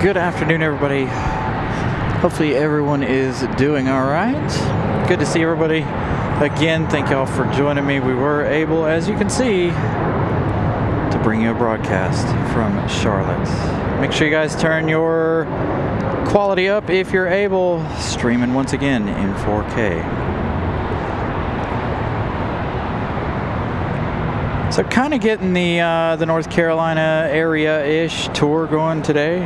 Good afternoon, everybody. Hopefully everyone is doing all right. Good to see everybody again. Thank y'all for joining me. We were able, as you can see, to bring you a broadcast from Charlotte. Make sure you guys turn your quality up if you're able. Streaming once again in 4K. So kind of getting the North Carolina area-ish tour going today,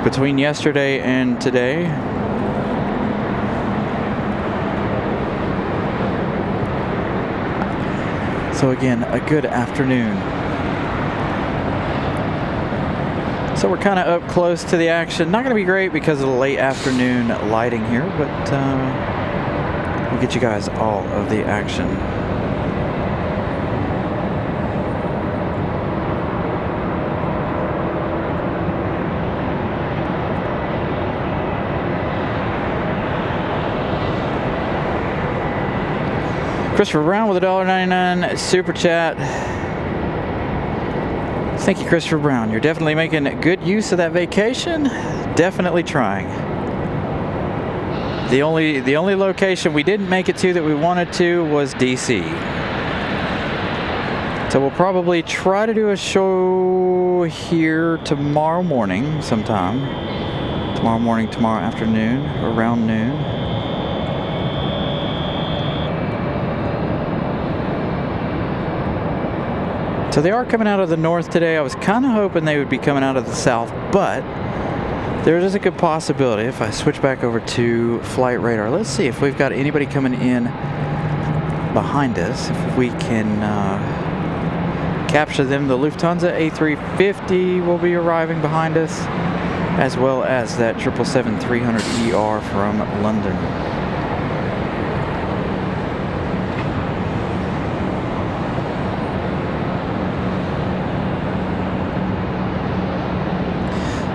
between yesterday and today. So again, a good afternoon. So we're kind of up close to the action. Not going to be great because of the late afternoon lighting here, but we'll get you guys all of the action. Christopher Brown with a $1.99 super chat. Thank you, Christopher Brown. You're definitely making good use of that vacation. Definitely trying. The only location we didn't make it to that we wanted to was DC. So we'll probably try to do a show here tomorrow morning sometime. Tomorrow afternoon, around noon. So they are coming out of the north today. I was kind of hoping they would be coming out of the south, but there is a good possibility. If I switch back over to flight radar, let's see if we've got anybody coming in behind us. If we can capture them. The Lufthansa A350 will be arriving behind us, as well as that 777-300ER from London.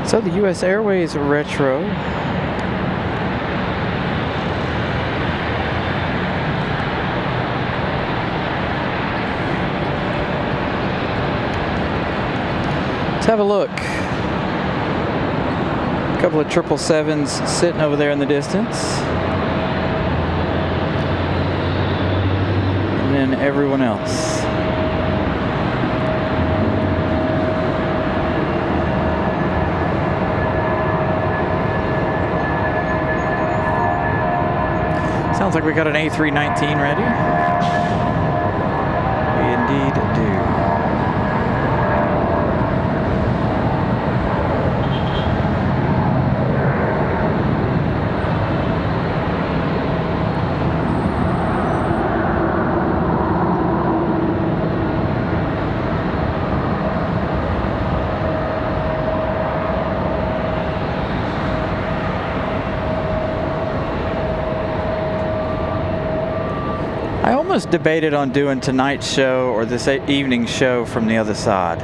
So the US Airways Retro. Let's have a look. A couple of 777s sitting over there in the distance. And then everyone else. Sounds like we got an A319 ready. We indeed do. I almost debated on doing tonight's show or this evening's show from the other side,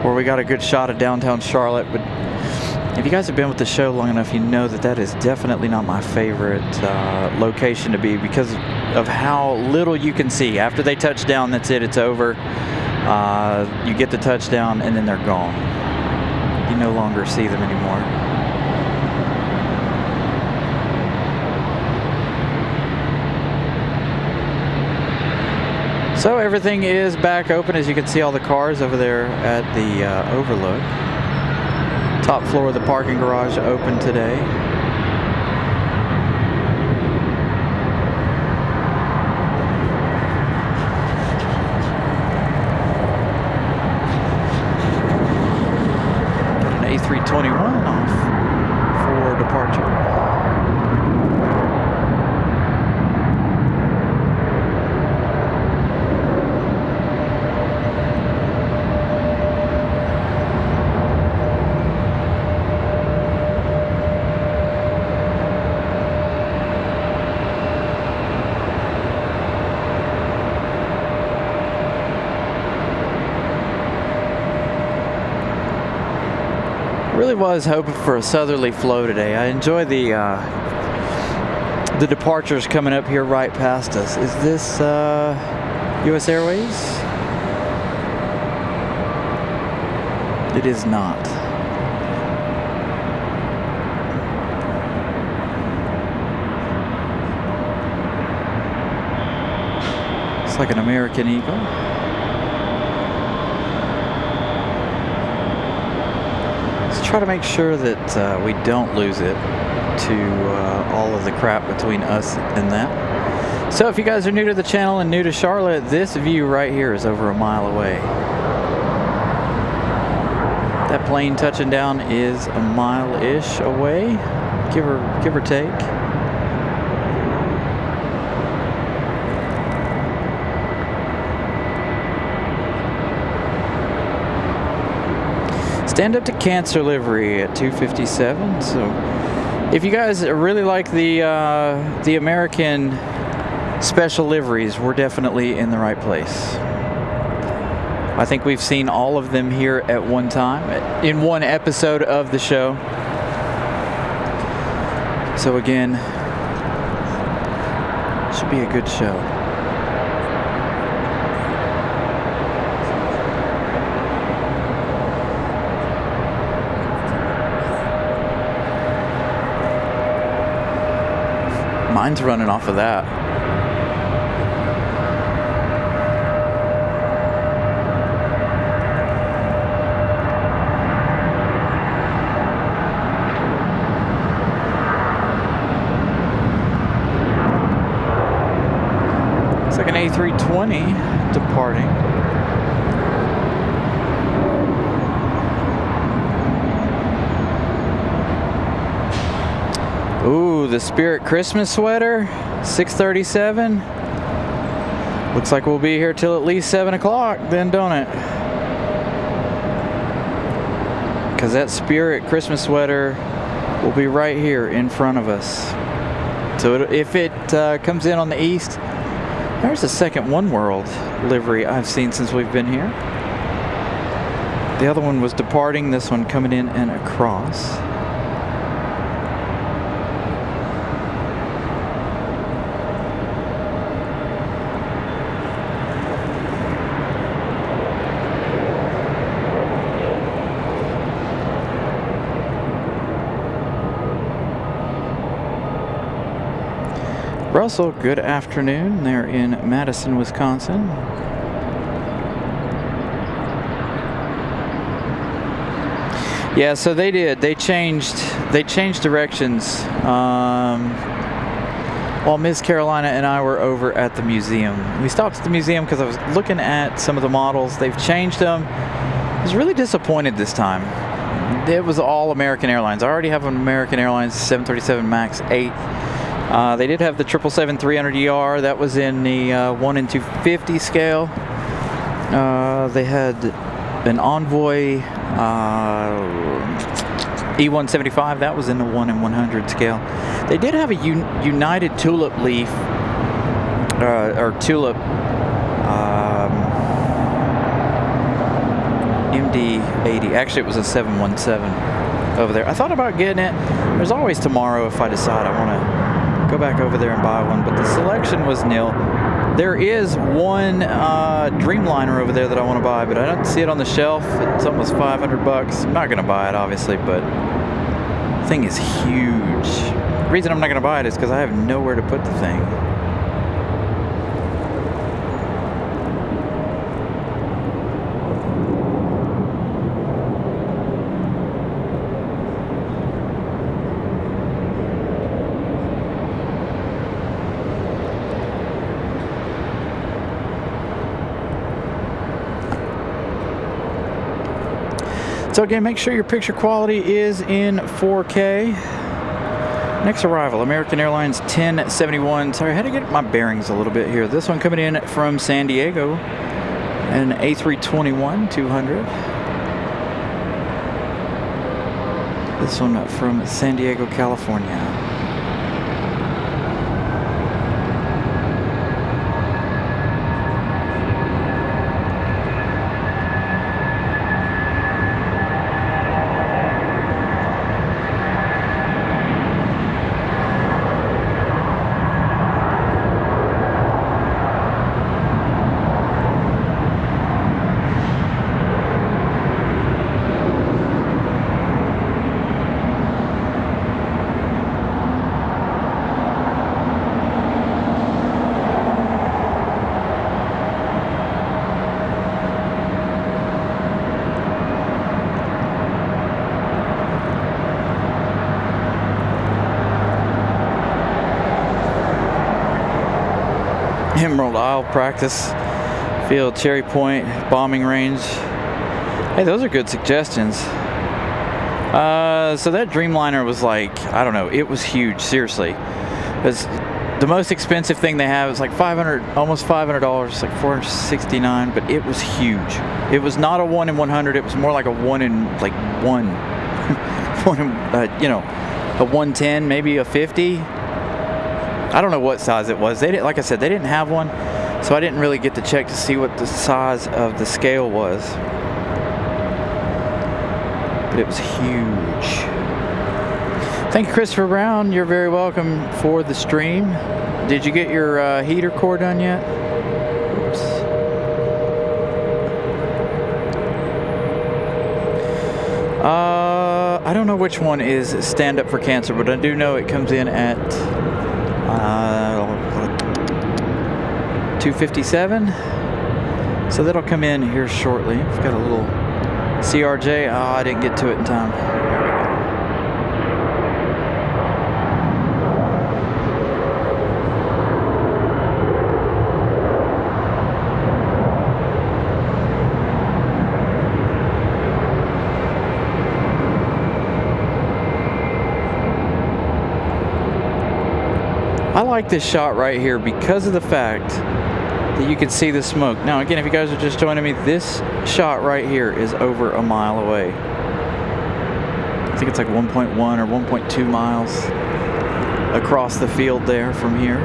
where we got a good shot of downtown Charlotte. But if you guys have been with the show long enough, you know that that is definitely not my favorite location to be, because of how little you can see. After they touch down, that's it, it's over. You get the touchdown and then they're gone. You no longer see them anymore. So everything is back open. As you can see, all the cars over there at the overlook. Top floor of the parking garage open today. Got an A321 off for departure. Really was hoping for a southerly flow today. I enjoy the departures coming up here right past us. Is this US Airways? It is not. like an American Eagle. Let's try to make sure that we don't lose it to all of the crap between us and that. So if you guys are new to the channel and new to Charlotte, this view right here is over a mile away. That plane touching down is a mile-ish away, give or take. Stand up to cancer livery at 257. So if you guys really like the American special liveries, we're definitely in the right place. I think we've seen all of them here at one time, in one episode of the show. So again, should be a good show. Mine's running off of that. It's like an A320 departing. Ooh, the Spirit Christmas sweater, 637. Looks like we'll be here till at least 7 o'clock then, don't it? Because that Spirit Christmas sweater will be right here in front of us. So if it comes in on the east, there's the second One World livery I've seen since we've been here. The other one was departing, this one coming in and across. Russell, good afternoon. They're in Madison, Wisconsin. Yeah, so they did. They changed directions. While Ms. Carolina and I were over at the museum. We stopped at the museum because I was looking at some of the models. They've changed them. I was really disappointed this time. It was all American Airlines. I already have an American Airlines 737 MAX 8. They did have the 777-300ER. That was in the 1 in 250 scale. They had an Envoy E175. That was in the 1 in 100 scale. They did have a United Tulip Leaf, or Tulip MD-80. Actually, it was a 717 over there. I thought about getting it. There's always tomorrow if I decide I want to go back over there and buy one, but the selection was nil. There is one Dreamliner over there that I want to buy, but I don't see it on the shelf. It's almost 500 bucks. I'm not going to buy it, obviously, but the thing is huge. The reason I'm not going to buy it is because I have nowhere to put the thing. So again, make sure your picture quality is in 4K. Next arrival, American Airlines 1071. Sorry, I had to get my bearings a little bit here. This one coming in from San Diego, an A321-200. This one from San Diego, California. Emerald Isle practice field, Cherry Point bombing range. Hey, those are good suggestions. So that Dreamliner was like, I don't know, it was huge, seriously. It's the most expensive thing they have is like $500, almost $500, like $469, but it was huge. It was not a 1 in 100, it was more like a 1 in like 1. One in, you know, a 110, maybe a 50. I don't know what size it was. They didn't, like I said, they didn't have one, so I didn't really get to check to see what the size of the scale was. But it was huge. Thank you, Christopher Brown. You're very welcome for the stream. Did you get your heater core done yet? Oops. I don't know which one is Stand Up for Cancer, but I do know it comes in at 257. So that'll come in here shortly. I've got a little CRJ. Oh, I didn't get to it in time. I like this shot right here because of the fact that you can see the smoke. Now again, if you guys are just joining me, this shot right here is over a mile away. I think it's like 1.1 or 1.2 miles across the field there from here.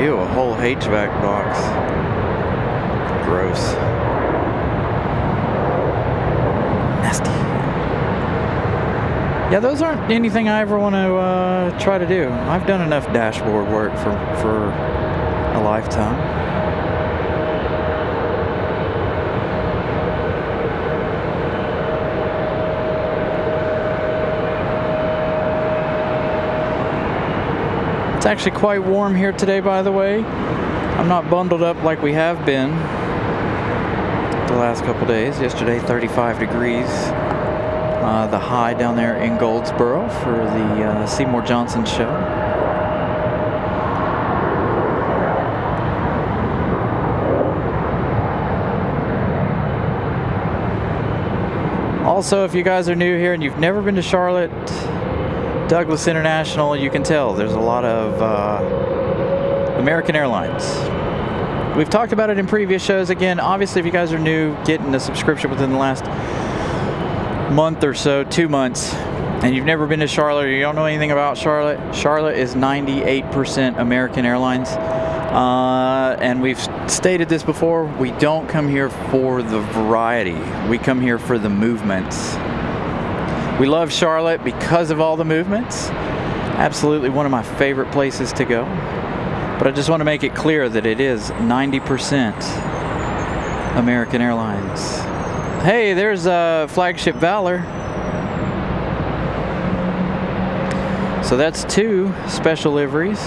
Ew, a whole HVAC box. Gross. Nasty. Yeah, those aren't anything I ever want to try to do. I've done enough dashboard work for a lifetime. It's actually quite warm here today, by the way. I'm not bundled up like we have been the last couple days. Yesterday, 35 degrees. The high down there in Goldsboro for the Seymour Johnson show. Also, if you guys are new here and you've never been to Charlotte, Douglas International, you can tell there's a lot of American Airlines. We've talked about it in previous shows. Again, obviously, if you guys are new, getting a subscription within the last month or so, 2 months, and you've never been to Charlotte or you don't know anything about Charlotte, Charlotte is 98% American Airlines. And we've stated this before, we don't come here for the variety. We come here for the movements. We love Charlotte because of all the movements. Absolutely one of my favorite places to go. But I just want to make it clear that it is 90% American Airlines. Hey, there's Flagship Valor. So that's 2 special liveries.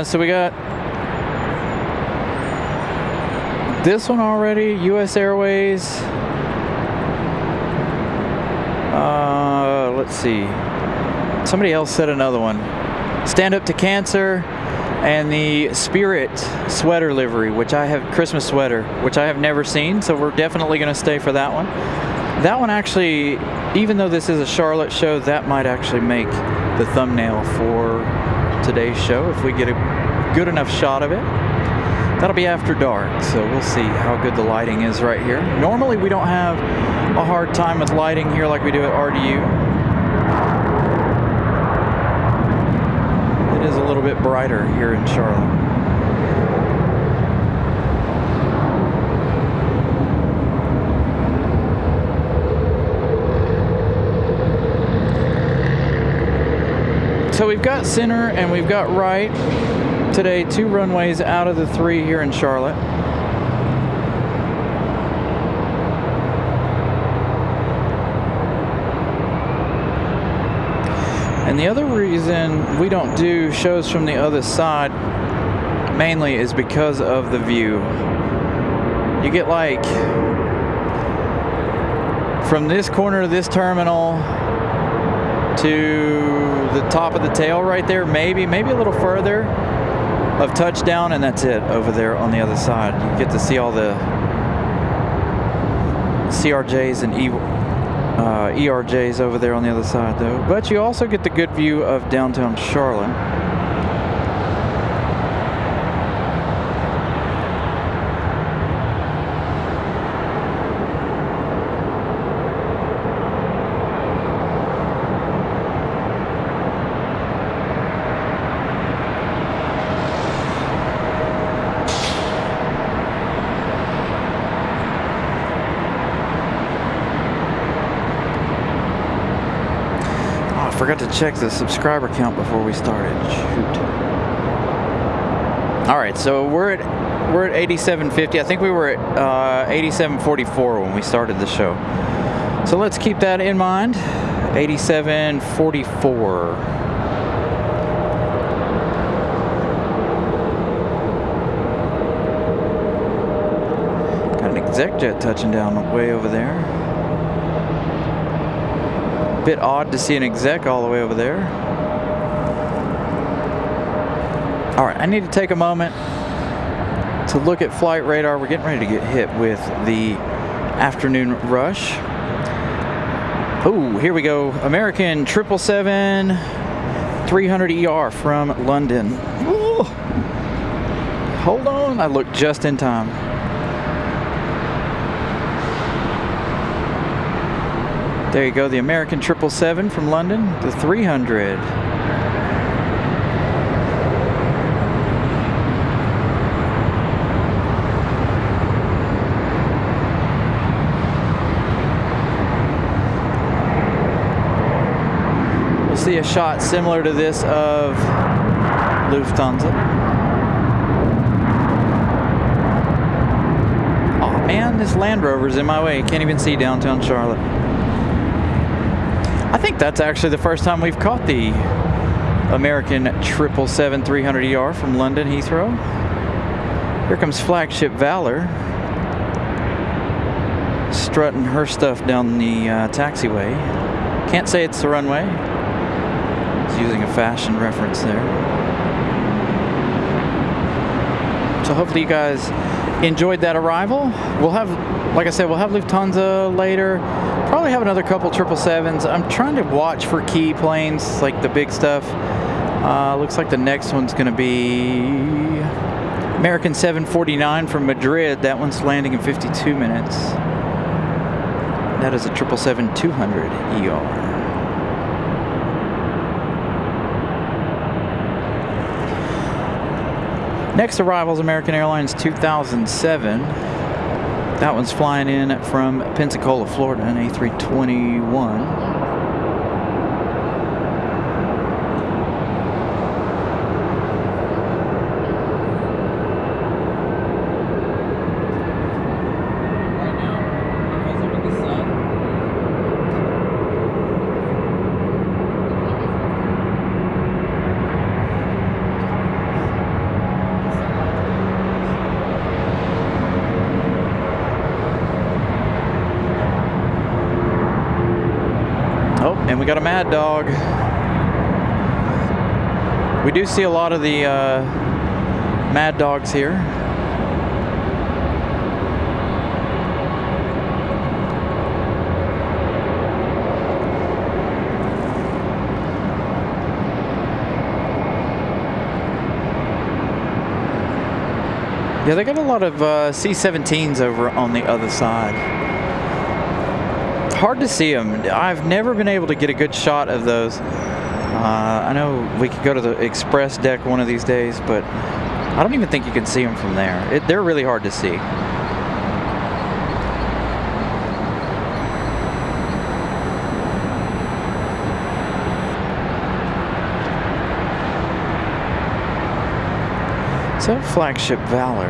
So we got this one already, US Airways. Let's see. Somebody else said another one. Stand Up to Cancer and the Spirit sweater livery, which I have, Christmas sweater, which I have never seen. So we're definitely going to stay for that one. That one actually, even though this is a Charlotte show, that might actually make the thumbnail for today's show if we get a good enough shot of it. That'll be after dark, so we'll see how good the lighting is right here. Normally we don't have a hard time with lighting here like we do at RDU. It is a little bit brighter here in Charlotte. we've got center and we've got right today, 2 runways out of the 3 here in Charlotte. And the other reason we don't do shows from the other side mainly is because of the view. You get like from this corner of this terminal to the top of the tail right there, maybe a little further of touchdown, and that's it over there on the other side. You get to see all the CRJs and ERJs over there on the other side though. But you also get the good view of downtown Charlotte. Forgot to check the subscriber count before we started. Shoot. All right, so we're at 8750. I think we were at 8744 when we started the show. So let's keep that in mind. 8744. Got an exec jet touching down way over there. Bit odd to see an exec all the way over there. All right, I need to take a moment to look at flight radar. We're getting ready to get hit with the afternoon rush. Oh, here we go. American 777-300ER from London. Ooh. Hold on, I looked just in time. There you go, the American 777 from London, the 300. We'll see a shot similar to this of Lufthansa. Oh man, this Land Rover's in my way. Can't even see downtown Charlotte. I think that's actually the first time we've caught the American 777-300ER from London Heathrow. Here comes Flagship Valor, strutting her stuff down the taxiway. Can't say it's the runway. It's using a fashion reference there. So hopefully you guys enjoyed that arrival. We'll have, like I said, we'll have Lufthansa later. Probably have another couple 777s. I'm trying to watch for key planes, like the big stuff. Looks like the next one's going to be American 749 from Madrid. That one's landing in 52 minutes. That is a 777-200ER. Next arrival is American Airlines 2007. That one's flying in from Pensacola, Florida, an A321. And we got a Mad Dog. We do see a lot of the Mad Dogs here. Yeah, they got a lot of C-17s over on the other side. Hard to see them. I've never been able to get a good shot of those. I know we could go to the express deck one of these days, but I don't even think you can see them from there. They're really hard to see. So, Flagship Valor.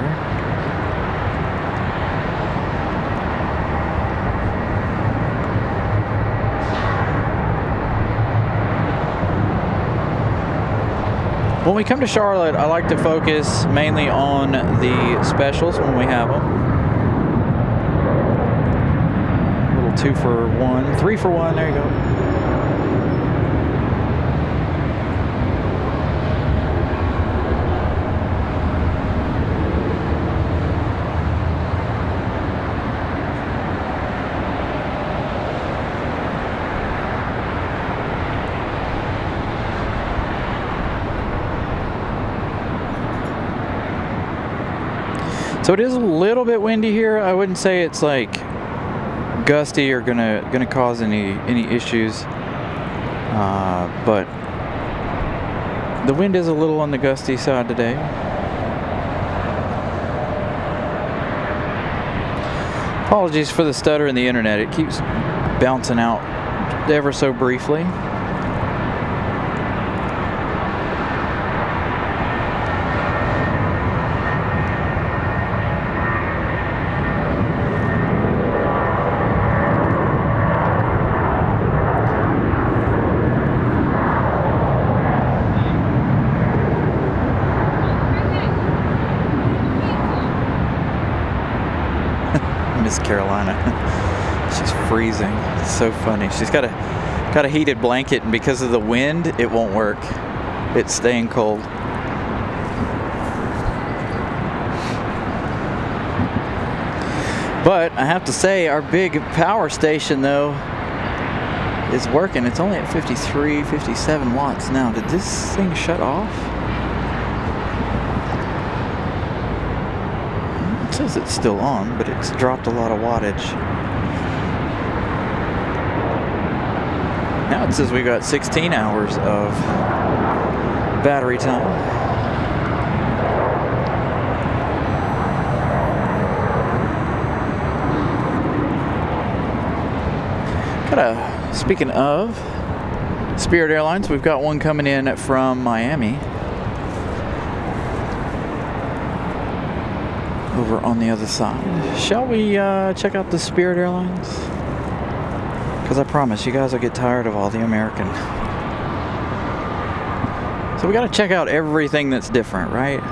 When we come to Charlotte, I like to focus mainly on the specials when we have them. A little 2 for 1, 3 for 1, there you go. So it is a little bit windy here. I wouldn't say it's like gusty or gonna cause any issues, but the wind is a little on the gusty side today. Apologies for the stutter in the internet. It keeps bouncing out ever so briefly. Miss Carolina, she's freezing. It's so funny. She's got a heated blanket, and because of the wind, it won't work. It's staying cold. But I have to say, our big power station though is working. It's only at 53, 57 watts now. Did this thing shut off? It says it's still on, but it's dropped a lot of wattage. Now it says we got 16 hours of battery time. Speaking of Spirit Airlines, we've got one coming in from Miami. Over on the other side. Shall we check out the Spirit Airlines? Because I promise you guys will get tired of all the American. So we got to check out everything that's different, right?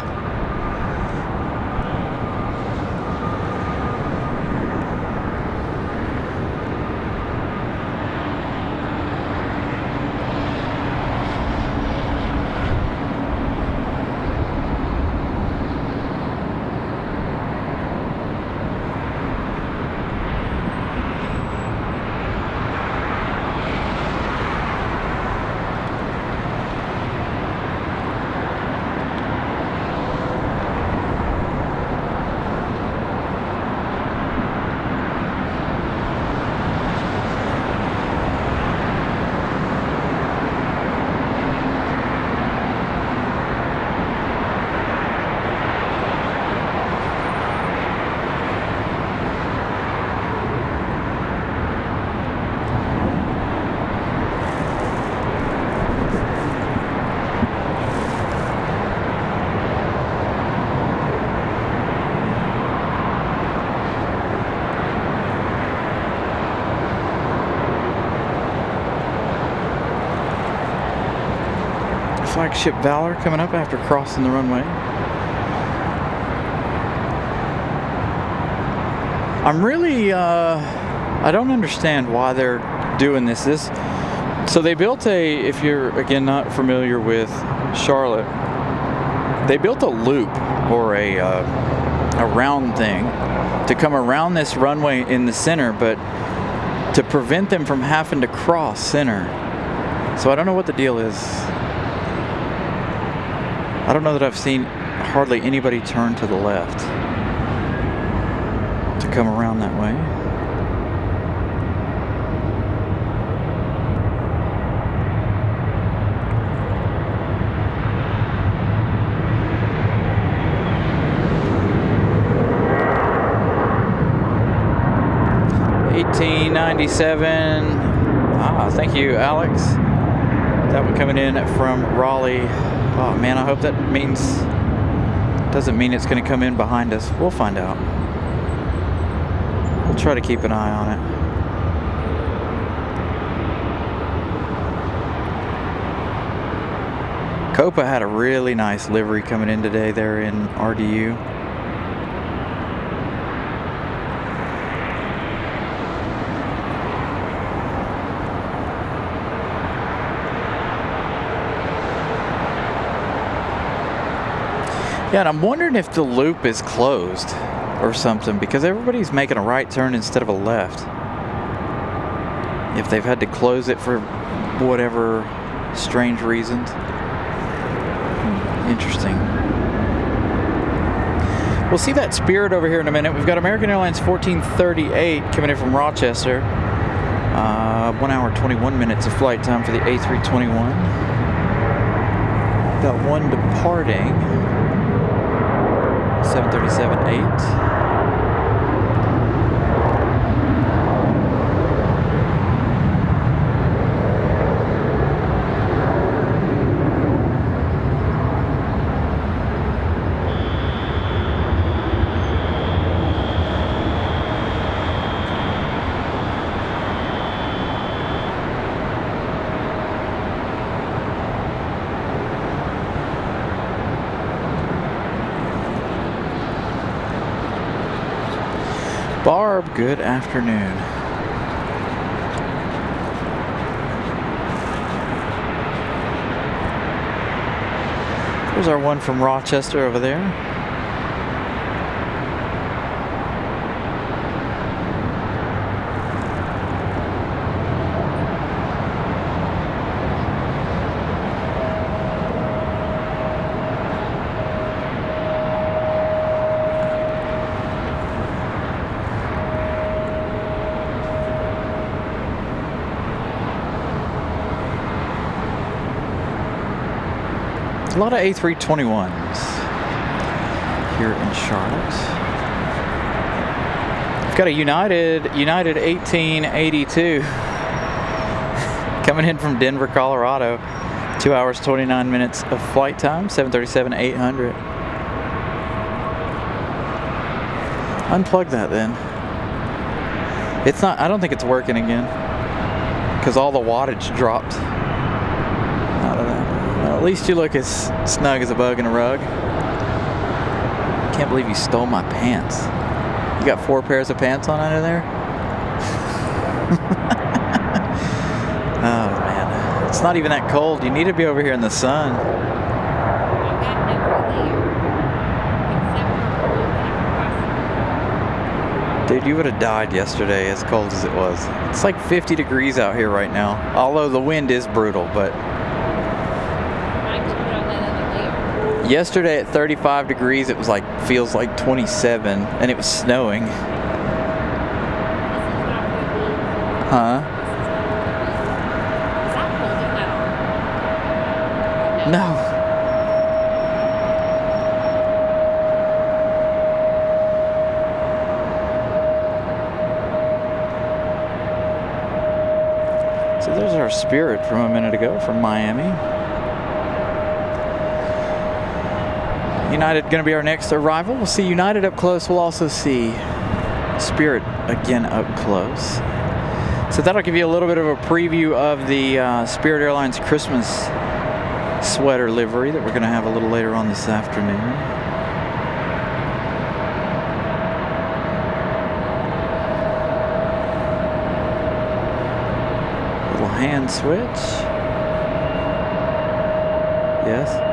Flagship Valor coming up after crossing the runway. I'm really, I don't understand why they're doing this. So they built if you're again not familiar with Charlotte, they built a loop or a round thing to come around this runway in the center, but to prevent them from having to cross center. So I don't know what the deal is. I don't know that I've seen hardly anybody turn to the left to come around that way. $18.97. Thank you, Alex. That one coming in from Raleigh. Oh man, I hope that means Doesn't mean it's going to come in behind us. We'll find out. We'll try to keep an eye on it. Copa had a really nice livery coming in today there in RDU. Yeah, and I'm wondering if the loop is closed or something, because everybody's making a right turn instead of a left. If they've had to close it for whatever strange reasons. Interesting. We'll see that Spirit over here in a minute. We've got American Airlines 1438 coming in from Rochester. 1 hour 21 minutes of flight time for the A321. Got one departing. 737-8. Barb, good afternoon. There's our one from Rochester over there. A lot of A321s here in Charlotte. We've got a United 1882 coming in from Denver, Colorado. 2 hours, 29 minutes of flight time, 737-800. Unplug that then. It's not, I don't think it's working again, because all the wattage dropped out of that. Well, at least you look as snug as a bug in a rug. Can't believe you stole my pants. You got 4 pairs of pants on under there? Oh man, it's not even that cold. You need to be over here in the sun. Dude, you would have died yesterday as cold as it was. It's like 50 degrees out here right now. Although the wind is brutal, but yesterday at 35 degrees, it was like, feels like 27, and it was snowing. Huh? No. So there's our Spirit from a minute ago from Miami. United going to be our next arrival. We'll see United up close. We'll also see Spirit again up close. So that'll give you a little bit of a preview of the Spirit Airlines Christmas sweater livery that we're going to have a little later on this afternoon. Little hand switch. Yes.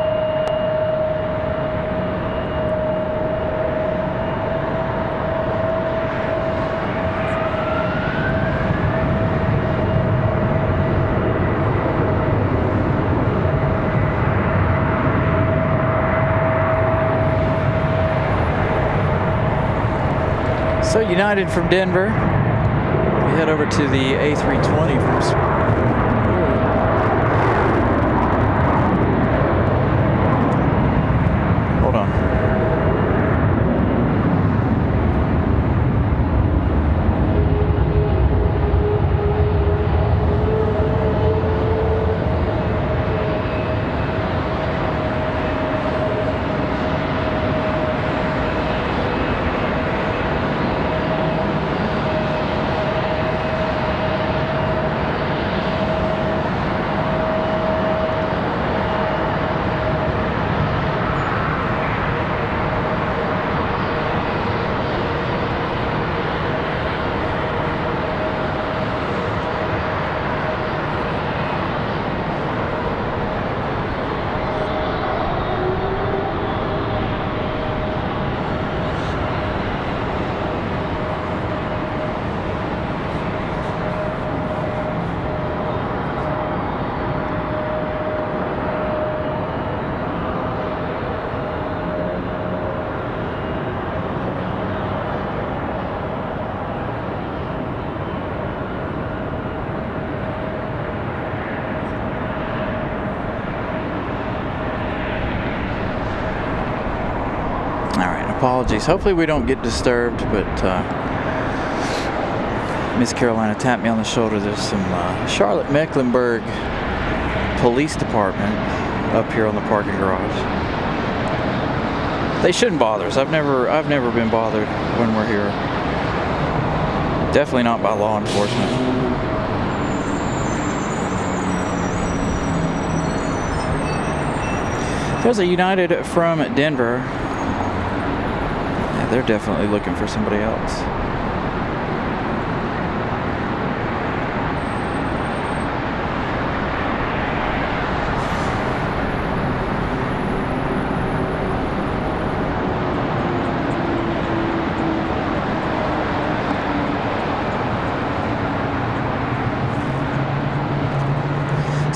So United from Denver, we head over to the A320 from hold on. Alright, apologies. Hopefully we don't get disturbed, but Miss Carolina tapped me on the shoulder. There's some Charlotte Mecklenburg Police Department up here on the parking garage. They shouldn't bother us. I've never been bothered when we're here. Definitely not by law enforcement. There's a United from Denver. Yeah, they're definitely looking for somebody else.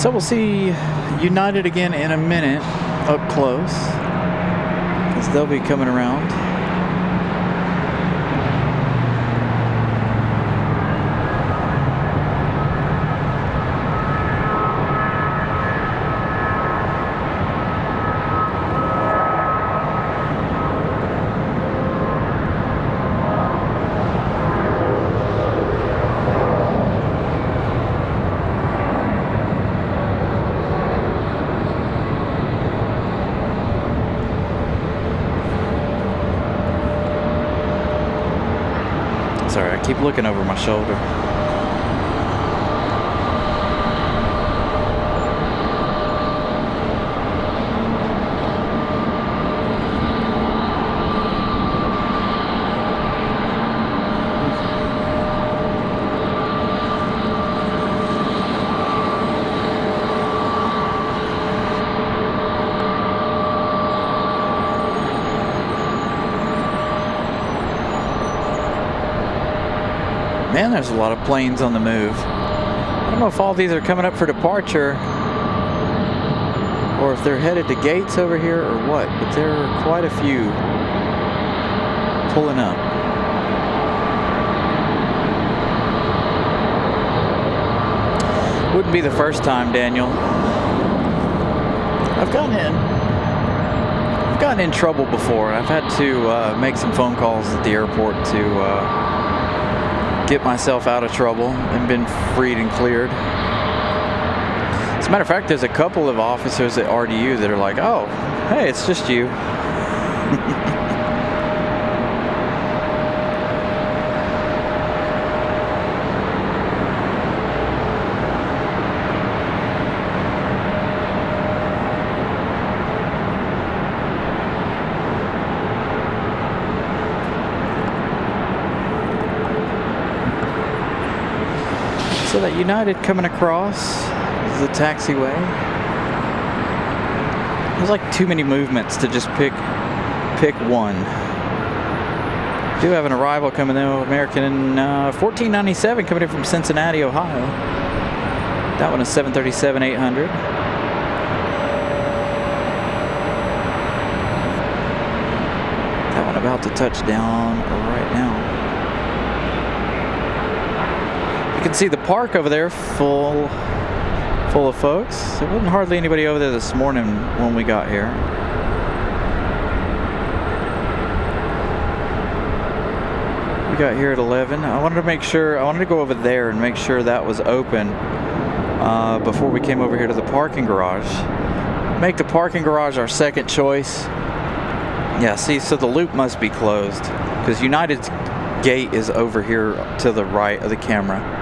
So we'll see United again in a minute up close, because they'll be coming around. Sorry, I keep looking over my shoulder. Man, there's a lot of planes on the move. I don't know if all these are coming up for departure or if they're headed to gates over here or what, but there are quite a few pulling up. Wouldn't be the first time, Daniel. I've gotten in trouble before. I've had to make some phone calls at the airport to get myself out of trouble and been freed and cleared. As a matter of fact, there's a couple of officers at RDU that are like, oh, hey, it's just you. So that United coming across is the taxiway. There's like too many movements to just pick one. Do have an arrival coming in, American 1497 coming in from Cincinnati, Ohio. That one is 737-800. That one about to touch down right now. You can see the park over there full of folks. There wasn't hardly anybody over there this morning when we got here. We got here at 11. I wanted to go over there and make sure that was open before we came over here to the parking garage. Make the parking garage our second choice. Yeah, see, so the loop must be closed because United's gate is over here to the right of the camera.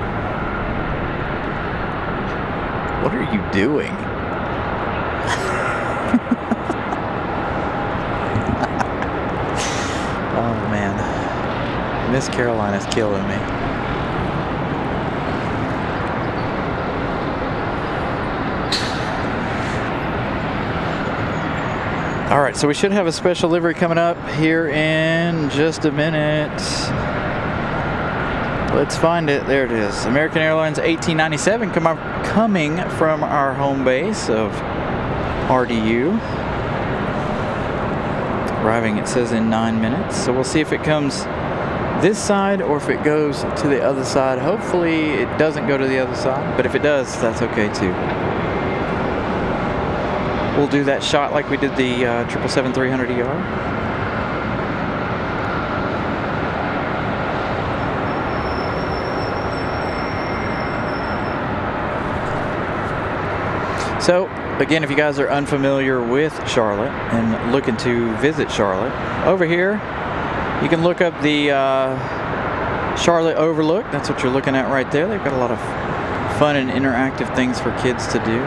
What are you doing? Oh man, Miss Carolina's killing me. All right, so we should have a special livery coming up here in just a minute. Let's find it. There it is. American Airlines 1897 coming from our home base of RDU. Arriving, it says, in 9 minutes. So we'll see if it comes this side or if it goes to the other side. Hopefully it doesn't go to the other side, but if it does, that's okay too. We'll do that shot like we did the 777-300ER. So again, if you guys are unfamiliar with Charlotte and looking to visit Charlotte, over here you can look up the Charlotte Overlook. That's what you're looking at right there. They've got a lot of fun and interactive things for kids to do.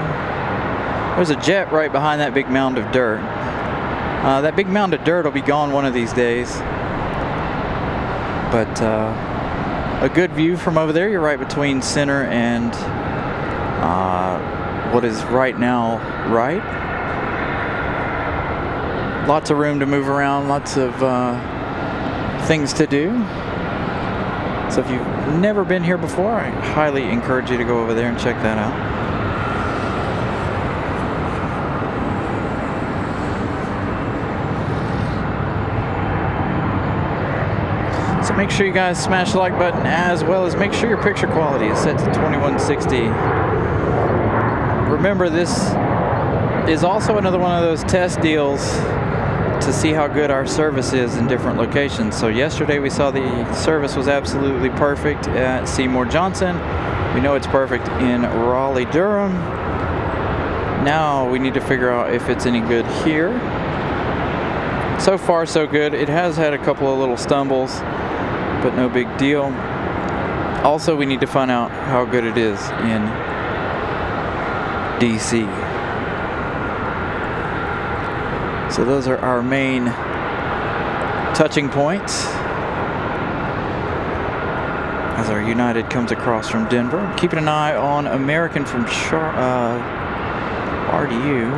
There's a jet right behind that big mound of dirt. That big mound of dirt will be gone one of these days. But a good view from over there. You're right between center and what is right now right. Lots of room to move around, lots of things to do. So if you've never been here before, I highly encourage you to go over there and check that out. So make sure you guys smash the like button, as well as make sure your picture quality is set to 2160. Remember, this is also another one of those test deals to see how good our service is in different locations. So yesterday we saw the service was absolutely perfect at Seymour Johnson. We know it's perfect in Raleigh, Durham. Now we need to figure out if it's any good here. So far so good. It has had a couple of little stumbles, but no big deal. Also, we need to find out how good it is in DC. So those are our main touching points as our United comes across from Denver. I'm keeping an eye on American from RDU.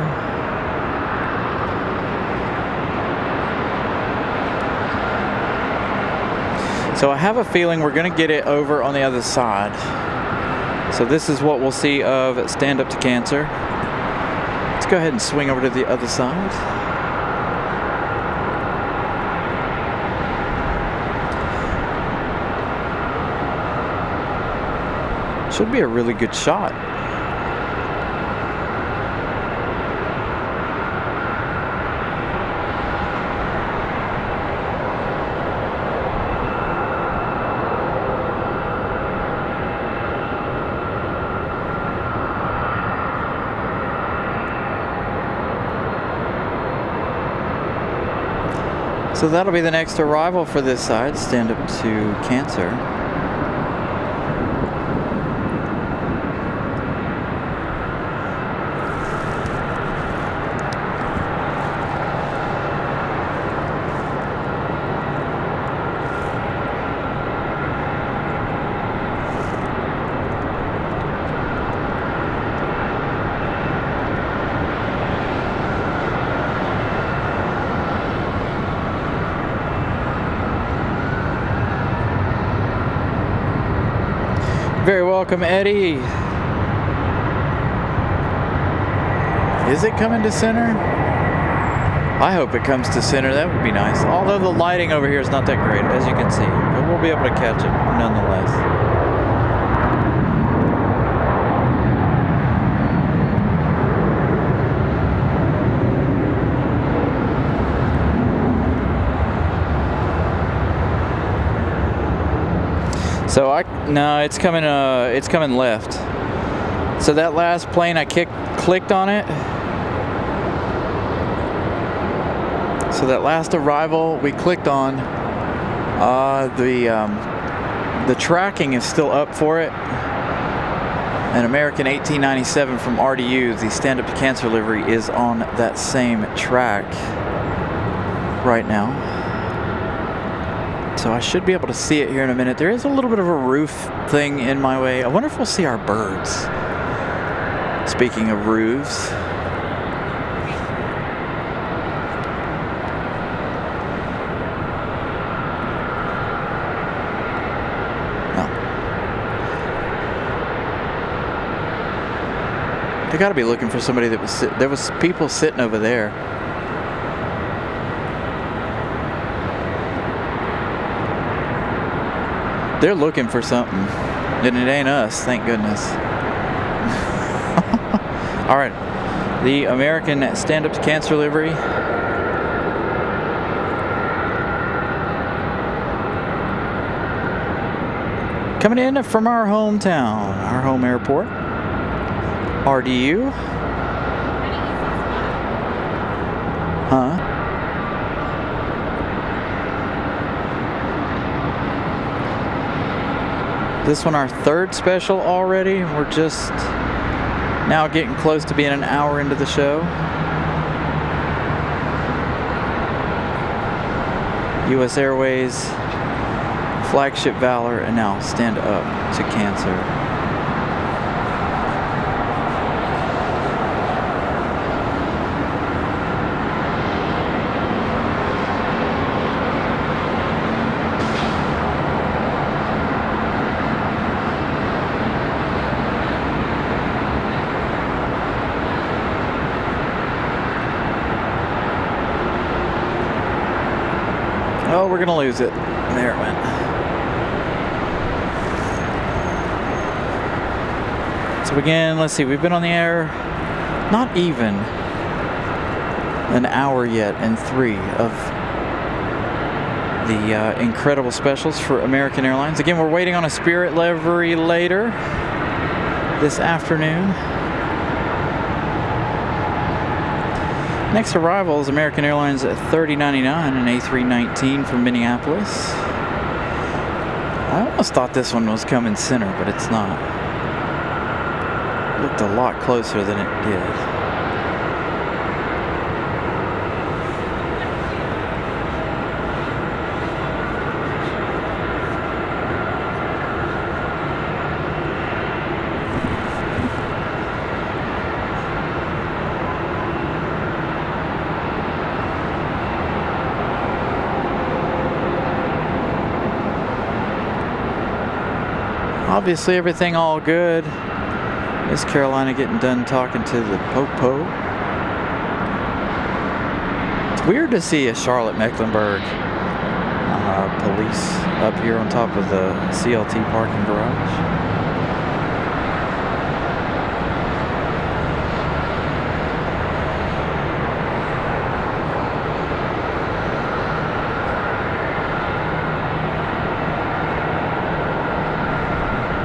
So I have a feeling we're going to get it over on the other side. So this is what we'll see of Stand Up to Cancer. Let's go ahead and swing over to the other side. Should be a really good shot. So that'll be the next arrival for this side, Stand Up to Cancer. Very welcome, Eddie. Is it coming to center? I hope it comes to center. That would be nice. Although the lighting over here is not that great, as you can see. But we'll be able to catch it nonetheless. So no, it's coming left. So that last plane, I clicked on it. So that last arrival we clicked on, the tracking is still up for it. An American 1897 from RDU, the Stand Up to Cancer livery, is on that same track right now. So I should be able to see it here in a minute. There is a little bit of a roof thing in my way. I wonder if we'll see our birds. Speaking of roofs. No. They got to be looking for somebody that was there was people sitting over there. They're looking for something, and it ain't us, thank goodness. All right, the American Stand Up to Cancer livery. Coming in from our hometown, our home airport, RDU. Huh? This one our third special already. We're just now getting close to being an hour into the show. US Airways, Flagship Valor, and now Stand Up to Cancer. Oh, we're gonna lose it. There it went. So again, let's see, we've been on the air not even an hour yet, and 3 of the incredible specials for American Airlines. Again, we're waiting on a Spirit livery later this afternoon. Next arrival is American Airlines at 3099 and A319 from Minneapolis. I almost thought this one was coming center, but it's not. It looked a lot closer than it did. Obviously everything all good. Miss Carolina getting done talking to the Popo. It's weird to see a Charlotte Mecklenburg police up here on top of the CLT parking garage.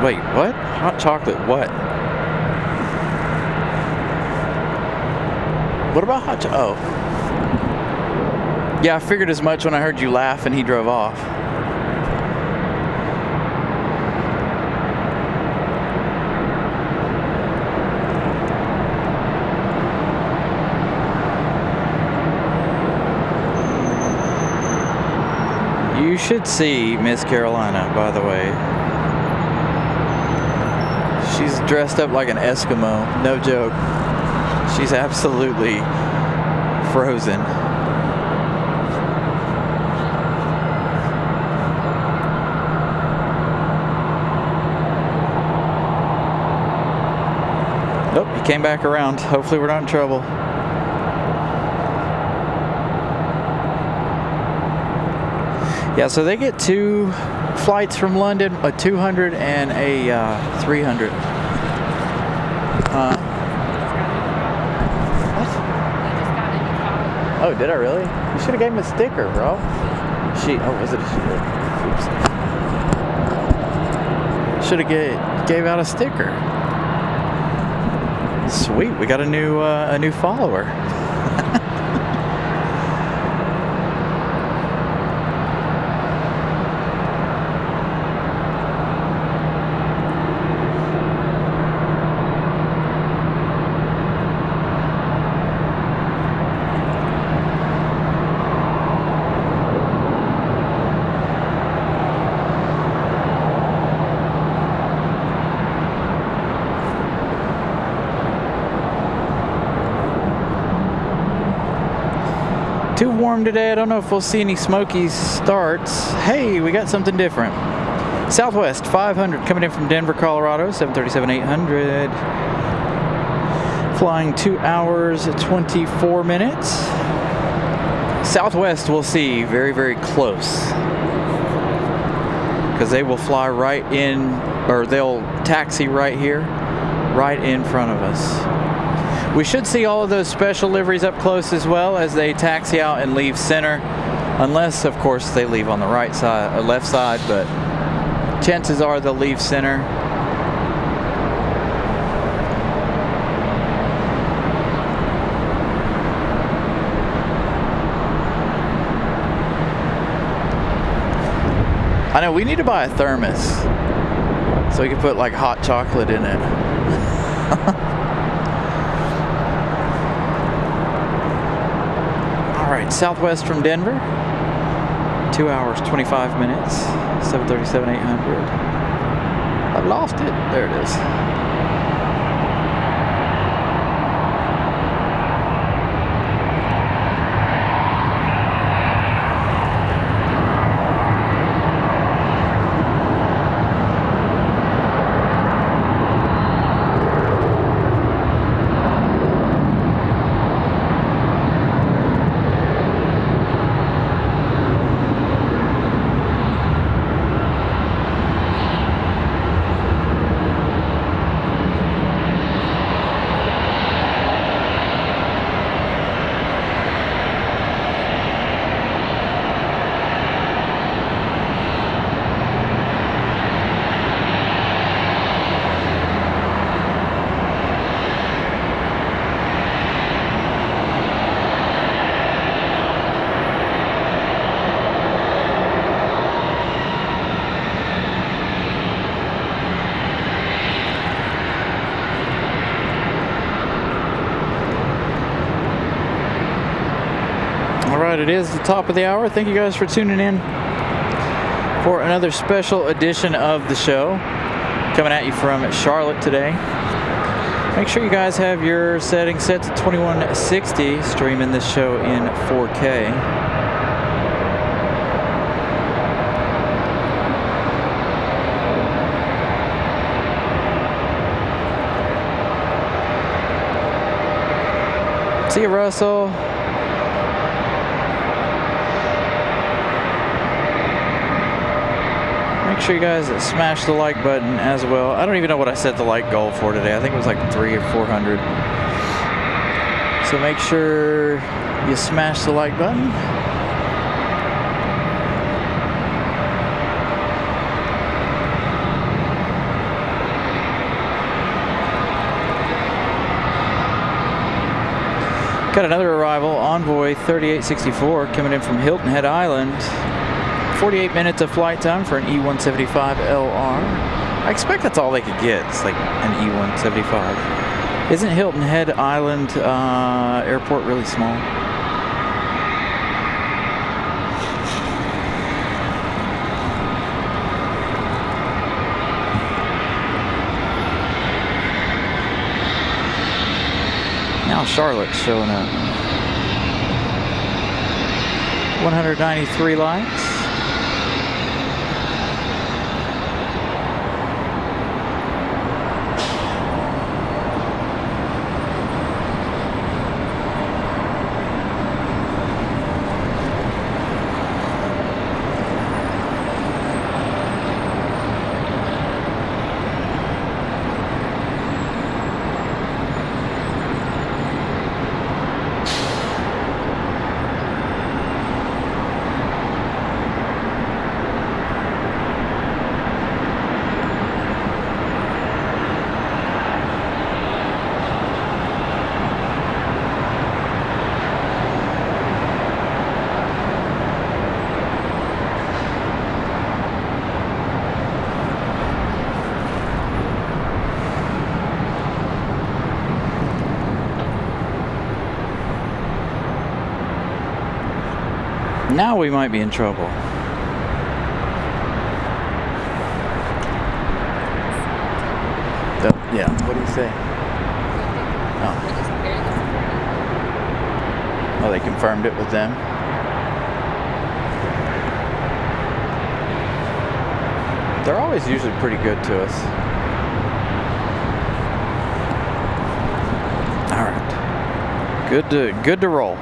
Wait, what? Hot chocolate what? What about hot chocolate? Oh. Yeah, I figured as much when I heard you laugh and he drove off. You should see Miss Carolina, by the way. She's dressed up like an Eskimo, no joke. She's absolutely frozen. Nope, he came back around. Hopefully we're not in trouble. Yeah, so they get 2 flights from London, a 200 and a 300. What? Oh, did I really? You should have gave him a sticker, bro. Oh, was it a sheet? Should have gave out a sticker. Sweet, we got a new follower. Too warm today. I don't know if we'll see any smoky starts. Hey, we got something different. Southwest 500 coming in from Denver, Colorado, 737-800. Flying 2 hours, 24 minutes. Southwest we'll see very, very close. Because they will fly right in, or they'll taxi right here, right in front of us. We should see all of those special liveries up close as well as they taxi out and leave center, unless of course they leave on the right side or left side, but chances are they'll leave center. I know we need to buy a thermos so we can put like hot chocolate in it. All right, southwest from Denver, 2 hours, 25 minutes, 737-800. I've lost it. There it is. It is the top of the hour. Thank you guys for tuning in for another special edition of the show, coming at you from Charlotte today. Make sure you guys have your settings set to 2160, streaming this show in 4K. See you, Russell. Make sure you guys smash the like button as well. I don't even know what I set the like goal for today. I think it was like 300 or 400. So make sure you smash the like button. Got another arrival, Envoy 3864, coming in from Hilton Head Island. 48 minutes of flight time for an E175LR. I expect that's all they could get. It's like an E175. Isn't Hilton Head Island airport really small? Now Charlotte's showing up. 193 lights. Now we might be in trouble. Yeah, what do you say? Oh, they confirmed it with them. They're always usually pretty good to us. All right, good to roll.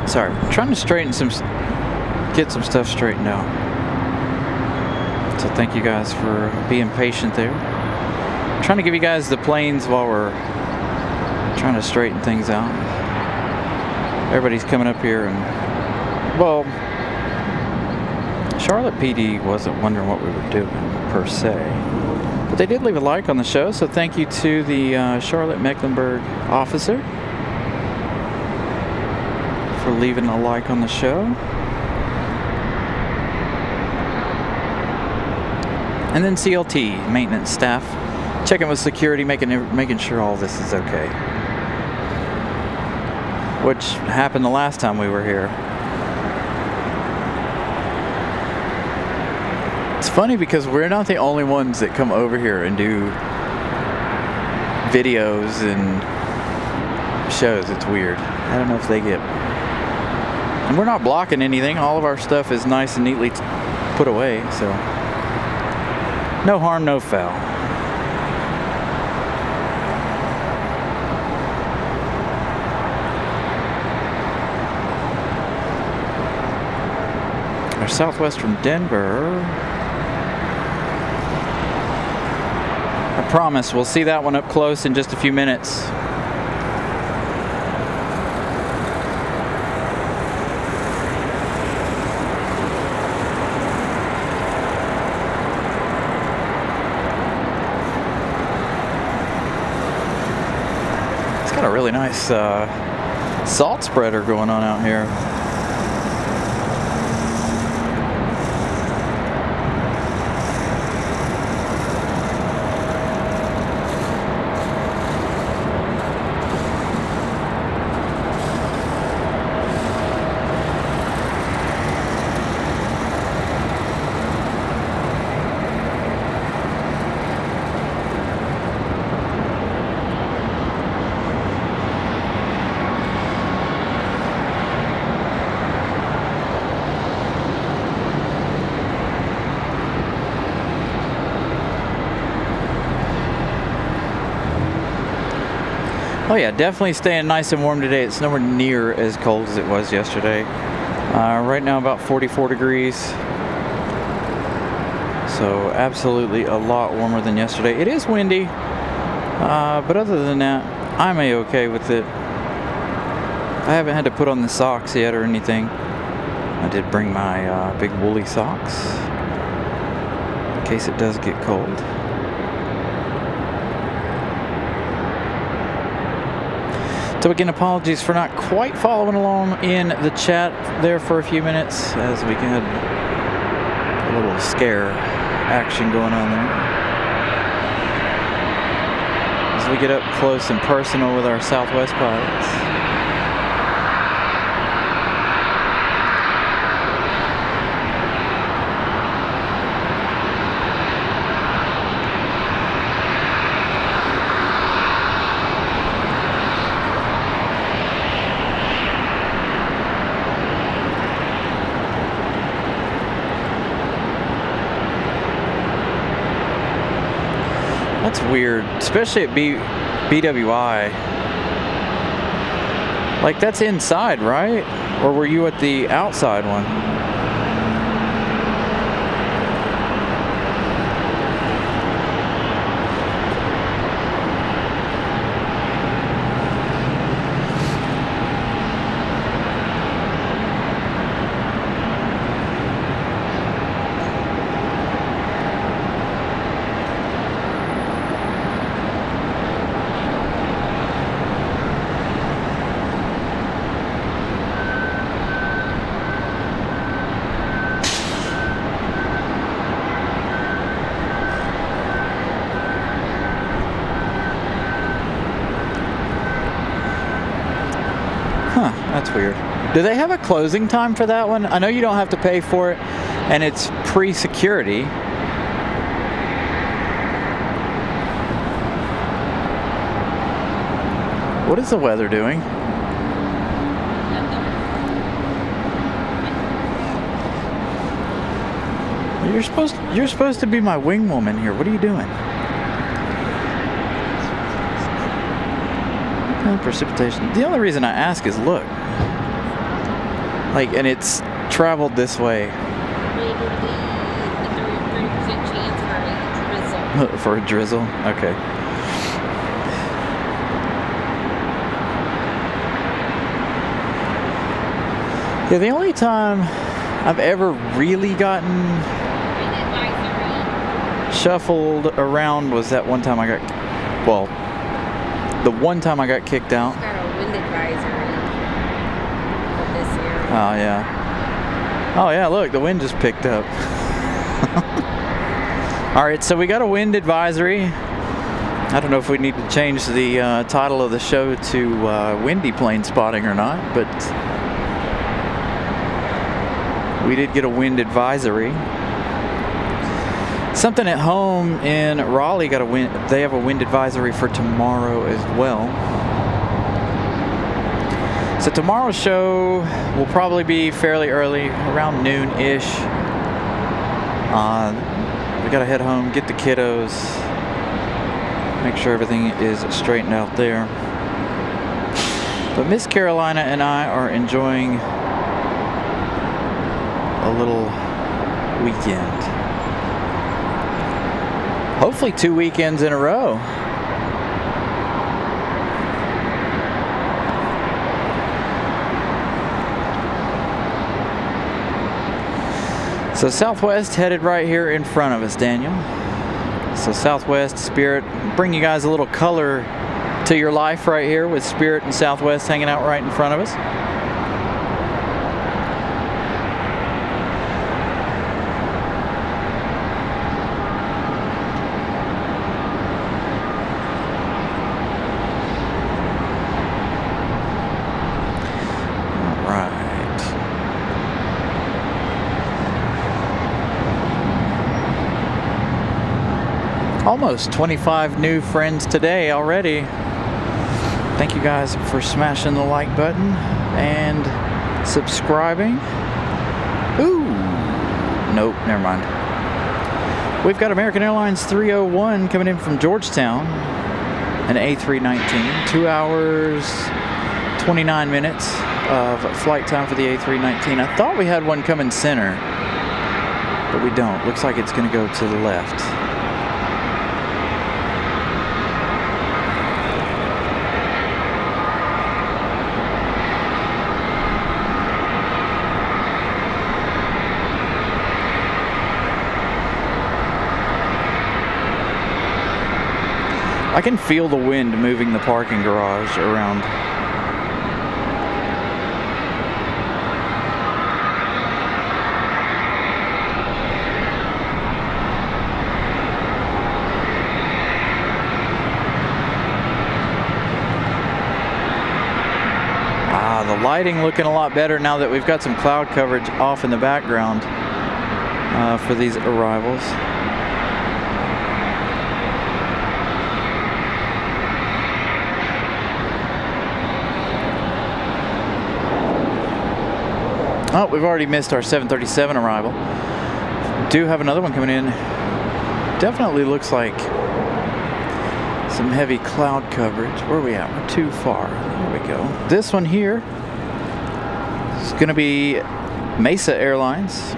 Sorry, I'm trying to get some stuff straightened out. So thank you guys for being patient there. I'm trying to give you guys the planes while we're trying to straighten things out. Everybody's coming up here, and well, Charlotte PD wasn't wondering what we were doing per se, but they did leave a like on the show, so thank you to the Charlotte Mecklenburg officer for leaving a like on the show. And then CLT maintenance staff checking with security, making sure all this is okay, which happened the last time we were here. It's funny because we're not the only ones that come over here and do videos and shows. It's weird. I don't know if they get... And we're not blocking anything. All of our stuff is nice and neatly put away, so no harm, no foul. Our Southwest from Denver. I promise we'll see that one up close in just a few minutes. It's got a really nice salt spreader going on out here. Oh yeah, definitely staying nice and warm today. It's nowhere near as cold as it was yesterday. Right now about 44 degrees. So absolutely a lot warmer than yesterday. It is windy, but other than that, I'm a-okay with it. I haven't had to put on the socks yet or anything. I did bring my big woolly socks in case it does get cold. So again, apologies for not quite following along in the chat there for a few minutes, as we had a little scare action going on there. As we get up close and personal with our Southwest pilots. That's weird, especially at BWI. Like, that's inside, right? Or were you at the outside one? That's weird. Do they have a closing time for that one? I know you don't have to pay for it, and it's pre-security. What is the weather doing? You're supposed to be my wing woman here. What are you doing? Precipitation. The only reason I ask is, look, Like, and it's traveled this way. Maybe the 30% chance for a drizzle. For a drizzle? Okay. Yeah, the only time I've ever really gotten shuffled around was that one time I got, well, the one time I got kicked out. Got a wind advisory for this area. Oh, yeah. Oh, yeah, look, the wind just picked up. All right, so we got a wind advisory. I don't know if we need to change the title of the show to windy plane spotting or not, but we did get a wind advisory. Something at home in Raleigh got a wind. They have a wind advisory for tomorrow as well. So tomorrow's show will probably be fairly early, around noon-ish. We gotta head home, get the kiddos, make sure everything is straightened out there. But Miss Carolina and I are enjoying a little weekend. Hopefully 2 weekends in a row. So Southwest headed right here in front of us, Daniel. So Southwest, Spirit, bring you guys a little color to your life right here with Spirit and Southwest hanging out right in front of us. Almost 25 new friends today already. Thank you guys for smashing the like button and subscribing. Ooh, nope, never mind. We've got American Airlines 301 coming in from Georgetown, an A319, 2 hours, 29 minutes of flight time for the A319. I thought we had one coming center, but we don't. Looks like it's going to go to the left. I can feel the wind moving the parking garage around. The lighting looking a lot better now that we've got some cloud coverage off in the background for these arrivals. Oh, we've already missed our 737 arrival. Do have another one coming in. Definitely looks like some heavy cloud coverage. Where are we at? We're too far. There we go. This one here is going to be Mesa Airlines.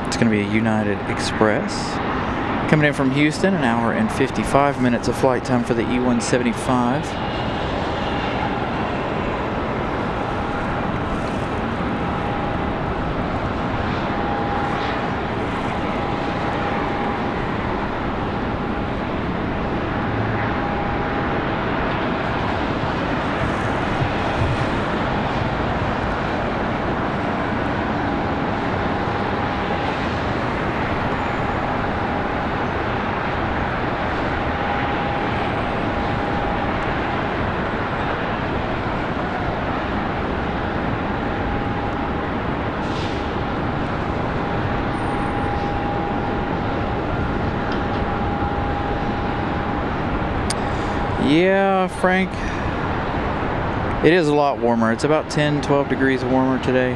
It's going to be a United Express. Coming in from Houston, an hour and 55 minutes of flight time for the E175. Yeah, Frank, it is a lot warmer. It's about 10-12 degrees warmer today.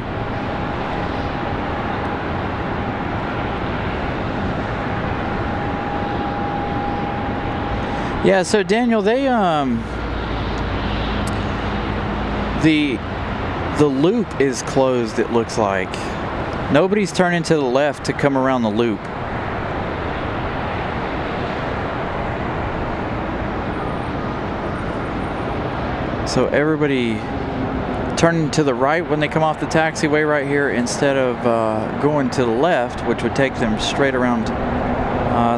Yeah, so Daniel, they The loop is closed, it looks like. Nobody's turning to the left to come around the loop. So everybody turning to the right when they come off the taxiway right here instead of going to the left, which would take them straight around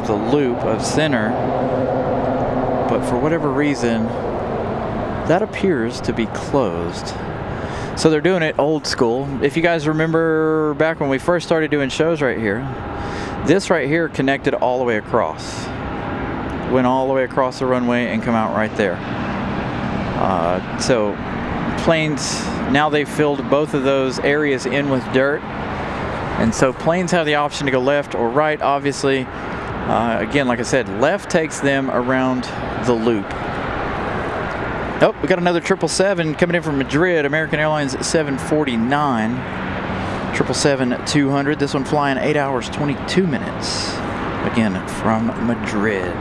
the loop of center. But for whatever reason, that appears to be closed. So they're doing it old school. If you guys remember back when we first started doing shows right here, this right here connected all the way across. Went all the way across the runway and come out right there. So planes, now they've filled both of those areas in with dirt. And so planes have the option to go left or right, obviously. Again, like I said, left takes them around the loop. Oh, we got another 777 coming in from Madrid, American Airlines 749. 777-200, this one flying 8 hours, 22 minutes. Again, from Madrid.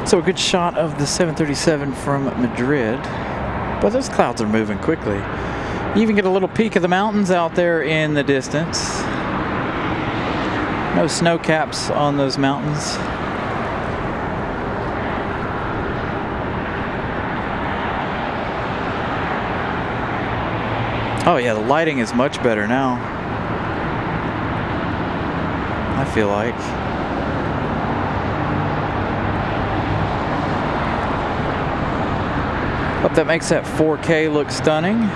So a good shot of the 737 from Madrid. But those clouds are moving quickly. You even get a little peek of the mountains out there in the distance. No snow caps on those mountains. Oh yeah, the lighting is much better now, I feel like. Hope that makes that 4K look stunning.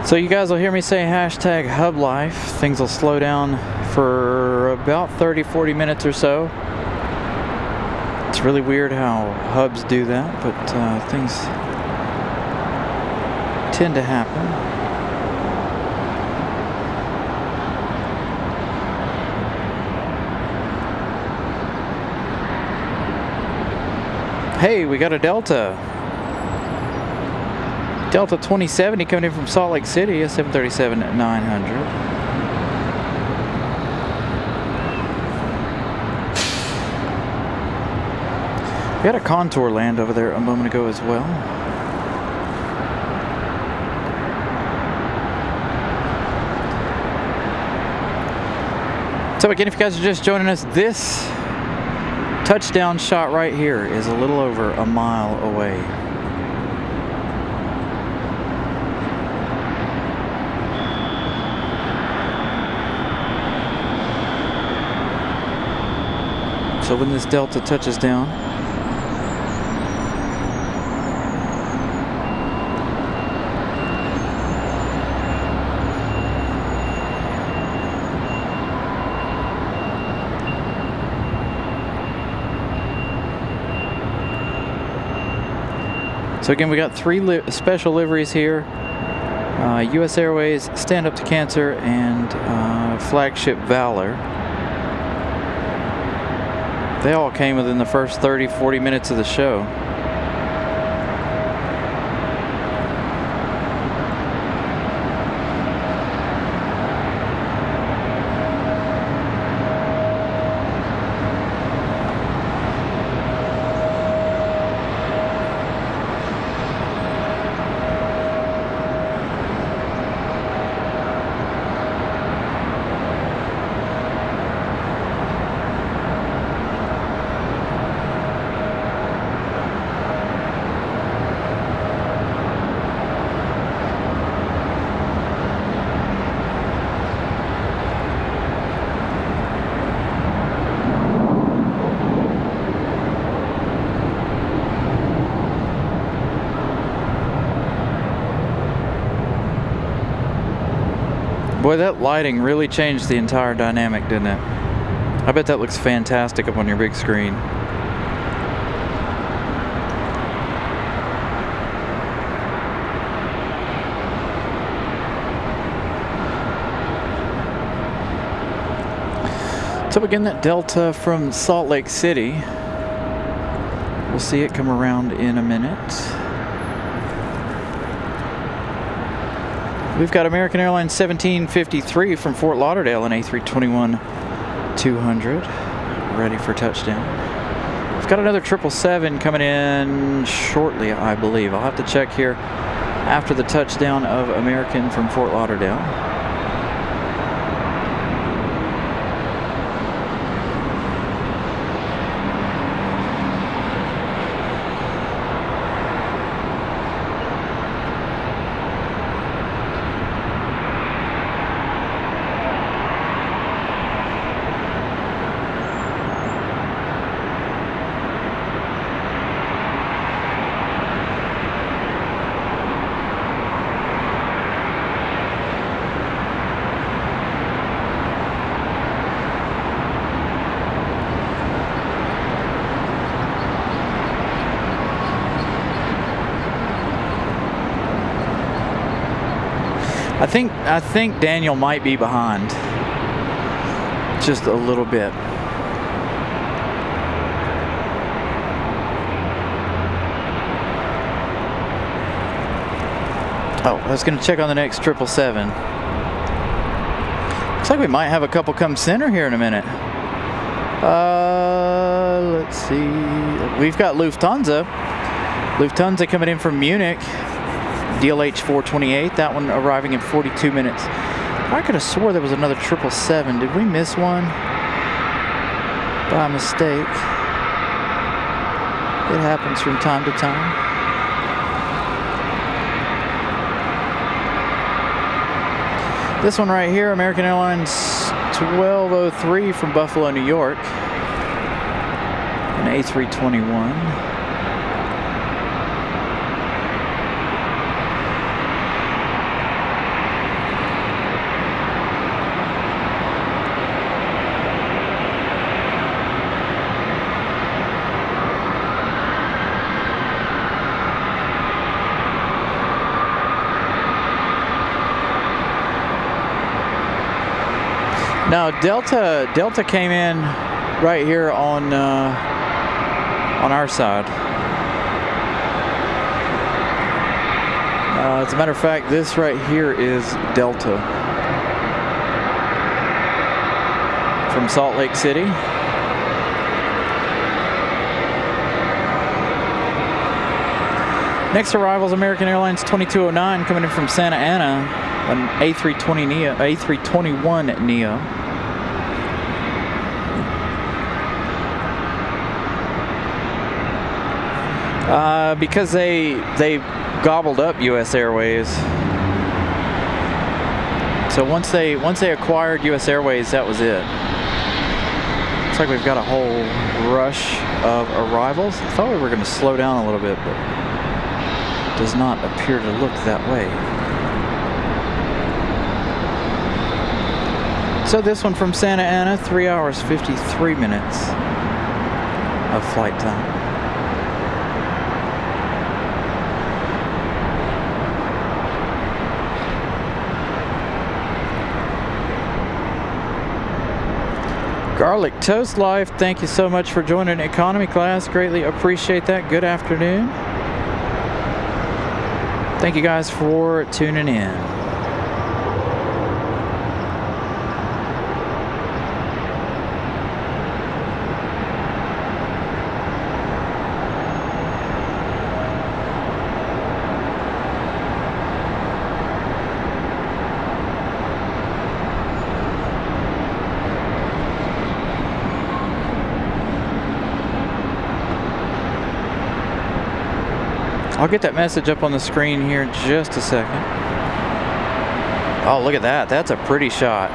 So you guys will hear me say hashtag hub life. Things will slow down for about 30-40 minutes or so. It's really weird how hubs do that, but things tend to happen. Hey, we got a Delta. Delta 2070 coming in from Salt Lake City, a 737-900. We had a Contour land over there a moment ago as well. So again, if you guys are just joining us, this touchdown shot right here is a little over a mile away. So when this Delta touches down, So again, we got three special liveries here. U.S. Airways, Stand Up to Cancer, and Flagship Valor. They all came within the first 30-40 minutes of the show. Boy, that lighting really changed the entire dynamic, didn't it? I bet that looks fantastic up on your big screen. So again, that Delta from Salt Lake City. We'll see it come around in a minute. We've got American Airlines 1753 from Fort Lauderdale, an A321-200, ready for touchdown. We've got another 777 coming in shortly, I believe. I'll have to check here after the touchdown of American from Fort Lauderdale. I think Daniel might be behind just a little bit. Oh, I was going to check on the next 777. Looks like we might have a couple come center here in a minute. Let's see. We've got Lufthansa. Lufthansa coming in from Munich. DLH 428, that one arriving in 42 minutes. I could have swore there was another 777. Did we miss one by mistake? It happens from time to time. This one right here, American Airlines 1203 from Buffalo, New York. An A321. Now Delta came in right here on our side. As a matter of fact, this right here is Delta from Salt Lake City. Next arrival is American Airlines 2209 coming in from Santa Ana, an A321 Neo. Because they gobbled up U.S. Airways. So once they acquired U.S. Airways, that was it. Looks like we've got a whole rush of arrivals. I thought we were going to slow down a little bit, but it does not appear to look that way. So this one from Santa Ana, 3 hours 53 minutes of flight time. Garlic Toast Life, thank you so much for joining economy class. Greatly appreciate that. Good afternoon. Thank you guys for tuning in. I'll get that message up on the screen here in just a second. Oh, look at that. That's a pretty shot.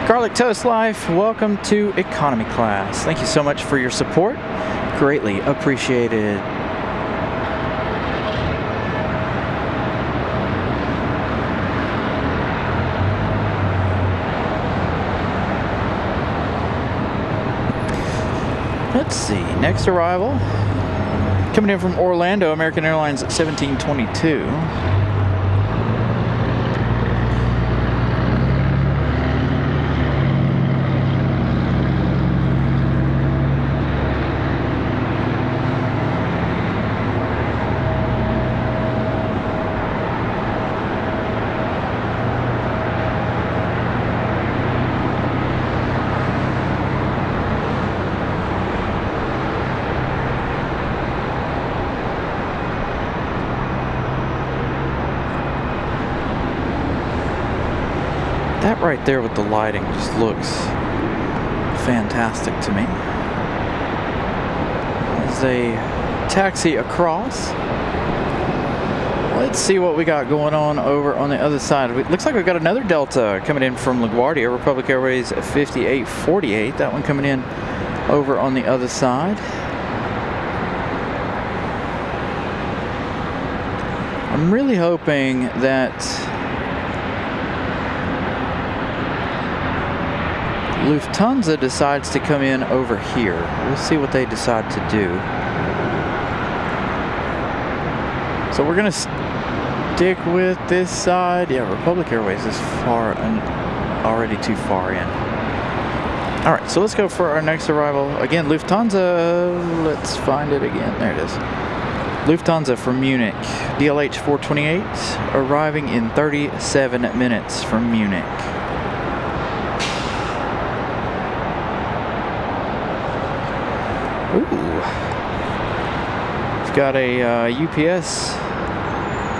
Garlic Toast Life, welcome to economy class. Thank you so much for your support. Greatly appreciated. Let's see. Next arrival. Coming in from Orlando, American Airlines at 1722. That right there with the lighting just looks fantastic to me. As a taxi across, let's see what we got going on over on the other side. It looks like we've got another Delta coming in from LaGuardia, Republic Airways 5848. That one coming in over on the other side. I'm really hoping that Lufthansa decides to come in over here. We'll see what they decide to do. So we're gonna stick with this side. Yeah, Republic Airways is far and already too far in. All right, so let's go for our next arrival. Again, Lufthansa, let's find it again. There it is. Lufthansa from Munich, DLH 428, arriving in 37 minutes from Munich. Ooh. We've got a UPS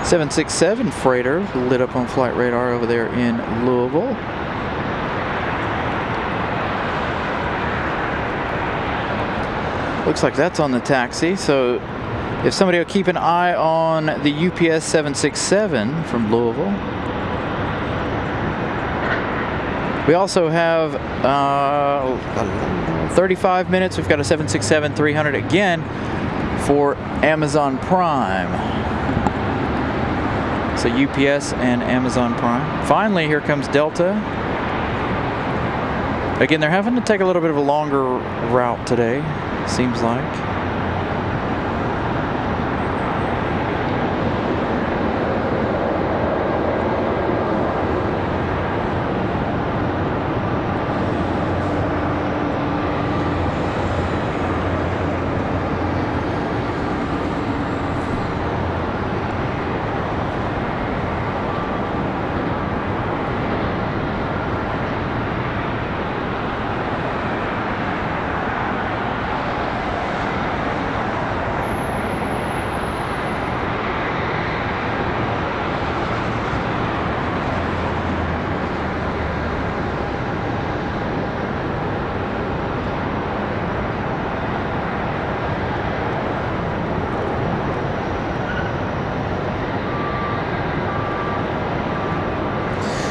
767 freighter lit up on flight radar over there in Louisville. Looks like that's on the taxi, so if somebody will keep an eye on the UPS 767 from Louisville. We also have 35 minutes. We've got a 767-300 again for Amazon Prime. So UPS and Amazon Prime. Finally, here comes Delta. Again, they're having to take a little bit of a longer route today, seems like.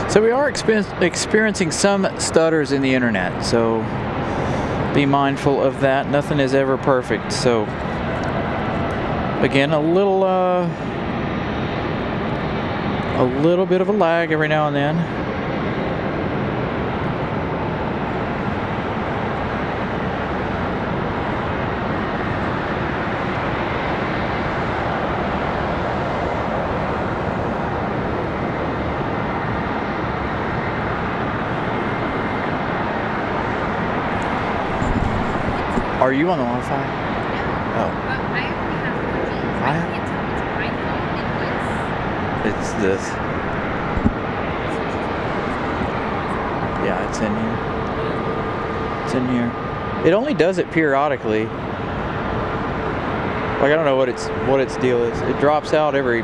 So we are experiencing some stutters in the internet, so be mindful of that. Nothing is ever perfect. So again, a little bit of a lag every now and then. Are you on the Wi-Fi? No. Oh. But I only have 4G. I can't tell it's my phone. It's this. Yeah, it's in here. It's in here. It only does it periodically. Like, I don't know what its deal is. It drops out every.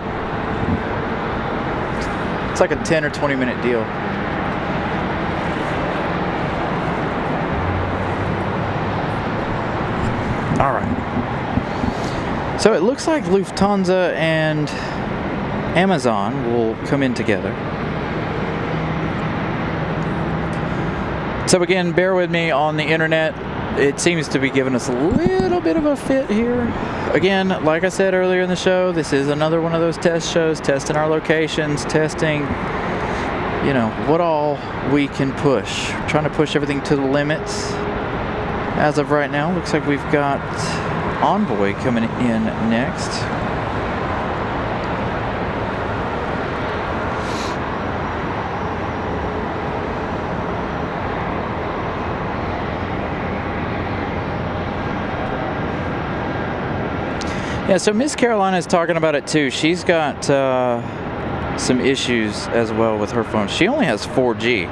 It's like a 10 or 20 minute deal. All right. So it looks like Lufthansa and Amazon will come in together. So again, bear with me on the internet. It seems to be giving us a little bit of a fit here. Again, like I said earlier in the show, this is another one of those test shows, testing our locations, testing, you know, what all we can push. Trying to push everything to the limits. As of right now, looks like we've got Envoy coming in next. Yeah, so Miss Carolina is talking about it too. She's got some issues as well with her phone. She only has 4G.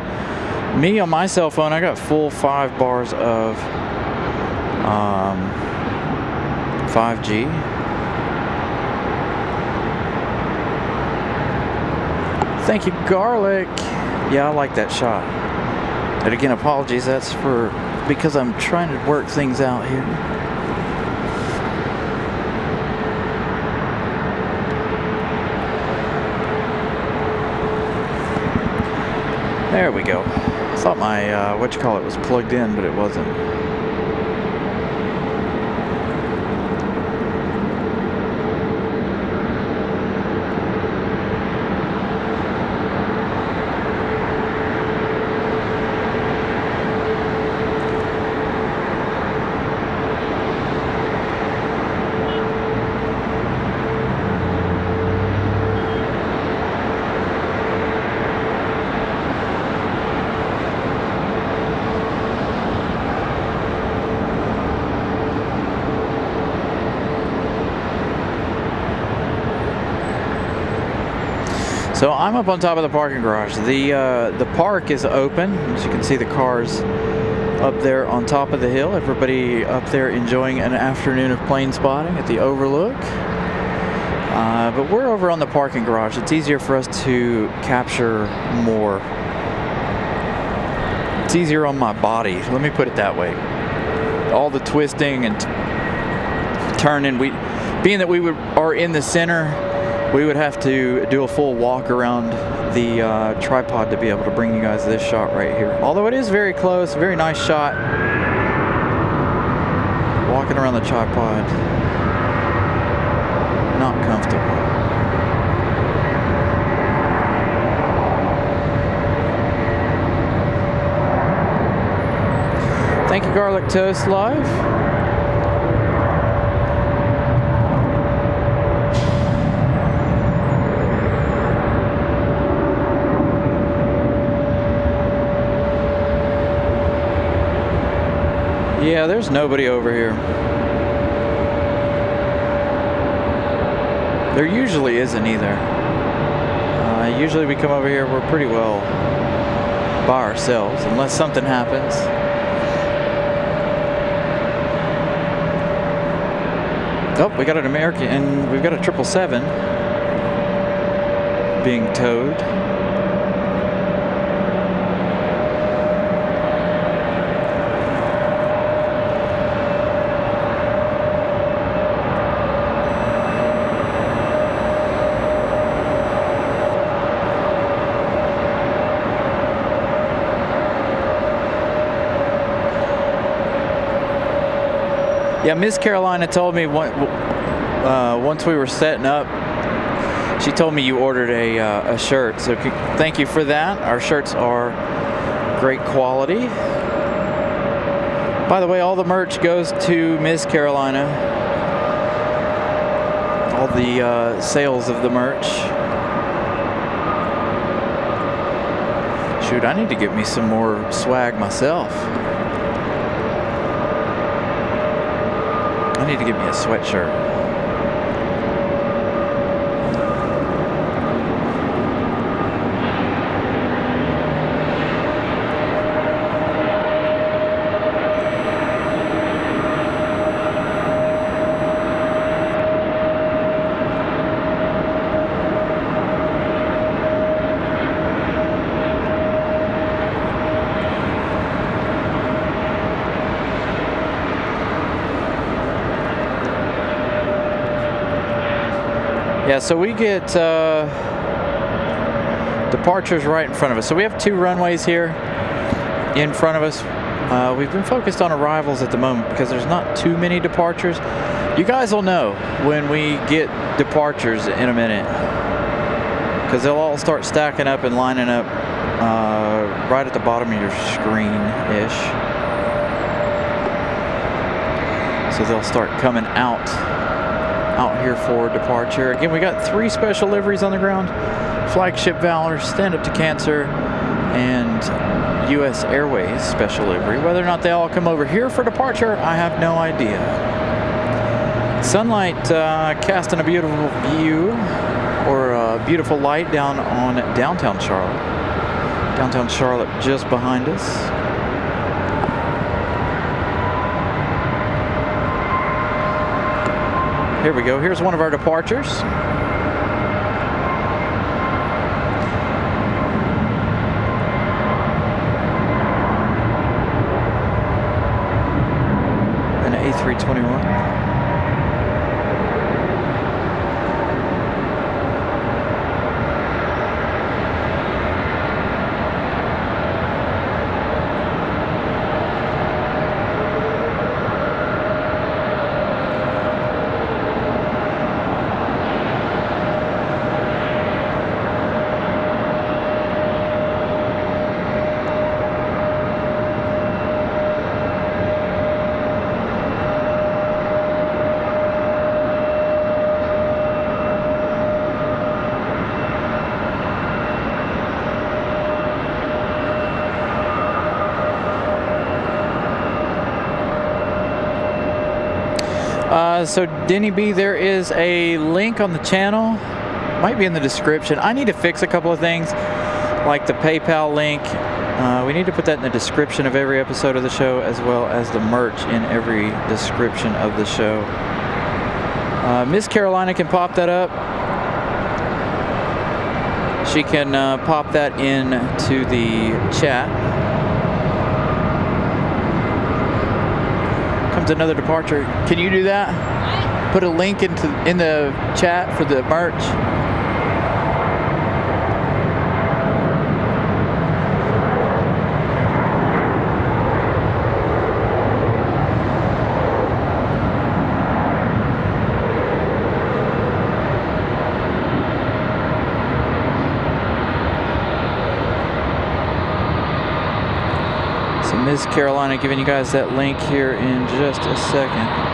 Me on my cell phone, I got full 5 bars of 5G. Thank you, Garlic. Yeah, I like that shot. And again, apologies. That's because I'm trying to work things out here. There we go. I thought my whatchamacallit was plugged in, but it wasn't. So I'm up on top of the parking garage. The park is open. As you can see, the cars up there on top of the hill. Everybody up there enjoying an afternoon of plane spotting at the overlook. But we're over on the parking garage. It's easier for us to capture more. It's easier on my body. Let me put it that way. All the twisting and turning. Being that we are in the center, we would have to do a full walk around the tripod to be able to bring you guys this shot right here. Although it is very close, very nice shot. Walking around the tripod, not comfortable. Thank you, Garlic Toast Live. Yeah, there's nobody over here. There usually isn't either. Usually we come over here, we're pretty well by ourselves, unless something happens. Oh, we got an American, and we've got a 777 being towed. Yeah, Miss Carolina told me once we were setting up, she told me you ordered a shirt. So thank you for that. Our shirts are great quality. By the way, all the merch goes to Miss Carolina. All the sales of the merch. Shoot, I need to get me some more swag myself. need to get me a sweatshirt. Yeah, so we get departures right in front of us. So we have 2 runways here in front of us. We've been focused on arrivals at the moment because there's not too many departures. You guys will know when we get departures in a minute, because they'll all start stacking up and lining up right at the bottom of your screen-ish. So they'll start coming out here for departure. Again, we got 3 special liveries on the ground: Flagship Valor, Stand Up to Cancer, and U.S. Airways special livery. Whether or not they all come over here for departure, I have no idea. Sunlight casting a beautiful view, or a beautiful light down on downtown Charlotte. Downtown Charlotte just behind us. Here we go. Here's one of our departures. An A321. So Denny B, there is a link on the channel, might be in the description. I need to fix a couple of things, like the PayPal link. We need to put that in the description of every episode of the show, as well as the merch in every description of the show. Miss Carolina can pop that up. She can pop that into the chat. Comes another departure. Can you do that? Put a link in the chat for the merch. So Ms. Carolina giving you guys that link here in just a second.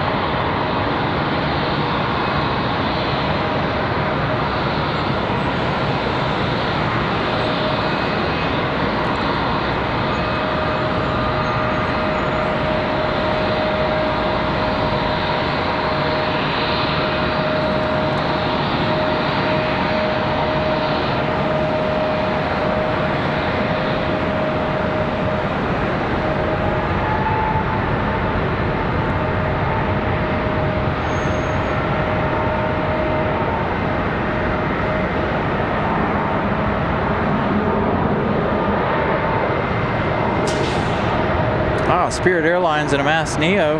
Spirit Airlines and a mass Neo.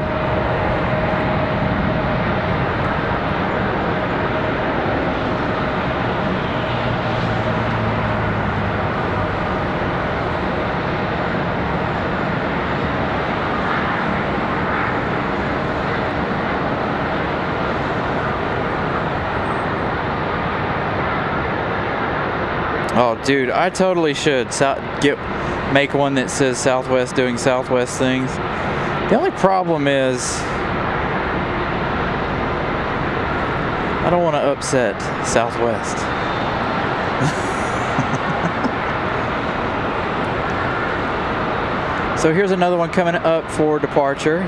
Oh, dude, I totally should make one that says Southwest doing Southwest things. The only problem is I don't want to upset Southwest. So here's another one coming up for departure.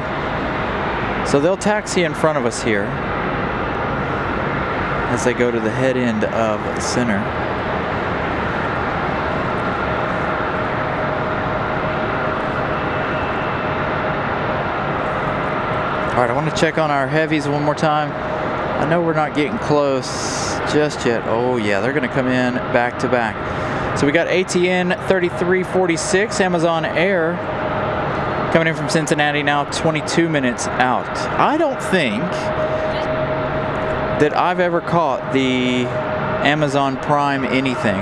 So they'll taxi in front of us here as they go to the head end of the center. All right, I want to check on our heavies one more time. I know we're not getting close just yet. Oh yeah, they're going to come in back to back. So we got ATN 3346 Amazon Air coming in from Cincinnati now, 22 minutes out. I don't think that I've ever caught the Amazon Prime anything.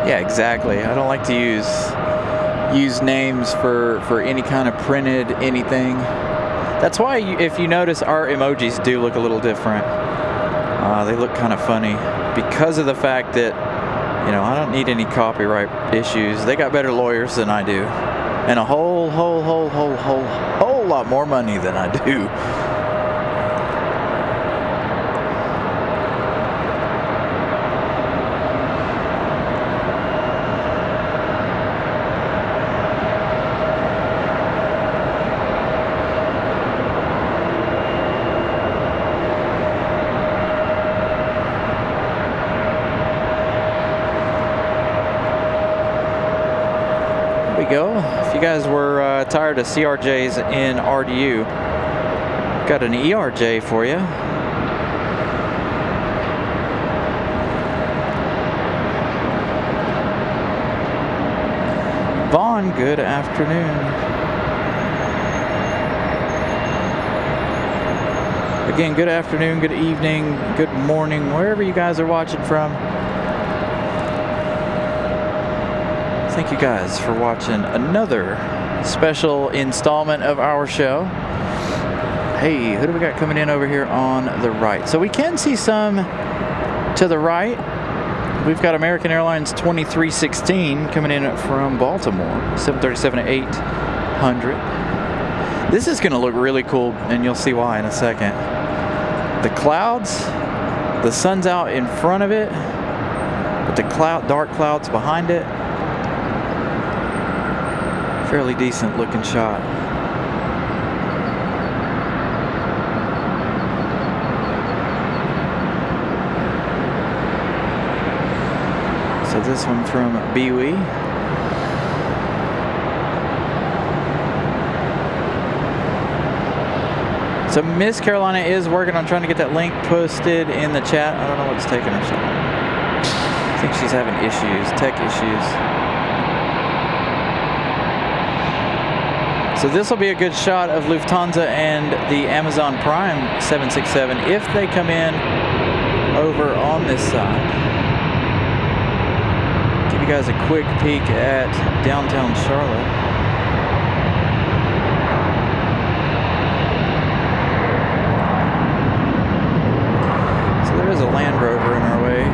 Yeah, exactly. I don't like to use names for any kind of printed anything. That's why if you notice, our emojis do look a little different. They look kind of funny because of the fact that, you know, I don't need any copyright issues. They got better lawyers than I do, and a whole lot more money than I do. Go. If you guys were tired of CRJs in RDU, got an ERJ for you. Vaughn, good afternoon. Again, good afternoon, good evening, good morning, wherever you guys are watching from. Thank you guys for watching another special installment of our show. Hey, who do we got coming in over here on the right? So we can see some to the right. We've got American Airlines 2316 coming in from Baltimore, 737 to 800. This is going to look really cool, and you'll see why in a second. The clouds, the sun's out in front of it, but the dark clouds behind it. Fairly decent looking shot. So this one from BWE. So Miss Carolina is working on trying to get that link posted in the chat. I don't know what's taking her so long. I think she's having issues, tech issues. So this will be a good shot of Lufthansa and the Amazon Prime 767 if they come in over on this side. Give you guys a quick peek at downtown Charlotte. So there is a Land Rover in our way.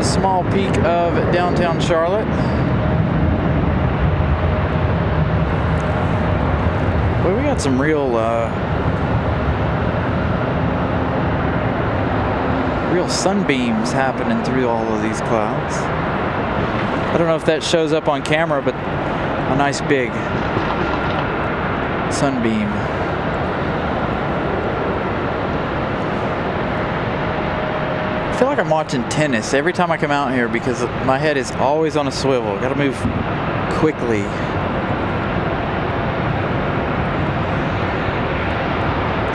Small peek of downtown Charlotte. Well, we got some real sunbeams happening through all of these clouds. I don't know if that shows up on camera, but a nice big sunbeam. I feel like I'm watching tennis every time I come out here because my head is always on a swivel. Got to move quickly.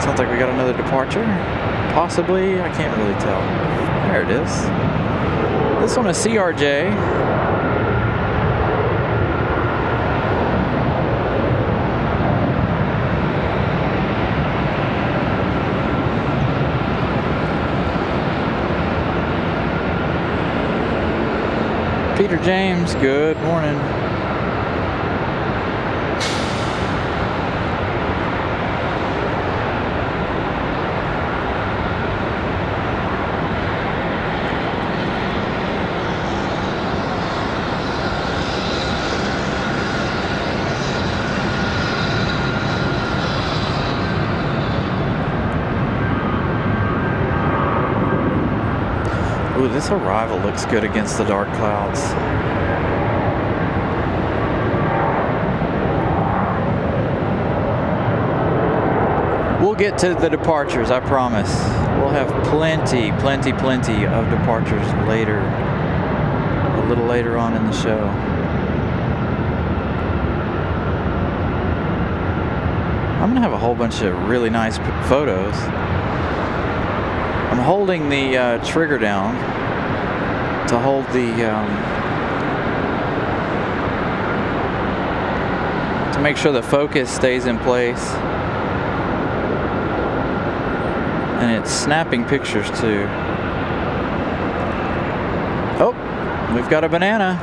Sounds like we got another departure. Possibly, I can't really tell. There it is. This one is CRJ. Peter James, good morning. this arrival looks good against the dark clouds. We'll get to the departures, I promise. We'll have plenty of departures later, a little later on in the show. I'm gonna have a whole bunch of really nice photos. I'm holding the trigger down to hold the to make sure the focus stays in place, and it's snapping pictures too. Oh, we've got a banana.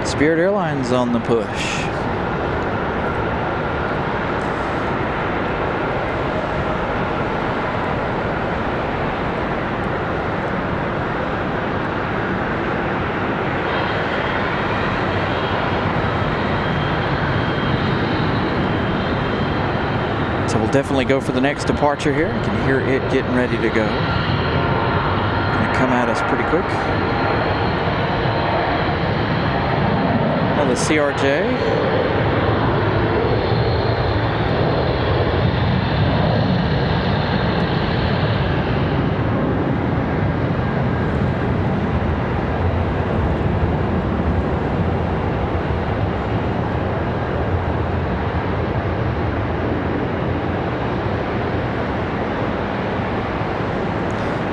Spirit Airlines on the push. So we'll definitely go for the next departure here. You can hear it getting ready to go. Gonna come at us pretty quick. Another CRJ.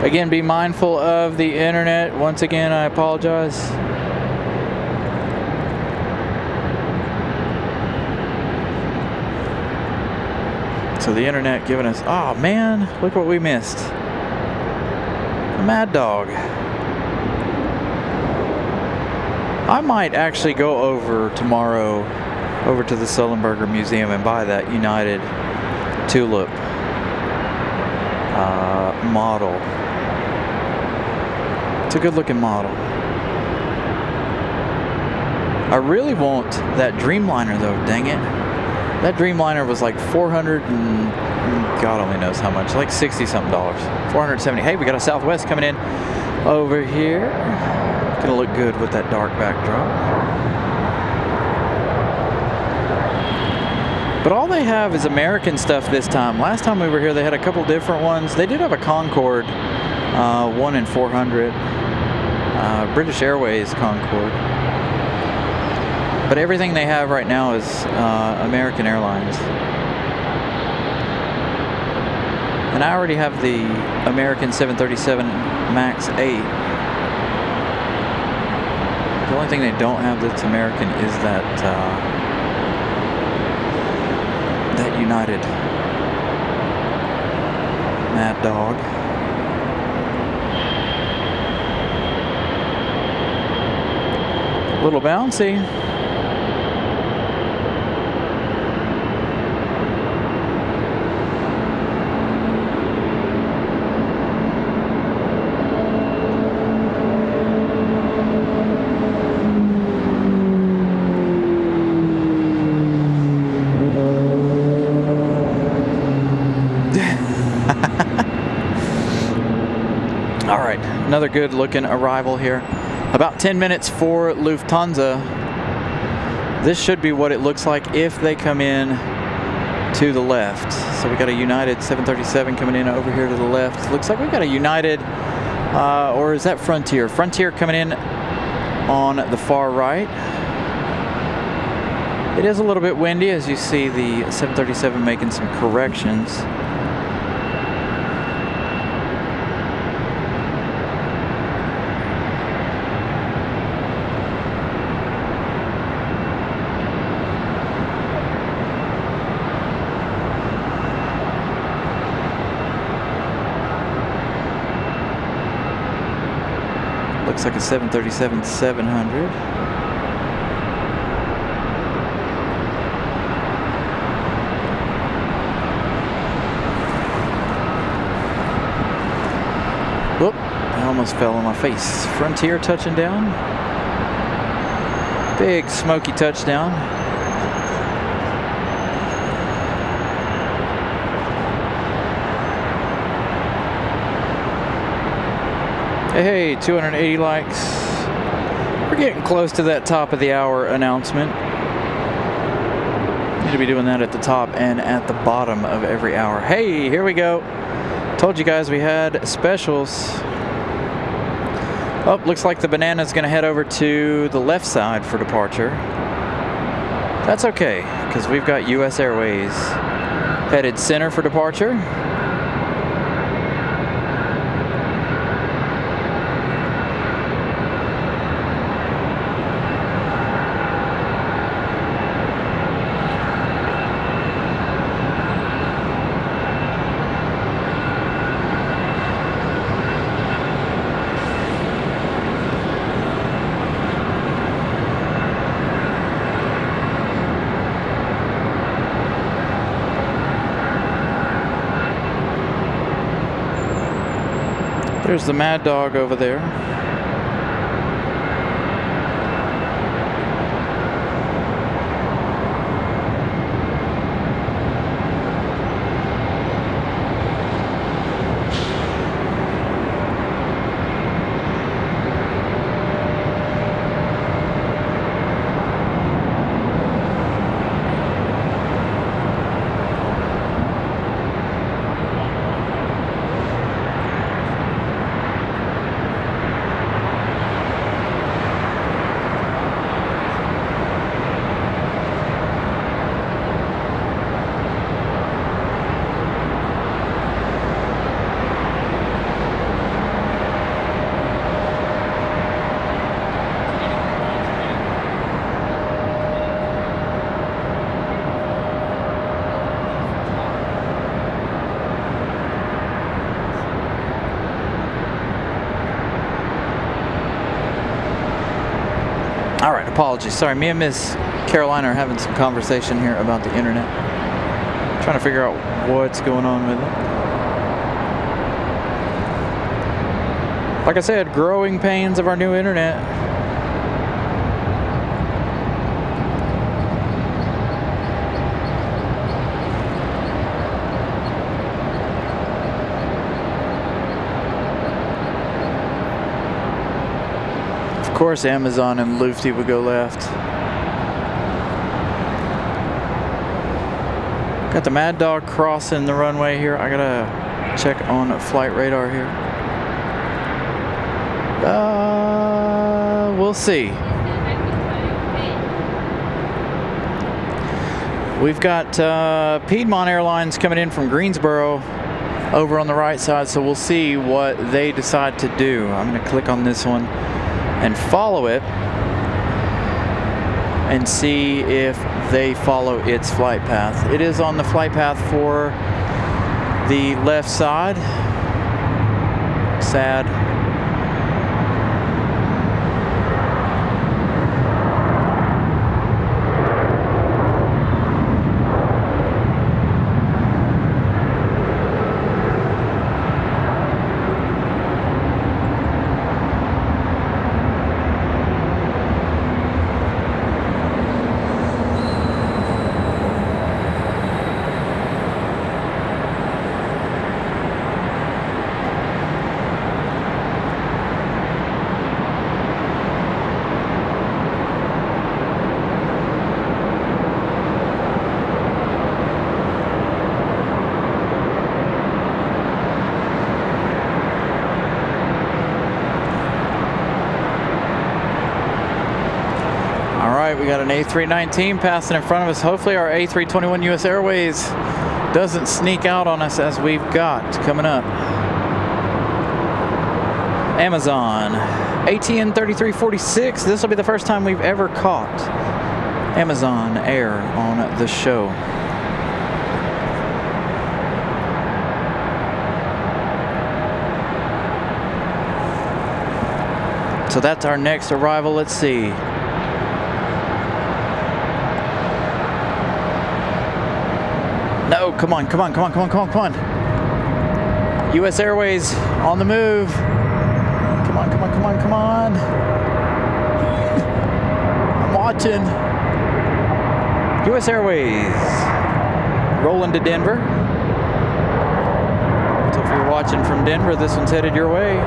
Again, be mindful of the internet. Once again, I apologize. So the internet giving us, oh man, look what we missed. A Mad Dog. I might actually go over tomorrow over to the Sullenberger Museum and buy that United Tulip model. It's a good looking model. I really want that Dreamliner though, dang it. That Dreamliner was like 400 and God only knows how much, like 60 something dollars. 470. Hey, we got a Southwest coming in over here. Gonna look good with that dark backdrop. But all they have is American stuff this time. Last time we were here, they had a couple different ones. They did have a Concorde, 1 in 400. British Airways Concorde. But everything they have right now is American Airlines. And I already have the American 737 MAX 8. The only thing they don't have that's American is that that United Mad Dog. A little bouncy. All right, another good looking arrival here. About 10 minutes for Lufthansa. This should be what it looks like if they come in to the left. So we got a United 737 coming in over here to the left. Looks like we got a United, or is that Frontier? Frontier coming in on the far right. It is a little bit windy as you see the 737 making some corrections. Looks like a 737-700. Whoop, I almost fell on my face. Frontier touching down. Big smoky touchdown. Hey, 280 likes. We're getting close to that top of the hour announcement. Need to be doing that at the top and at the bottom of every hour. Hey, here we go. Told you guys we had specials. Oh, looks like the banana's gonna head over to the left side for departure. That's okay, because we've got US Airways headed center for departure. There's the Mad Dog over there. All right, apologies. Sorry, me and Miss Carolina are having some conversation here about the internet. Trying to figure out what's going on with it. Like I said, growing pains of our new internet. Of course, Amazon and Lufthansa would go left. Got the Mad Dog crossing the runway here. I gotta check on flight radar here. We'll see. We've got Piedmont Airlines coming in from Greensboro over on the right side, so we'll see what they decide to do. I'm gonna click on this one and follow it and see if they follow its flight path. It is on the flight path for the left side. Sad. We got an A319 passing in front of us. Hopefully our A321 US Airways doesn't sneak out on us as we've got coming up. Amazon ATN 3346. This will be the first time we've ever caught Amazon Air on the show. So that's our next arrival. Let's see. No, come on, come on, come on, come on, come on, come on. US Airways on the move. Come on, come on, come on, come on. I'm watching. US Airways rolling to Denver. So if you're watching from Denver, this one's headed your way.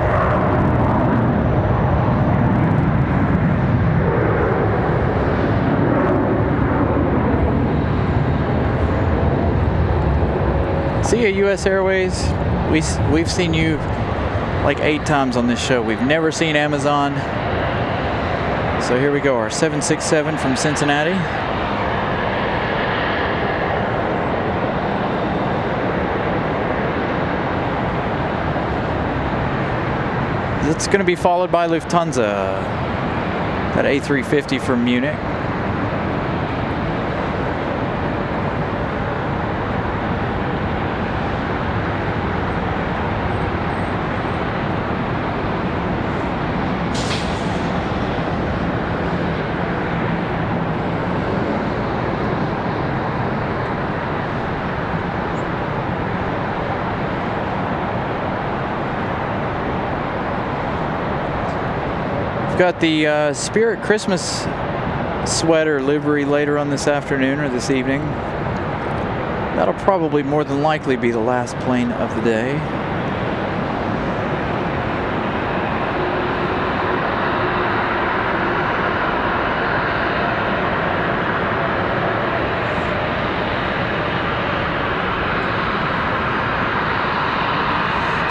See you, US Airways. We've seen you like 8 times on this show. We've never seen Amazon. So here we go, our 767 from Cincinnati. It's going to be followed by Lufthansa, that A350 from Munich. Got the Spirit Christmas sweater livery later on this afternoon or this evening. That'll probably more than likely be the last plane of the day.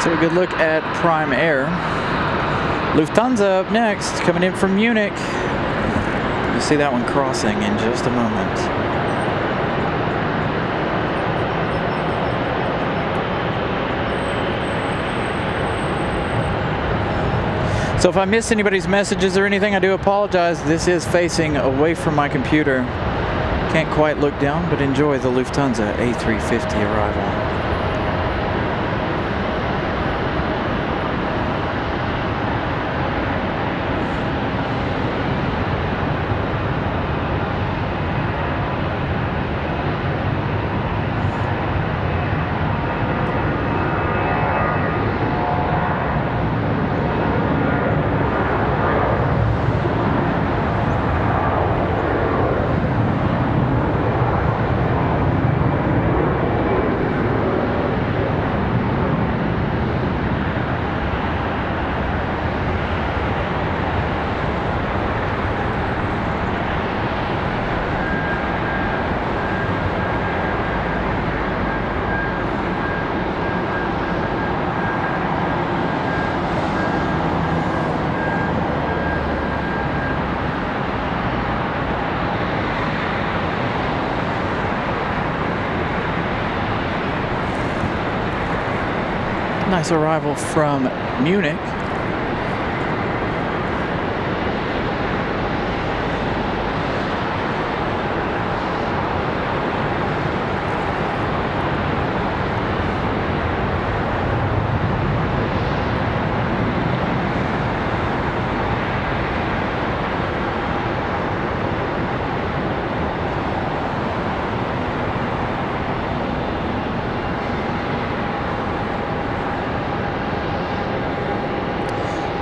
So a good look at Prime Air. Lufthansa up next, coming in from Munich. You'll see that one crossing in just a moment. So if I miss anybody's messages or anything, I do apologize. This is facing away from my computer. Can't quite look down, but enjoy the Lufthansa A350 arrival. Nice arrival from Munich.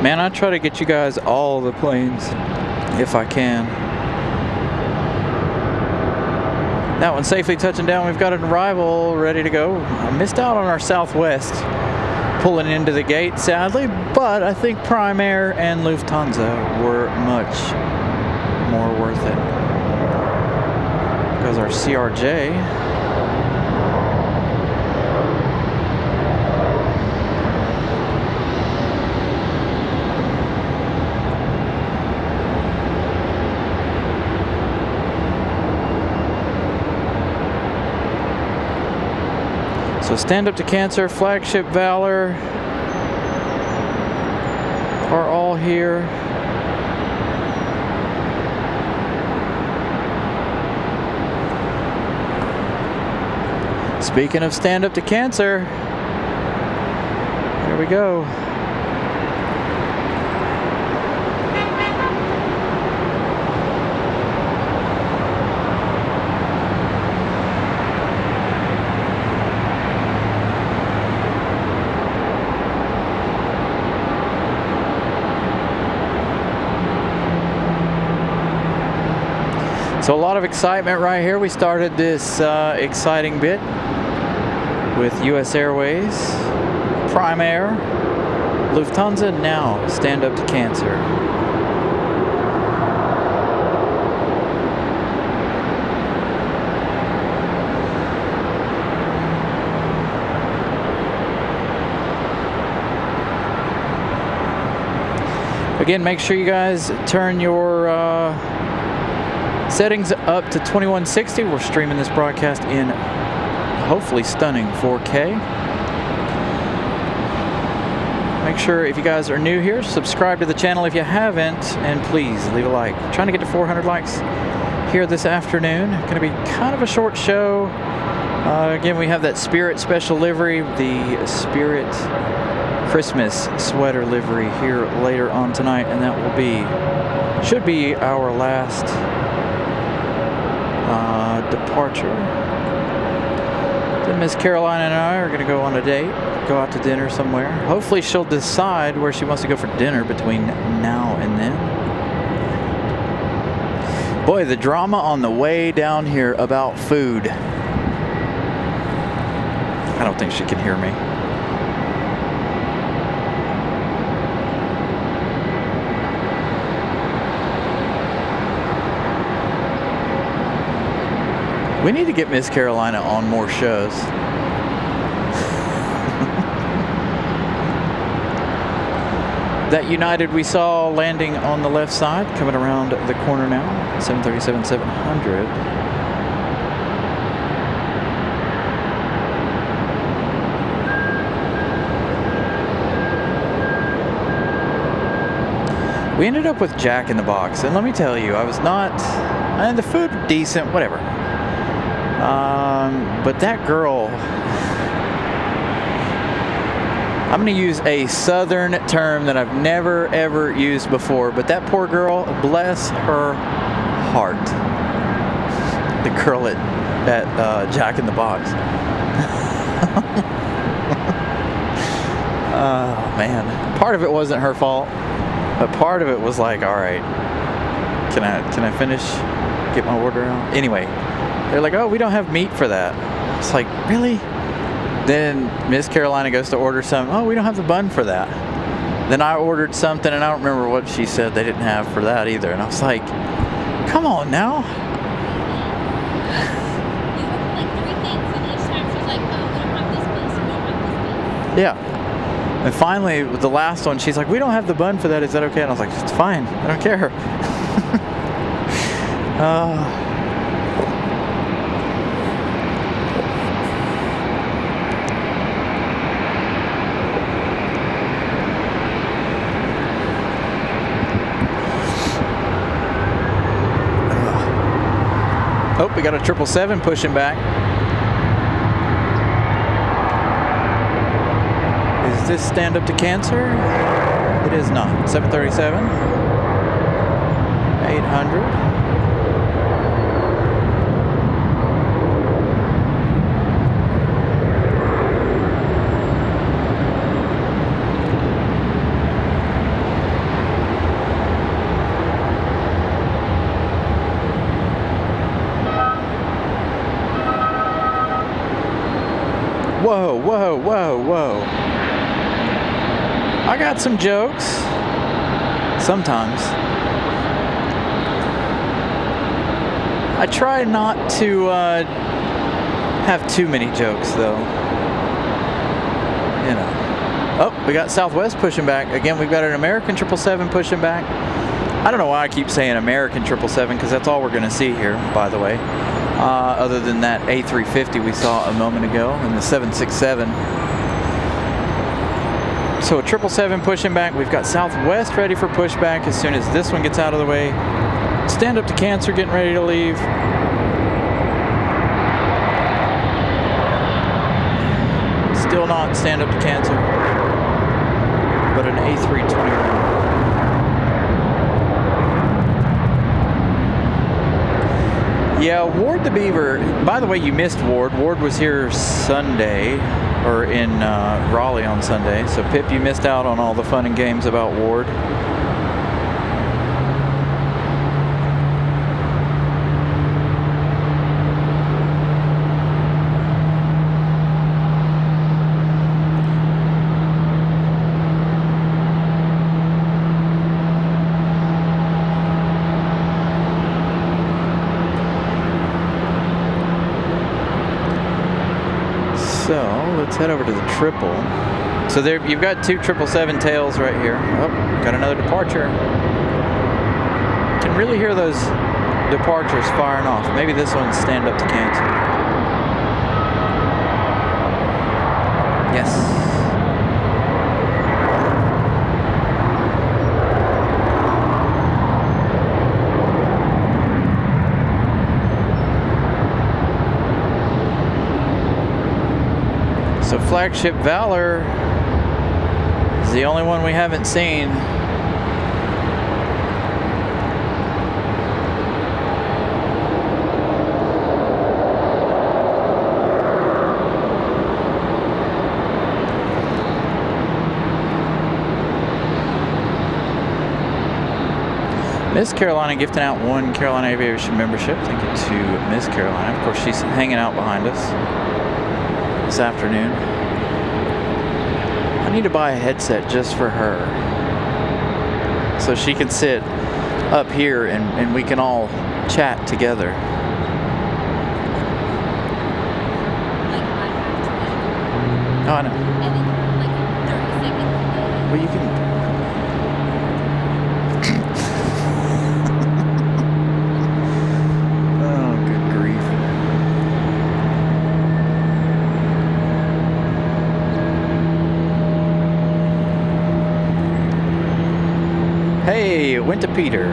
Man, I try to get you guys all the planes if I can. That one safely touching down. We've got an arrival ready to go. I missed out on our Southwest pulling into the gate, sadly, but I think Prime Air and Lufthansa were much more worth it. Because our CRJ. So Stand Up to Cancer, Flagship Valor are all here. Speaking of Stand Up to Cancer, here we go. So a lot of excitement right here. We started this exciting bit with US Airways, Prime Air, Lufthansa, now Stand Up to Cancer. Again, make sure you guys turn your settings up to 2160. We're streaming this broadcast in hopefully stunning 4K. Make sure if you guys are new here, subscribe to the channel if you haven't, and please leave a like. Trying to get to 400 likes here this afternoon. Going to be kind of a short show. Again, we have that Spirit special livery, the Spirit Christmas sweater livery here later on tonight, and that will be, should be our last departure. Then Miss Caroline and I are going to go on a date, go out to dinner somewhere. Hopefully she'll decide where she wants to go for dinner between now and then. Boy, the drama on the way down here about food. I don't think she can hear me. We need to get Miss Carolina on more shows. That United we saw landing on the left side, coming around the corner now, 737-700. We ended up with Jack in the Box, and let me tell you, I was not, and the food decent, whatever. But that girl, I'm going to use a southern term that I've never ever used before, but that poor girl, bless her heart. The girl at Jack in the Box. Oh man, part of it wasn't her fault, but part of it was like, all right, can I finish, get my order out? Anyway, they're like, oh, we don't have meat for that. It's like, really? Then Miss Carolina goes to order some. Oh, we don't have the bun for that. Then I ordered something, and I don't remember what she said they didn't have for that either. And I was like, come on now. You ordered like 3 things, and each time she's like, oh, we don't have this piece, we don't have this piece. Yeah. And finally, with the last one, she's like, we don't have the bun for that. Is that okay? And I was like, it's fine. I don't care. Oh, we got a 777 pushing back. Is this stand up to cancer? It is not. 737, 800. Whoa, whoa, whoa, whoa. I got some jokes. Sometimes. I try not to have too many jokes, though. You know. Oh, we got Southwest pushing back. Again, we've got an American 777 pushing back. I don't know why I keep saying American 777, because that's all we're going to see here, by the way. Other than that A350 we saw a moment ago, and the 767. So a 777 pushing back. We've got Southwest ready for pushback as soon as this one gets out of the way. Stand up to cancer getting ready to leave. Still not stand up to cancer, but an A321. Yeah, Ward the Beaver. By the way, you missed Ward. Ward was here Sunday, or in Raleigh on Sunday. So Pip, you missed out on all the fun and games about Ward. So let's head over to the triple. So there, you've got two 777 tails right here. Oh, got another departure. Can really hear those departures firing off. Maybe this one's stand up to cancel. Yes. So Flagship Valor is the only one we haven't seen. Miss Carolina gifting out one Carolina Aviation membership. Thank you to Miss Carolina. Of course, she's hanging out behind us this afternoon. I need to buy a headset just for her, so she can sit up here and we can all chat together. Oh, I know. And then like 30 seconds. Well, you can. Oh, good grief. Hey, it went to Peter.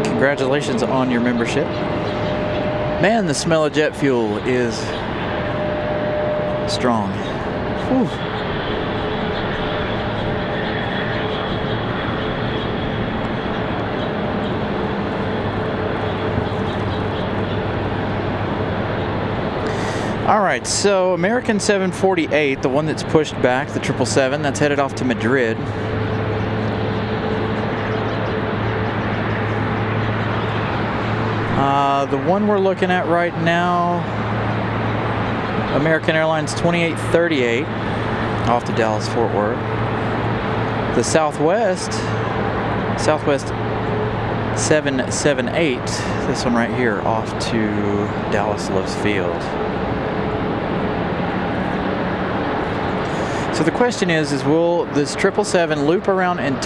Congratulations on your membership. Man, the smell of jet fuel is strong. Whew. All right, so American 748, the one that's pushed back, the 777, that's headed off to Madrid. The one we're looking at right now, American Airlines 2838, off to Dallas Fort Worth. The Southwest 778, this one right here, off to Dallas Loves Field. So the question is will this 777 loop around and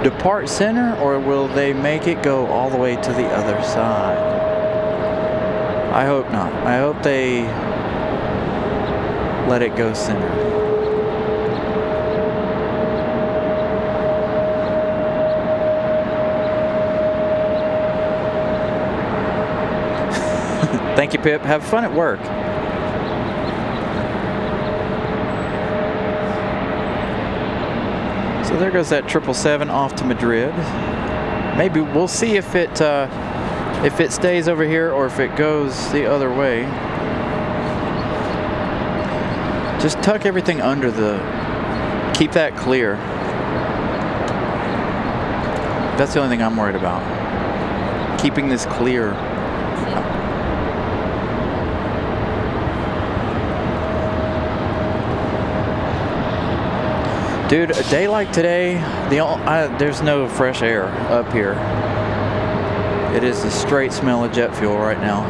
depart center, or will they make it go all the way to the other side? I hope not. I hope they let it go center. Thank you, Pip. Have fun at work. So there goes that 777 off to Madrid. Maybe we'll see if it stays over here or if it goes the other way. Just tuck everything under keep that clear. That's the only thing I'm worried about. Keeping this clear. Dude, a day like today, there's no fresh air up here. It is the straight smell of jet fuel right now.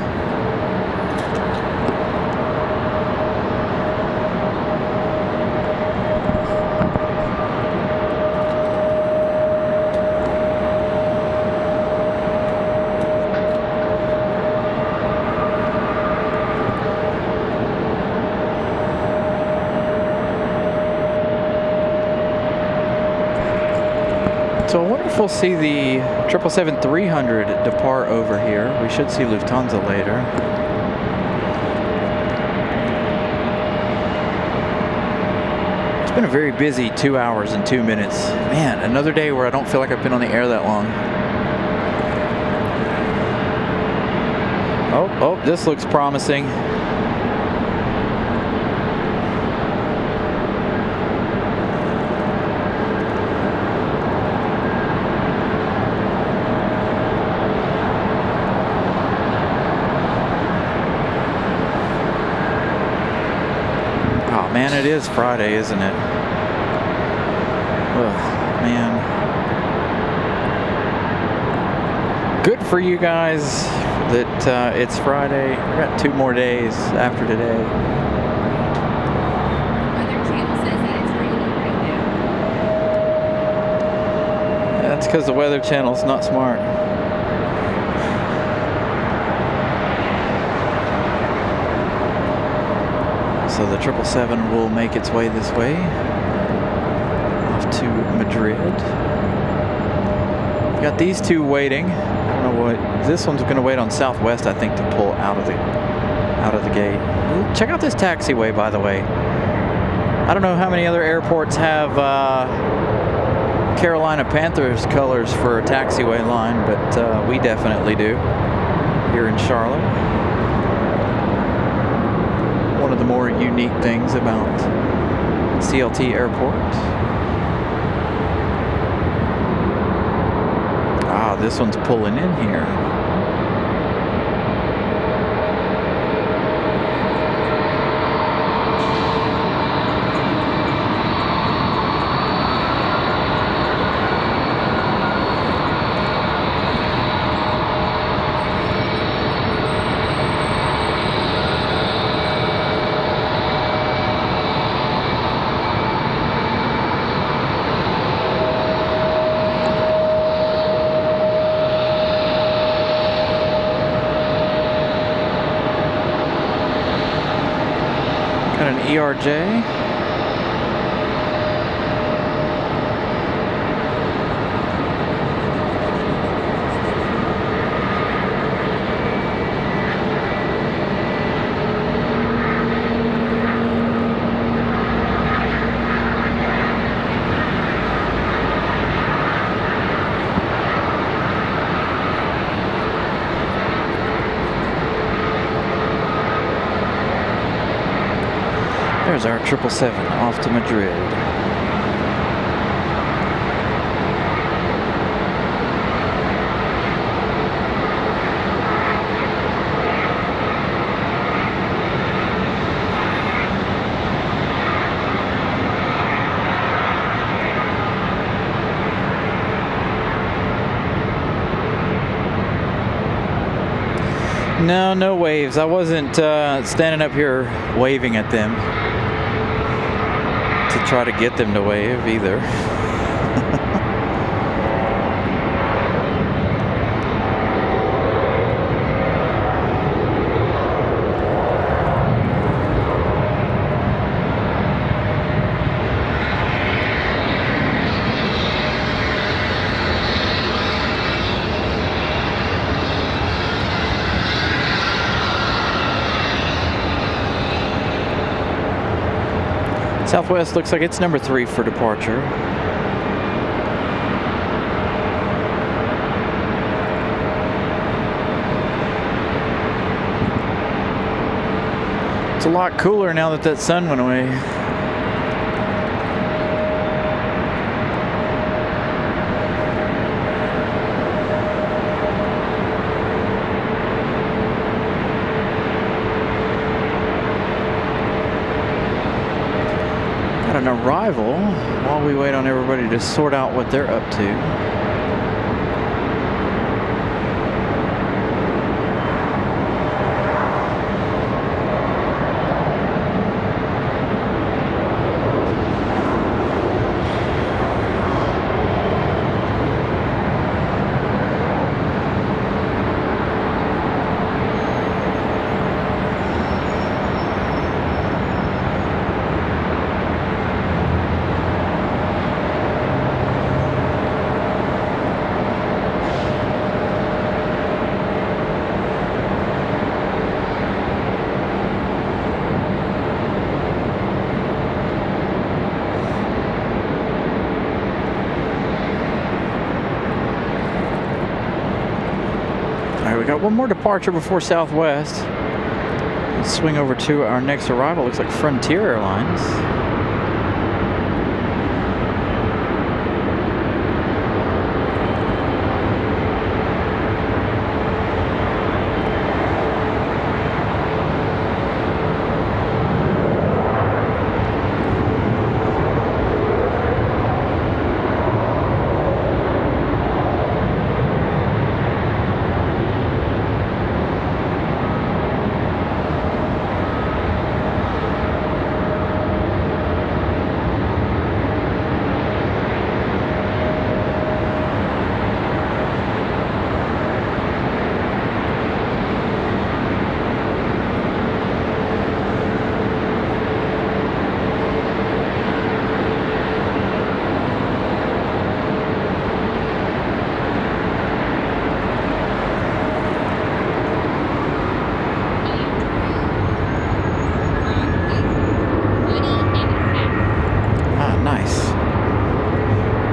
So I wonder if we'll see the 777-300 depart over here. We should see Lufthansa later. It's been a very busy 2 hours and 2 minutes. Man, another day where I don't feel like I've been on the air that long. Oh, this looks promising. Man, it is Friday, isn't it? Ugh, man. good for you guys that it's Friday. We got 2 more days after today. Weather Channel says that it's raining right now. That's because the Weather Channel's not smart. So the 777 will make its way this way, off to Madrid. Got these 2 waiting. I don't know what this one's going to wait on Southwest, I think, to pull out of the gate. Ooh, check out this taxiway, by the way. I don't know how many other airports have Carolina Panthers colors for a taxiway line, but we definitely do here in Charlotte. One of the more unique things about CLT Airport. Ah, this one's pulling in here. Got an ERJ. There's our 777 off to Madrid. No waves. I wasn't standing up here waving at them to try to get them to wave either. Southwest looks like it's number 3 for departure. It's a lot cooler now that sun went away. An arrival while we wait on everybody to sort out what they're up to. We got one more departure before Southwest. Let's swing over to our next arrival. Looks like Frontier Airlines.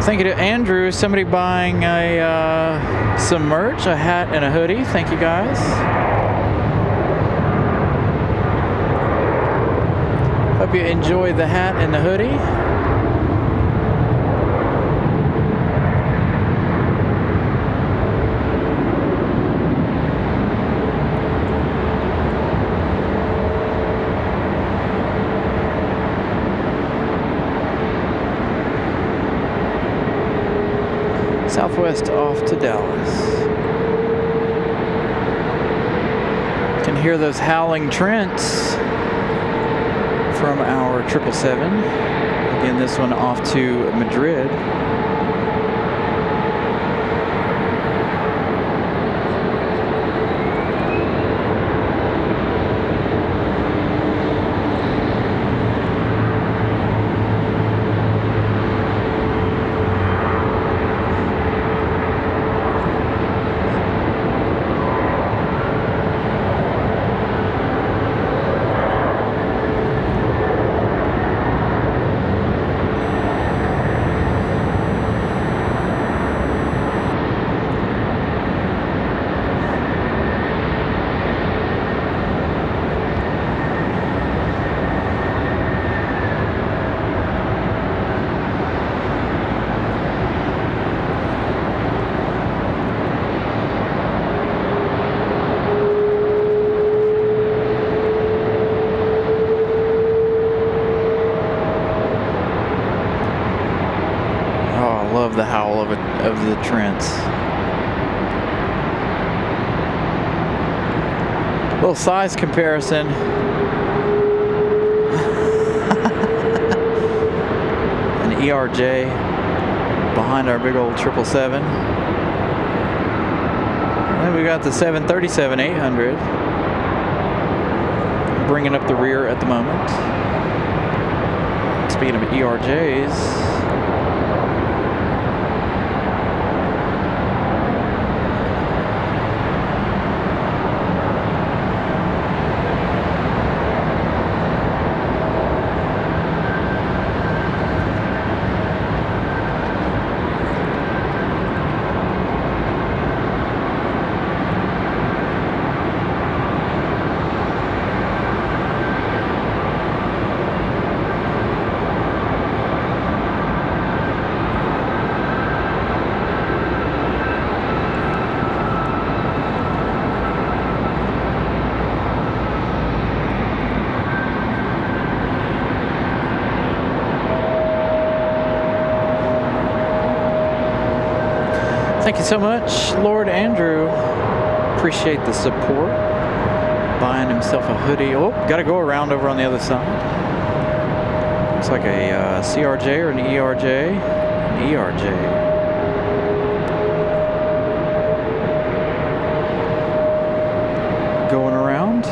Thank you to Andrew. Somebody buying some merch, a hat and a hoodie. Thank you guys. Hope you enjoy the hat and the hoodie. Southwest off to Dallas. Can hear those howling Trents from our 777. Again, this one off to Madrid. The howl of the Trents. Little size comparison. An ERJ behind our big old 777. And then we got the 737-800 bringing up the rear at the moment. Speaking of ERJs. Thank you so much, Lord Andrew. Appreciate the support. Buying himself a hoodie. Oh, got to go around over on the other side. Looks like a CRJ or an ERJ. An ERJ. Going around.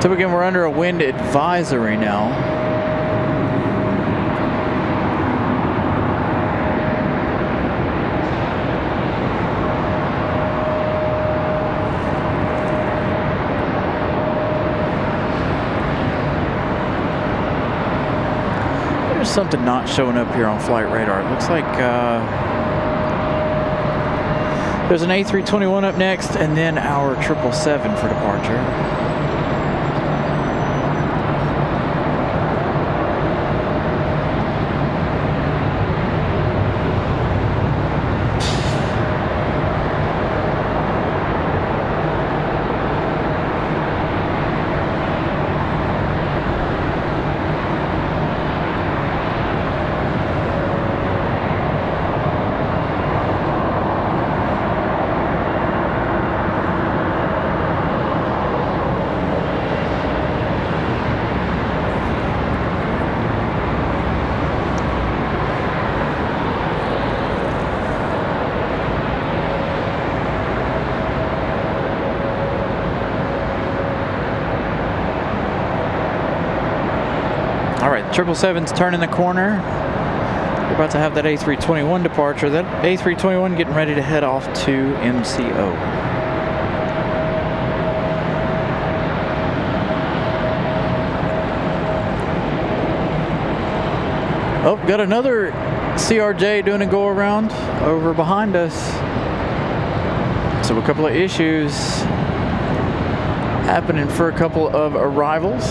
So again, we're under a wind advisory now. There's something not showing up here on flight radar. It looks like there's an A321 up next, and then our 777 for departure. 777's turning the corner. We're about to have that A321 departure. That A321 getting ready to head off to MCO. Oh, got another CRJ doing a go around over behind us. So a couple of issues happening for a couple of arrivals.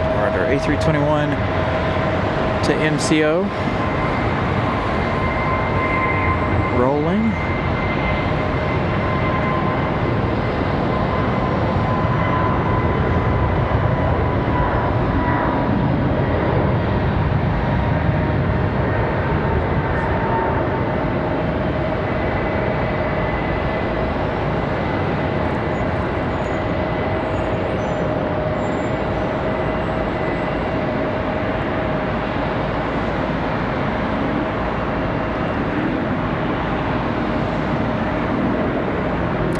All right, our A321 to MCO. Rolling.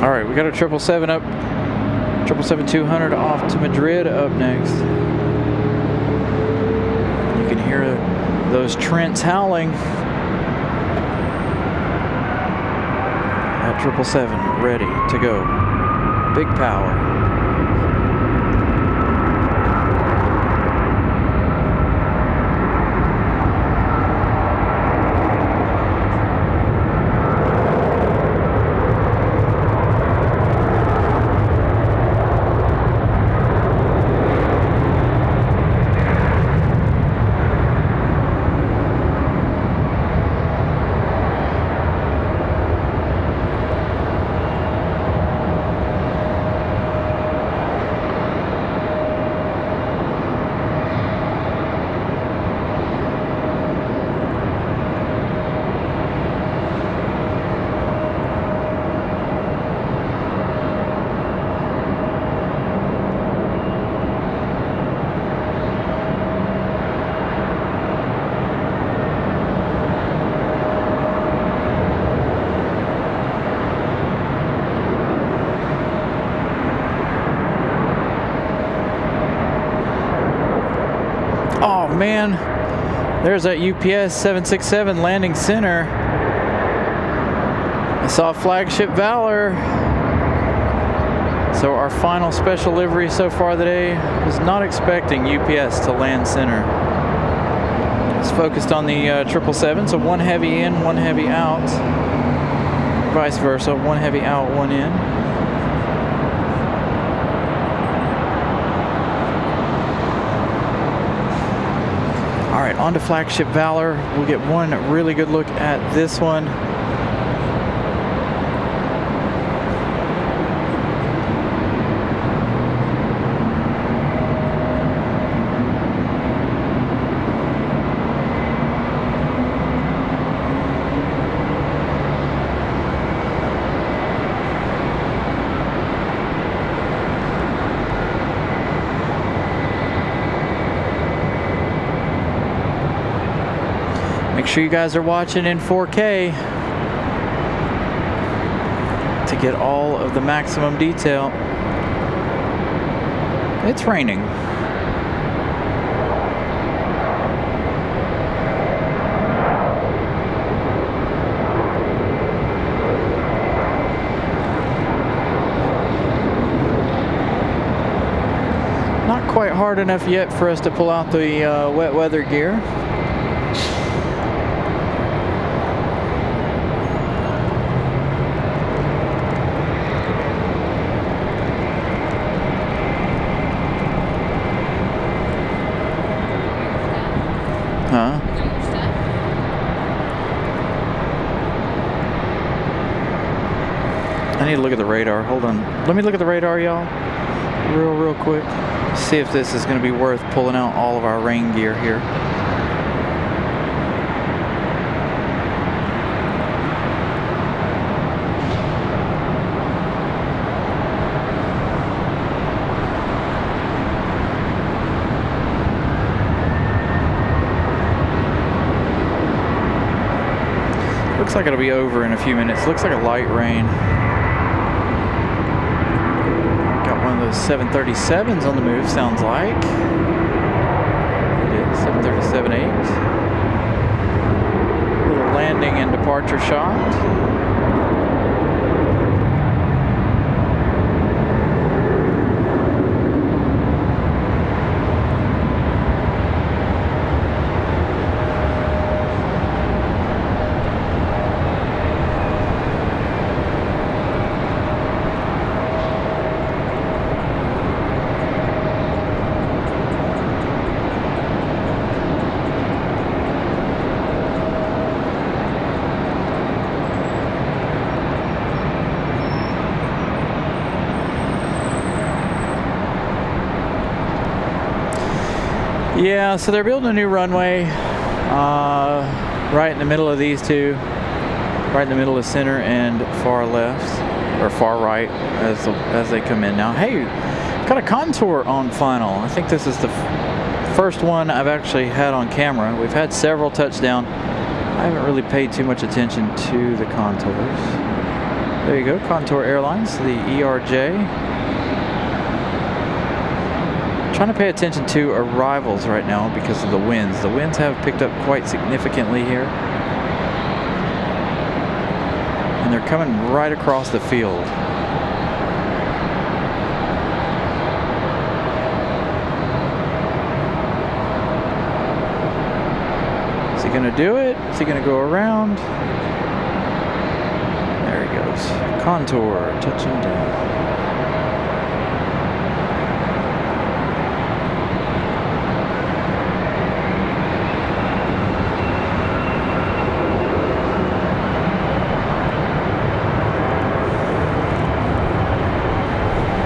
All right, we got a 777 up, 777-200 off to Madrid up next. You can hear those Trents howling. That 777 ready to go. Big power. Oh man, there's that UPS 767 landing center. I saw Flagship Valor. So our final special livery so far today was not expecting UPS to land center. It's focused on the 777, so one heavy in, one heavy out. Vice versa, one heavy out, one in. All right, on to Flagship Valor. We'll get one really good look at this one. Make sure you guys are watching in 4K to get all of the maximum detail. It's raining. Not quite hard enough yet for us to pull out the wet weather gear. Huh? I need to look at the radar. Hold on. Let me look at the radar, y'all. Real quick. See if this is going to be worth pulling out all of our rain gear here. Looks like it'll be over in a few minutes. Looks like a light rain. Got one of those 737s on the move, sounds like. It is 737-8. Little landing and departure shot. Yeah, so they're building a new runway right in the middle of these two, right in the middle of center and far left, or far right as they come in. Now, hey, got a contour on final. I think this is the first one I've actually had on camera. We've had several touchdown. I haven't really paid too much attention to the contours. There you go, Contour Airlines, the ERJ. Trying to pay attention to arrivals right now because of the winds. The winds have picked up quite significantly here. And they're coming right across the field. Is he going to do it? Is he going to go around? There he goes. Contour, touching down.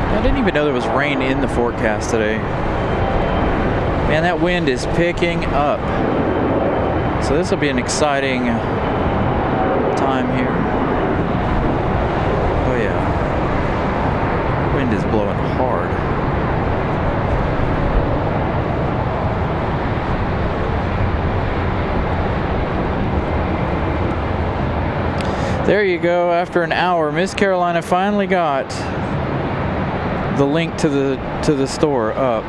I didn't even know there was rain in the forecast today. Man, that wind is picking up. So this will be an exciting time here. Oh yeah. Wind is blowing hard. There you go. After an hour, Miss Carolina finally got the link to the store up.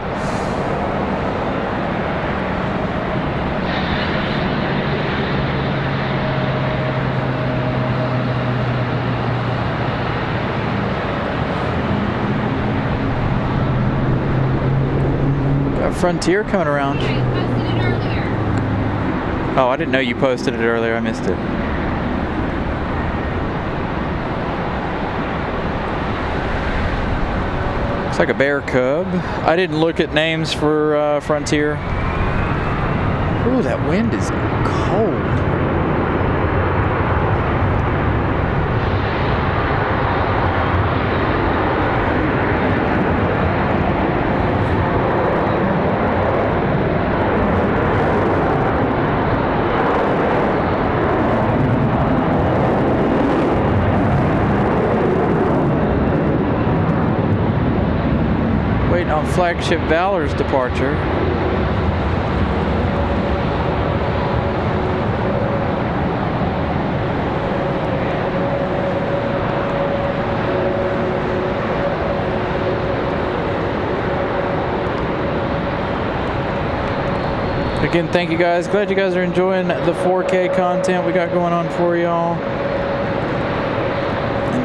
Got Frontier coming around. Yeah, you posted it earlier. Oh, I didn't know you posted it earlier. I missed it. Like a bear cub. I didn't look at names for Frontier. Ooh, that wind is cold. On Flagship Valor's departure. Again, thank you guys. Glad you guys are enjoying the 4K content we got going on for y'all.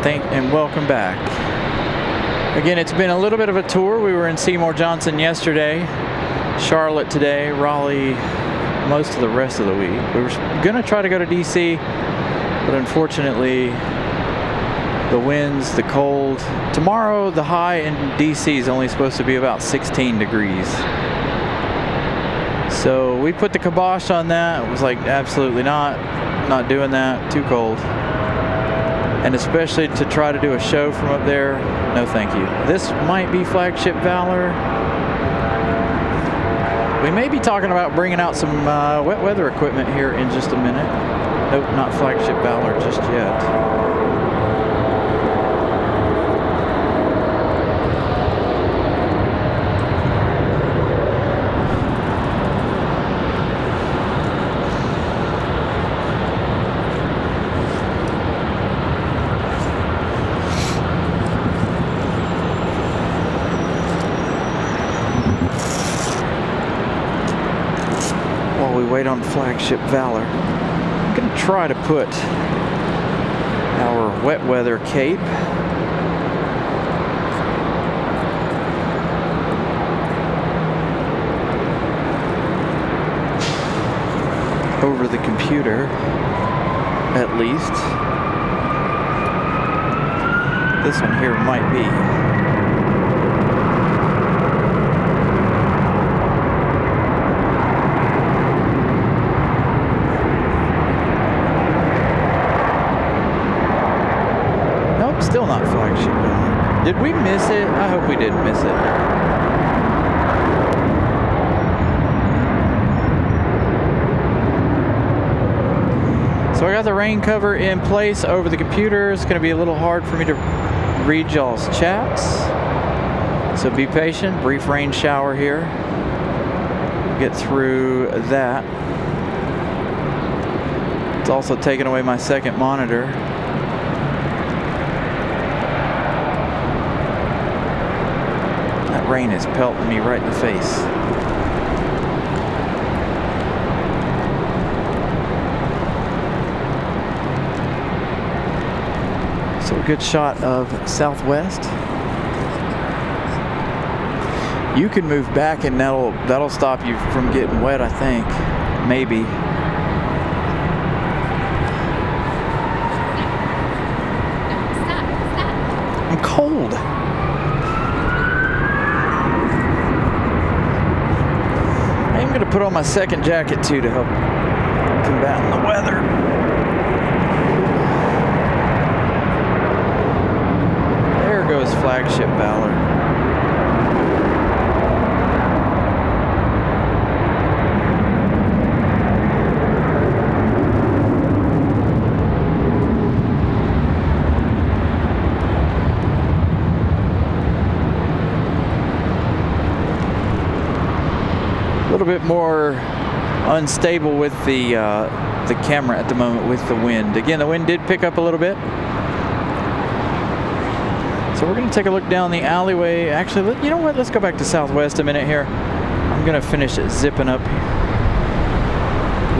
And welcome back. Again, it's been a little bit of a tour. We were in Seymour Johnson yesterday, Charlotte today, Raleigh most of the rest of the week. We were going to try to go to DC, but unfortunately, the winds, the cold. Tomorrow, the high in DC is only supposed to be about 16 degrees. So we put the kibosh on that. It was like, absolutely not doing that, too cold. And especially to try to do a show from up there, no thank you. This might be Flagship Valor. We may be talking about bringing out some wet weather equipment here in just a minute. Nope, not Flagship Valor just yet. Flagship Valor. I'm going to try to put our wet weather cape over the computer, at least. This one here might be. Nope, still not Flagship Valor. Did we miss it? I hope we didn't miss it. So I got the rain cover in place over the computer. It's going to be a little hard for me to read y'all's chats. So be patient. Brief rain shower here. Get through that. It's also taking away my second monitor. That rain is pelting me right in the face. So a good shot of Southwest. You can move back and that'll stop you from getting wet, I think. Maybe. Stop. I'm cold. I am going to put on my second jacket too to help combat the weather. Goes Flagship Valor. A little bit more unstable with the camera at the moment with the wind. Again, the wind did pick up a little bit. So we're going to take a look down the alleyway. Actually, you know what? Let's go back to Southwest a minute here. I'm going to finish it zipping up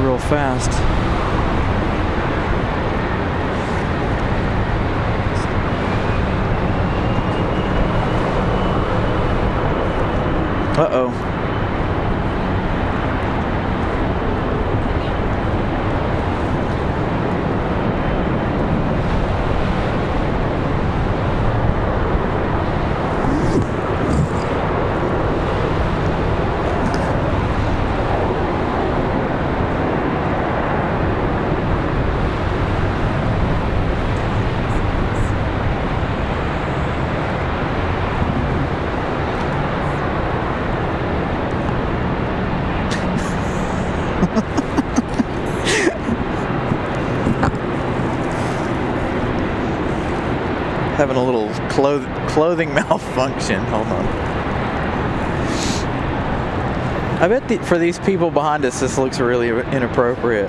real fast. Uh-oh. Having a little clothing malfunction. Hold on. I bet for these people behind us, this looks really inappropriate.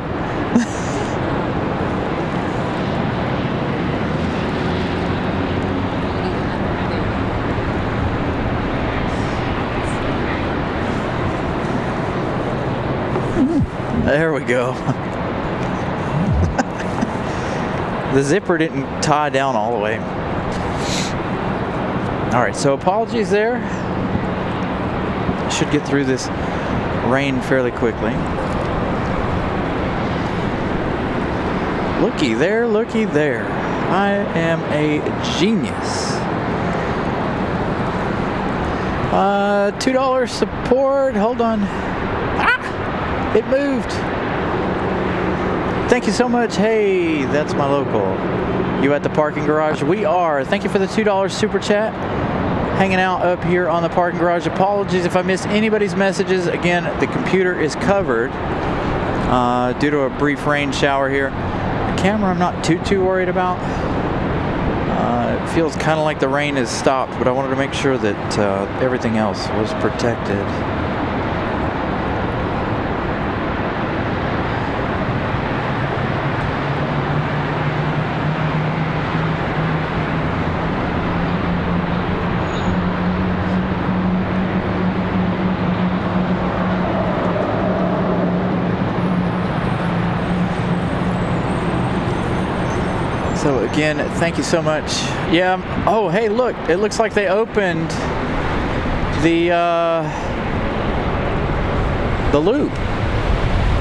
There we go. The zipper didn't tie down all the way. All right, so apologies there. Should get through this rain fairly quickly. Looky there, looky there. I am a genius. $2 support. Hold on. Ah! It moved. Thank you so much. Hey, that's my local. You at the parking garage? We are. Thank you for the $2 super chat. Hanging out up here on the parking garage. Apologies if I missed anybody's messages. Again, the computer is covered due to a brief rain shower here. The camera I'm not too worried about. It feels kind of like the rain has stopped, but I wanted to make sure that everything else was protected. So again, thank you so much. Yeah. Oh, hey, look. It looks like they opened the loop.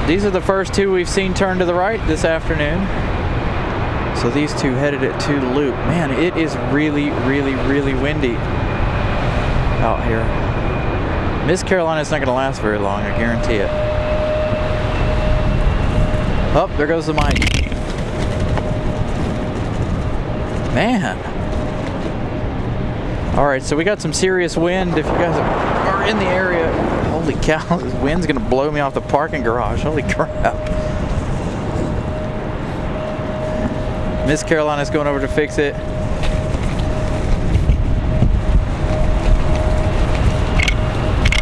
These are the first two we've seen turn to the right this afternoon. So these two headed it to the loop. Man, it is really, really, really windy out here. Miss Carolina's not going to last very long, I guarantee it. Oh, there goes the mic. Man. All right, so we got some serious wind. If you guys are in the area, holy cow, this wind's going to blow me off the parking garage. Holy crap. Miss Carolina's going over to fix it.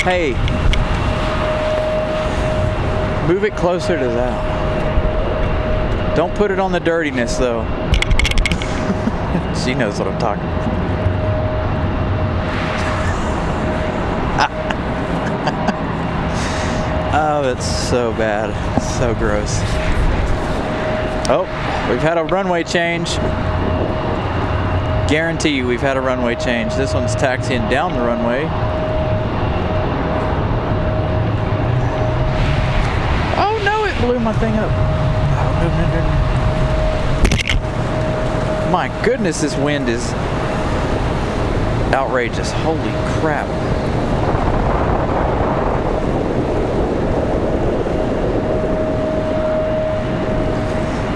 Hey, move it closer to that. Don't put it on the dirtiness, though. She knows what I'm talking about. Oh, that's so bad. So gross. Oh, we've had a runway change. Guarantee you we've had a runway change. This one's taxiing down the runway. Oh no, it blew my thing up. Oh, no. My goodness, this wind is outrageous. Holy crap.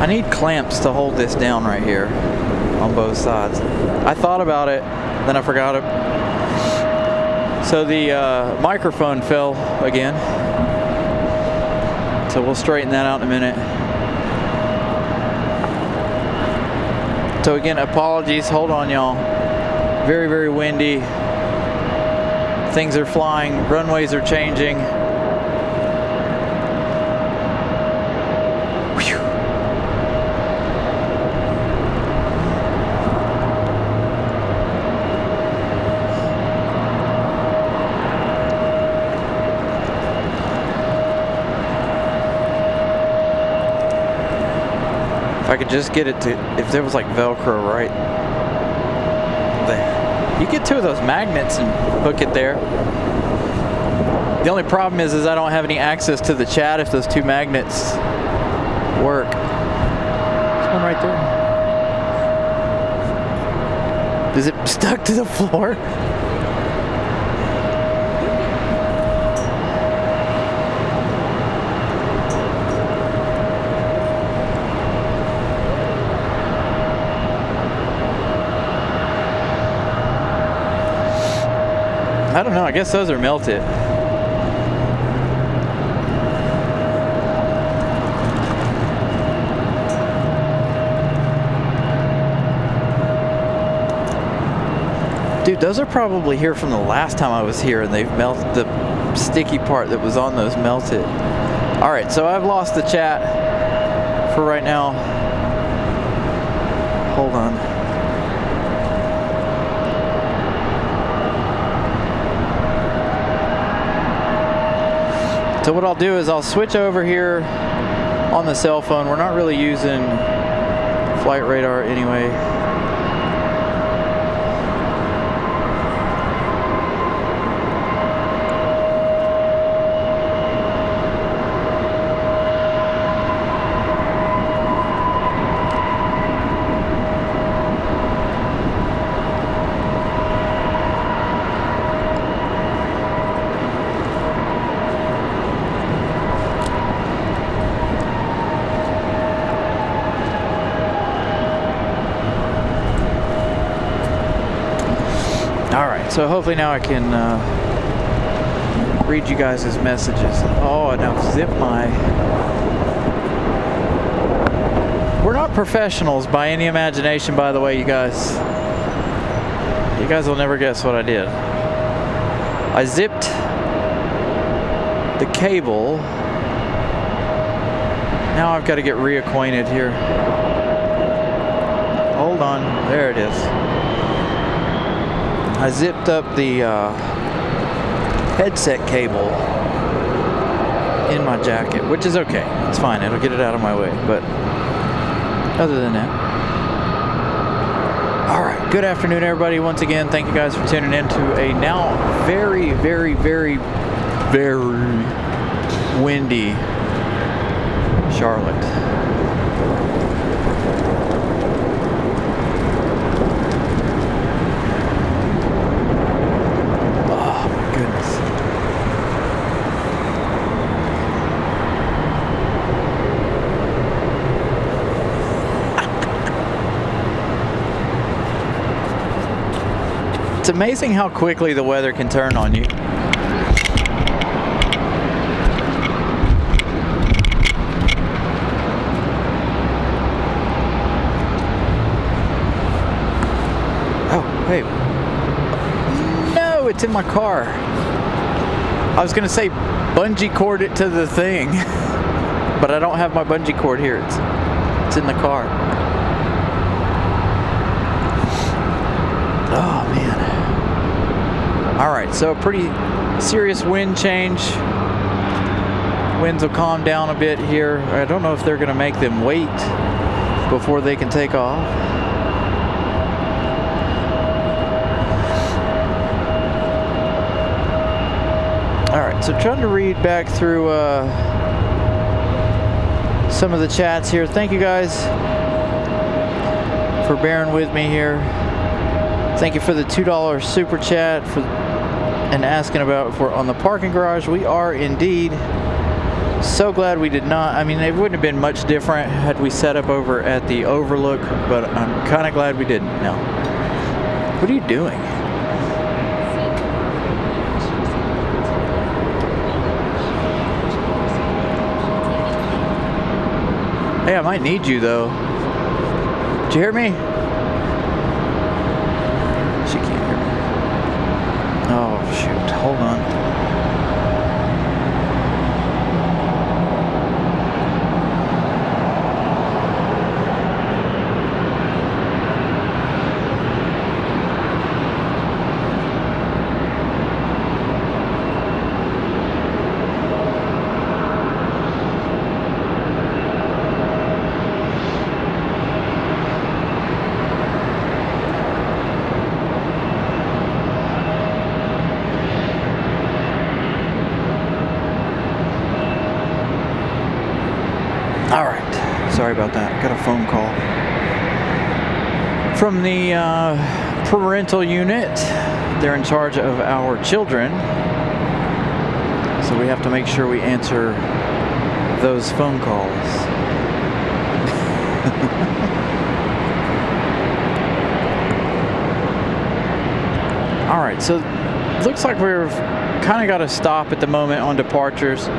I need clamps to hold this down right here on both sides. I thought about it, then I forgot it. So the microphone fell again. So we'll straighten that out in a minute. So again, apologies. Hold on, y'all. Very, very windy. Things are flying. Runways are changing. If I could just get it to, if there was like Velcro right there. You get two of those magnets and hook it there. The only problem is I don't have any access to the chat if those two magnets work. There's one right there. Is it stuck to the floor? I don't know, I guess those are melted. Dude, those are probably here from the last time I was here and they've melted, the sticky part that was on those melted. All right, so I've lost the chat for right now. Hold on. So what I'll do is I'll switch over here on the cell phone. We're not really using flight radar anyway. So hopefully now I can read you guys' messages. Oh, and I've zipped my... We're not professionals by any imagination, by the way, you guys. You guys will never guess what I did. I zipped the cable. Now I've got to get reacquainted here. Hold on. There it is. I zipped up the headset cable in my jacket, which is okay. It's fine. It'll get it out of my way. But other than that, Good afternoon, everybody. Once again, thank you guys for tuning in to a now very, very, very, very windy Charlotte. Oh, my goodness. It's amazing how quickly the weather can turn on you. Oh, hey. No, it's in my car. I was gonna say bungee cord it to the thing, but I don't have my bungee cord here. It's in the car. Oh, man. All right, so a pretty serious wind change. Winds will calm down a bit here. I don't know if they're going to make them wait before they can take off. All right, so trying to read back through some of the chats here. Thank you guys for bearing with me here. Thank you for the $2 super chat and asking about if we're on the parking garage. We are indeed. So glad we did not. I mean, it wouldn't have been much different had we set up over at the overlook, but I'm kind of glad we didn't. No. What are you doing? Hey, I might need you though. Did you hear me? She can't hear me. Oh, shoot. Hold on. All right, sorry about that. Got a phone call from the parental unit. They're in charge of our children, so we have to make sure we answer those phone calls. All right, so looks like we've kind of got to stop at the moment on departures.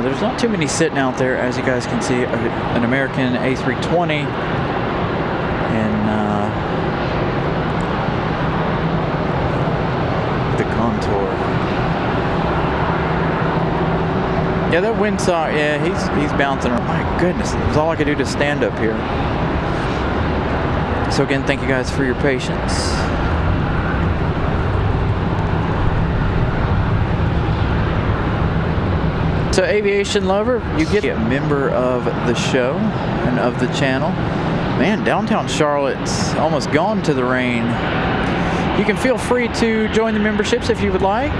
There's not too many sitting out there, as you guys can see. An American A320 and the Contour. Yeah, that windsock. Yeah, he's bouncing around. My goodness, it was all I could do to stand up here. So again, thank you guys for your patience. So aviation lover, you get a member of the show and of the channel. Man, downtown Charlotte's almost gone to the rain. You can feel free to join the memberships if you would like.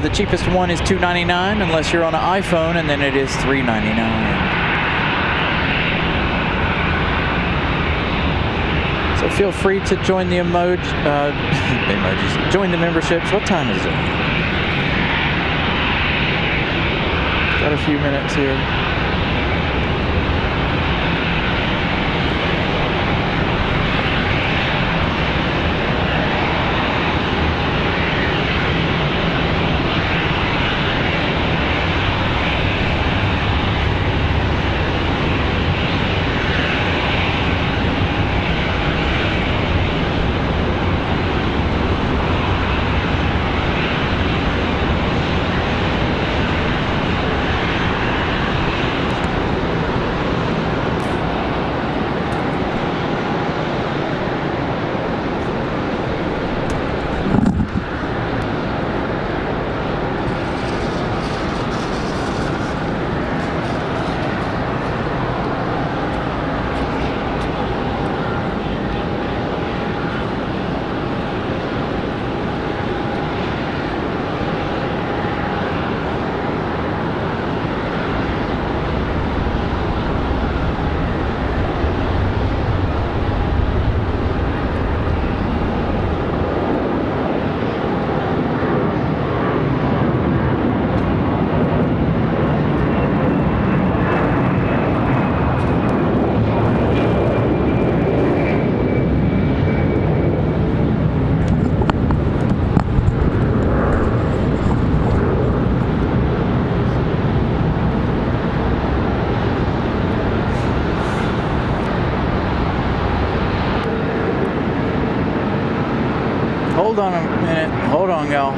The cheapest one is $2.99 unless you're on an iPhone, and then it is $3.99. So feel free to join the emojis. Join the memberships. What time is it? Got a few minutes here. Hold on a minute. Hold on, y'all.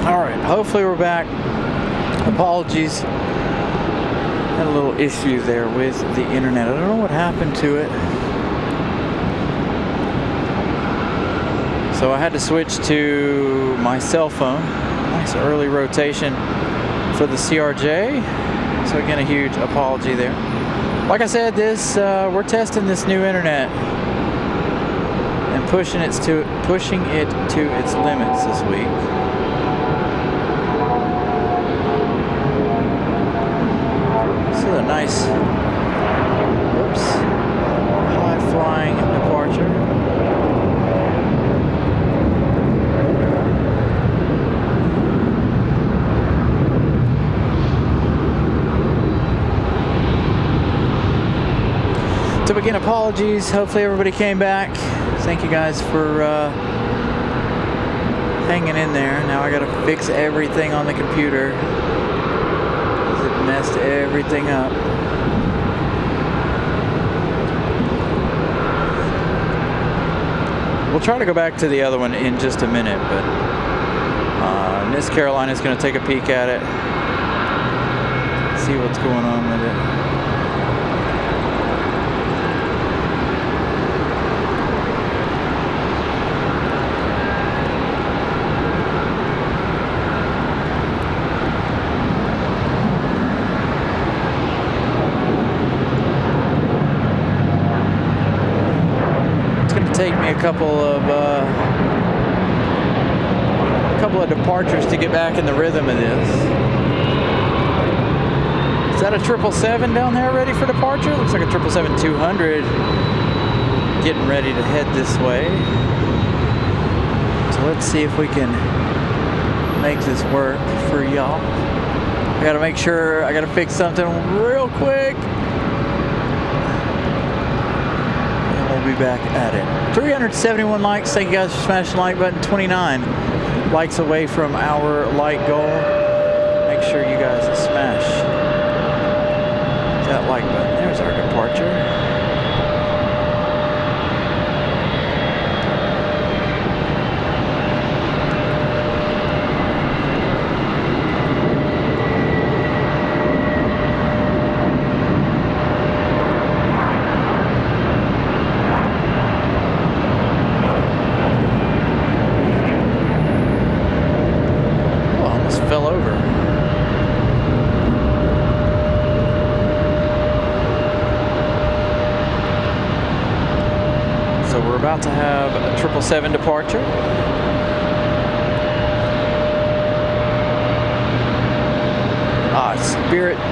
All right, hopefully we're back. Apologies. Had a little issue there with the internet. I don't know what happened to it. So I had to switch to my cell phone. Nice early rotation for the CRJ. So again, a huge apology there. Like I said, we're testing this new internet and pushing it to its limits this week. A nice, high flying departure. So again, apologies. Hopefully everybody came back. Thank you guys for hanging in there. Now I gotta fix everything on the computer. Messed everything up. We'll try to go back to the other one in just a minute, but Miss Caroline is going to take a peek at it, see what's going on with it. Take me a couple of departures to get back in the rhythm of this. Is that a 777 down there ready for departure? Looks like a 777-200 getting ready to head this way. So let's see if we can make this work for y'all. I gotta make sure, I gotta fix something real quick. We'll be back at it. 371 likes. Thank you guys for smashing the like button. 29 likes away from our like goal. Make sure you guys smash that like button. There's our departure. Fell over. So we're about to have a 777 departure.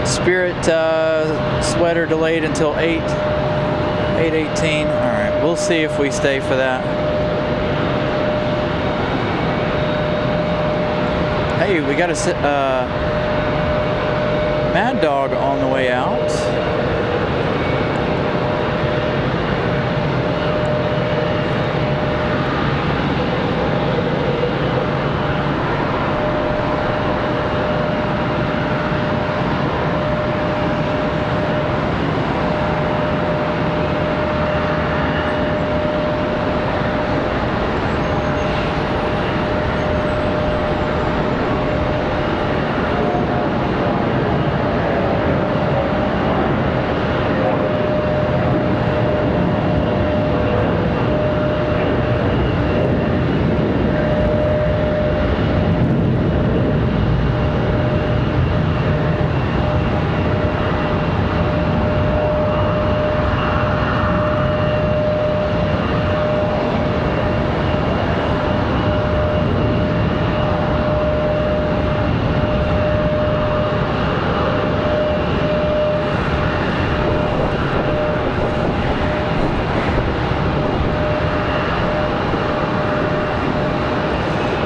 Spirit sweater delayed until 8:18. All right, we'll see if we stay for that. Hey, we got a Mad Dog on the way out.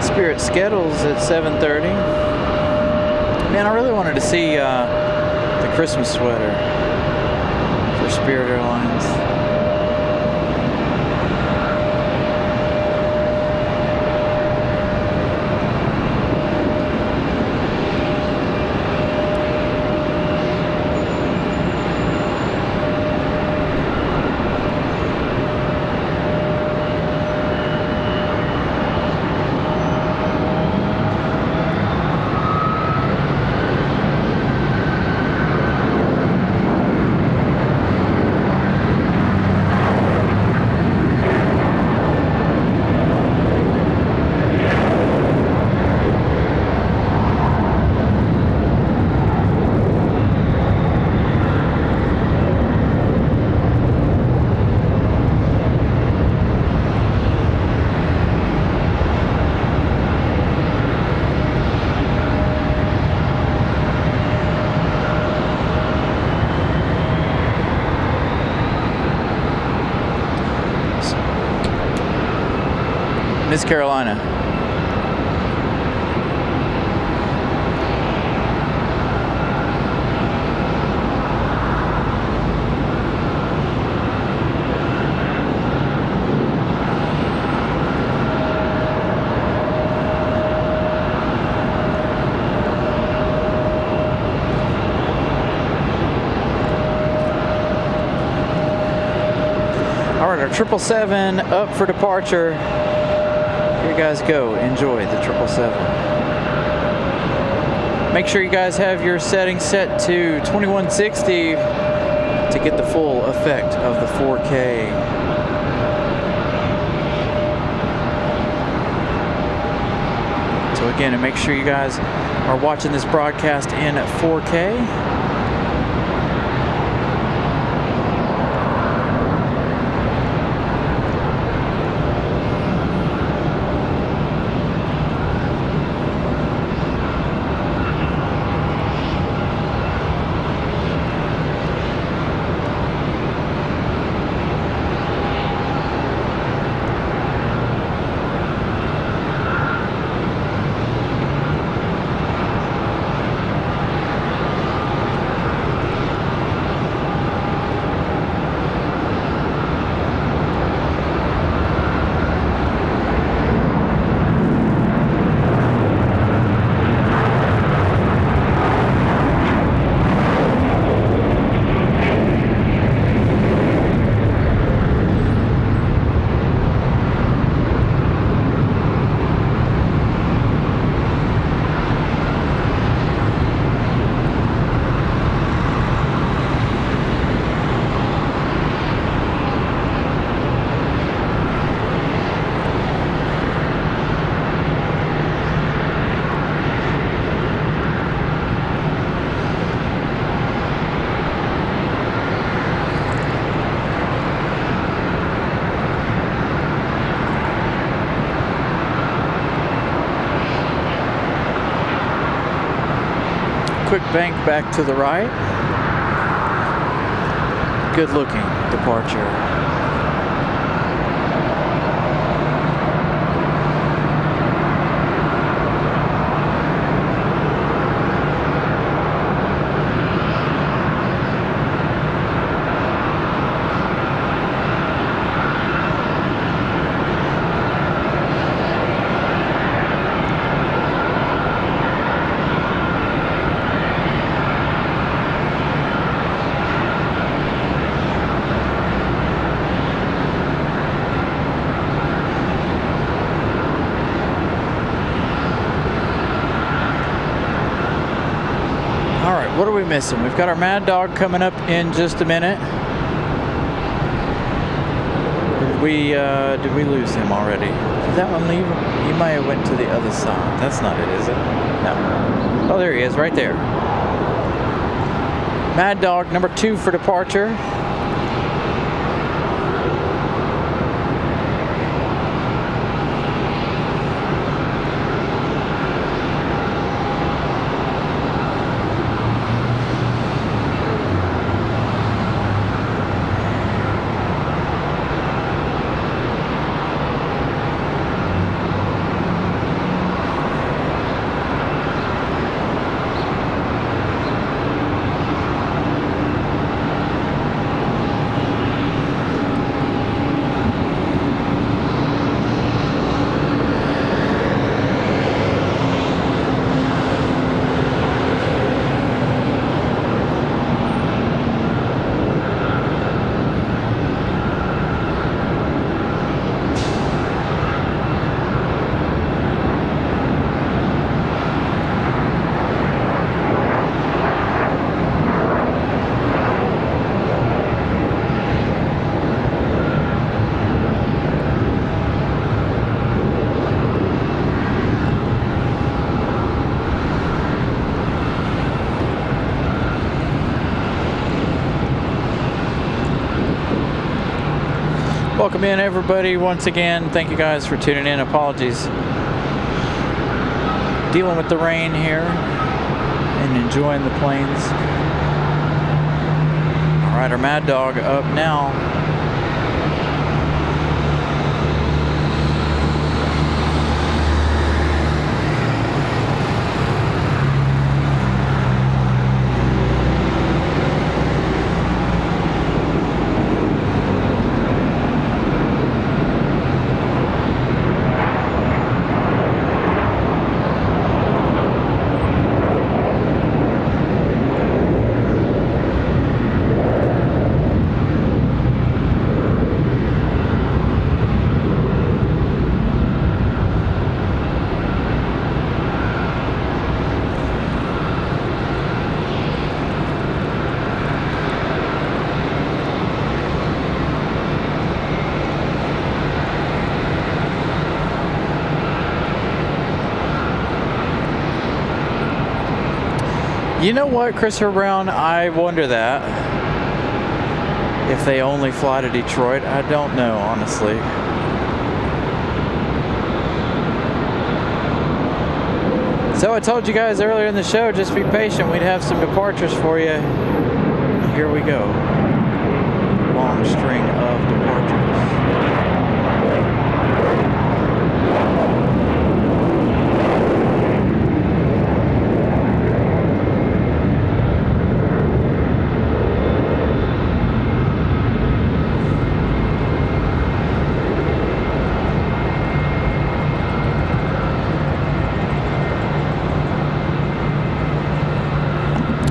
Spirit schedules at 7:30. Man, I really wanted to see the The Christmas sweater for Spirit Airlines. Miss Carolina. All right, our 777 up for departure. Here you guys go. Enjoy the 777. Make sure you guys have your settings set to 2160 to get the full effect of the 4K. So again, and make sure you guys are watching this broadcast in 4K. Quick bank back to the right. Good looking departure. What are we missing? We've got our Mad Dog coming up in just a minute. Did we lose him already? Did that one leave? He might have went to the other side. That's not it, is it? No. Oh, there he is, right there. Mad Dog, number 2 for departure. Welcome in, everybody, once again. Thank you guys for tuning in. Apologies. Dealing with the rain here and enjoying the planes. All right, our Mad Dog up now. You know what, Christopher Brown? I wonder that. If they only fly to Detroit, I don't know, honestly. So I told you guys earlier in the show, just be patient. We'd have some departures for you. Here we go. Long string of departures.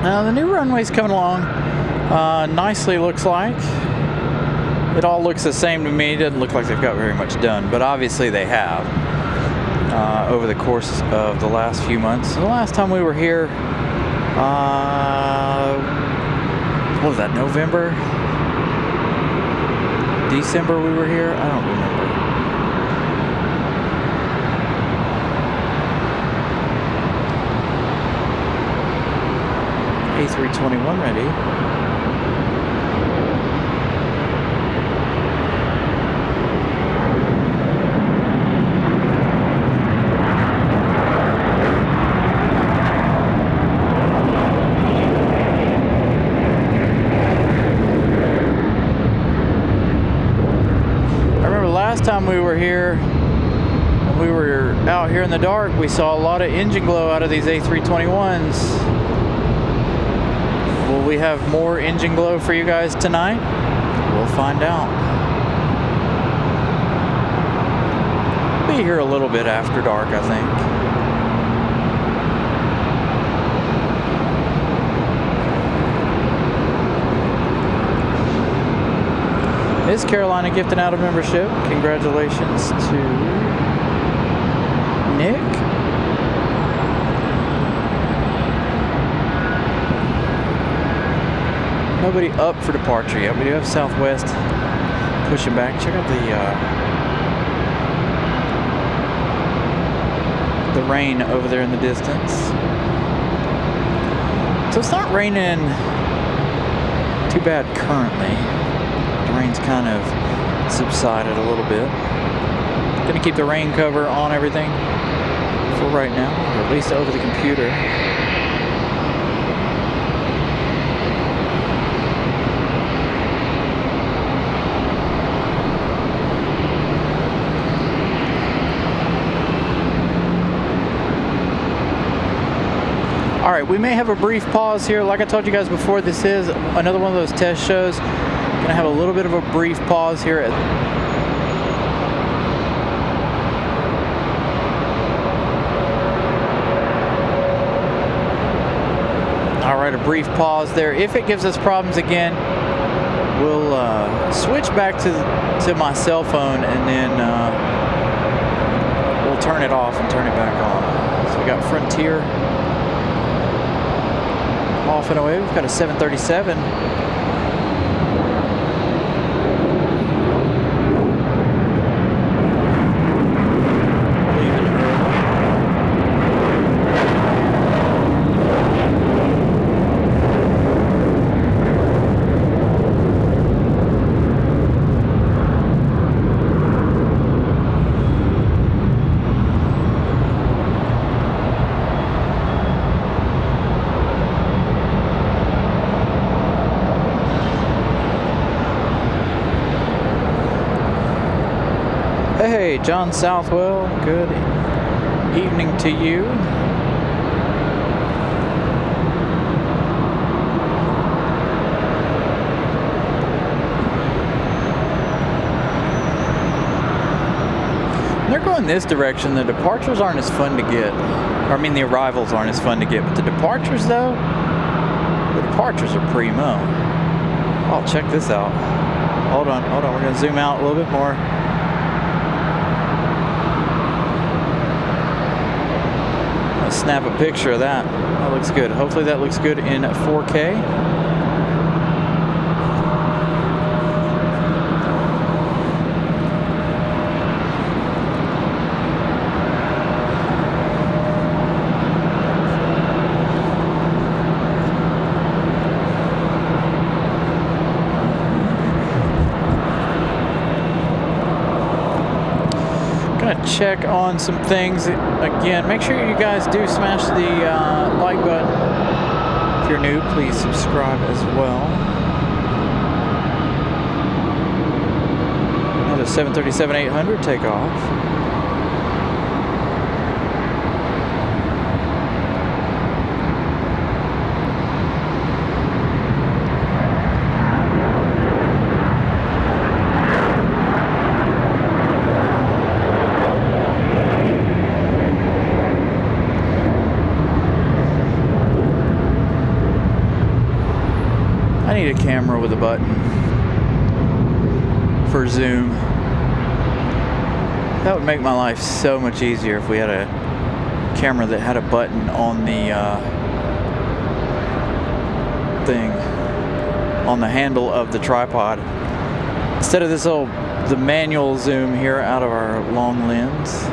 The new runway's coming along nicely, looks like. It all looks the same to me. It doesn't look like they've got very much done, but obviously they have over the course of the last few months. The last time we were here, what was that, November? December we were here? I don't remember. A321 ready. I remember last time we were here, when we were out here in the dark, we saw a lot of engine glow out of these A321s. Will we have more engine glow for you guys tonight? We'll find out. Be here a little bit after dark, I think. Miss Carolina gifting out a membership. Congratulations to Nick. Nobody up for departure yet. We do have Southwest pushing back. Check out the rain over there in the distance. So it's not raining too bad currently. The rain's kind of subsided a little bit. Gonna keep the rain cover on everything for right now, or at least over the computer. All right, we may have a brief pause here. Like I told you guys before, this is another one of those test shows. Gonna have a little bit of a brief pause here. All right, a brief pause there. If it gives us problems again, we'll switch back to my cell phone, and then we'll turn it off and turn it back on. So we got Frontier off and away. We've got a 737. Hey, John Southwell, good evening to you. They're going this direction. The departures aren't as fun to get. Or, I mean, the arrivals aren't as fun to get. But the departures, though, the departures are primo. Oh, check this out. Hold on. We're going to zoom out a little bit more. Let's snap a picture of that. That looks good. Hopefully that looks good in 4K. Check on some things again. Make sure you guys do smash the like button. If you're new, please subscribe as well. Another 737-800 takeoff. I need a camera with a button for zoom. That would make my life so much easier if we had a camera that had a button on the thing, on the handle of the tripod, instead of this the manual zoom here out of our long lens.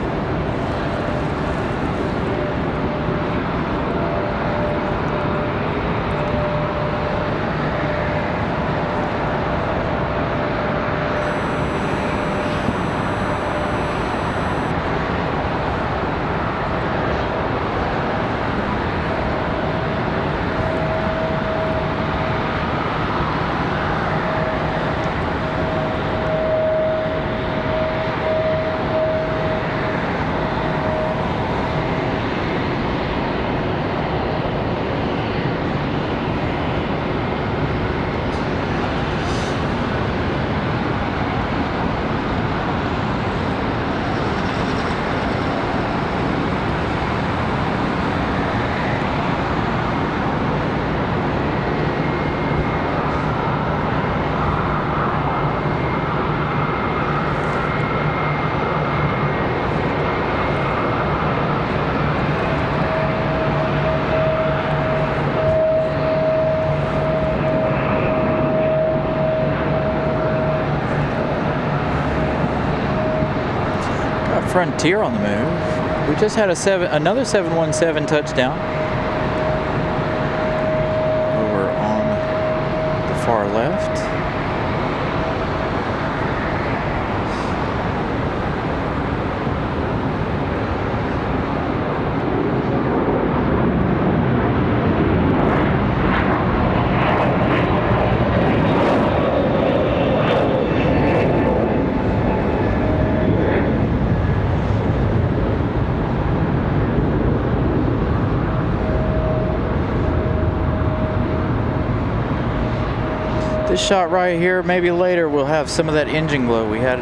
Frontier on the move. We just had another 717 touchdown over on the far left. This shot right here, maybe later we'll have some of that engine glow. We had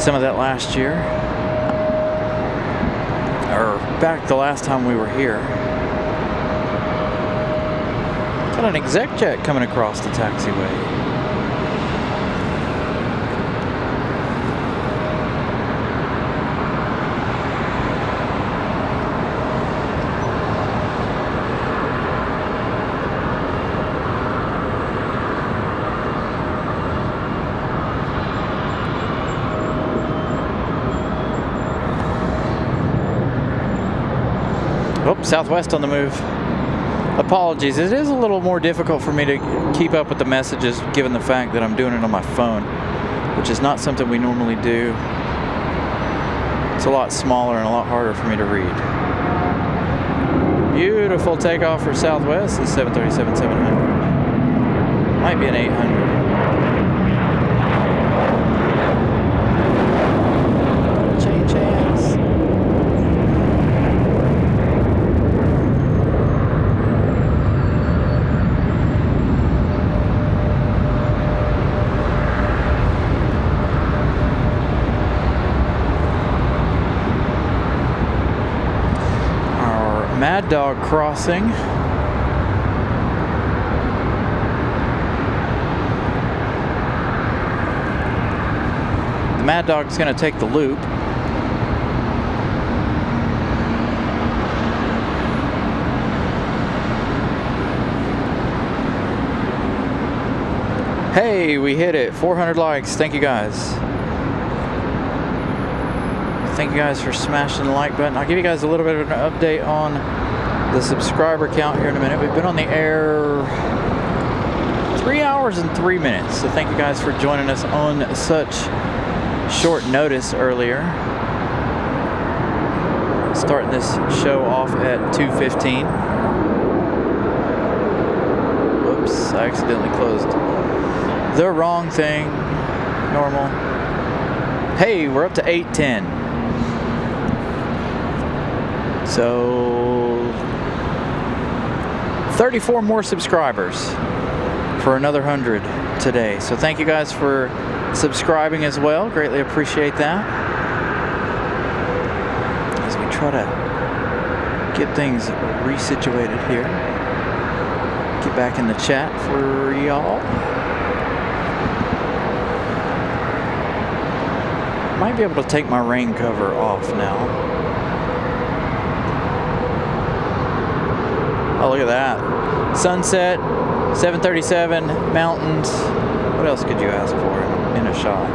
some of that last year, or back the last time we were here. Got an exec jet coming across the taxiway. Oh, Southwest on the move. Apologies, it is a little more difficult for me to keep up with the messages given the fact that I'm doing it on my phone, which is not something we normally do. It's a lot smaller and a lot harder for me to read. Beautiful takeoff for Southwest, the 737-700. Might be an 800. Mad Dog crossing. The Mad Dog's going to take the loop. Hey, we hit it. 400 likes. Thank you guys. Thank you guys for smashing the like button. I'll give you guys a little bit of an update on the subscriber count here in a minute. We've been on the air 3 hours and 3 minutes. So thank you guys for joining us on such short notice earlier. Starting this show off at 2:15. Whoops, I accidentally closed the wrong thing. Normal. Hey, we're up to 810. So 34 more subscribers for another 100 today. So thank you guys for subscribing as well. Greatly appreciate that. As we try to get things resituated here. Get back in the chat for y'all. Might be able to take my rain cover off now. Oh, look at that. Sunset, 737, mountains. What else could you ask for in a shot?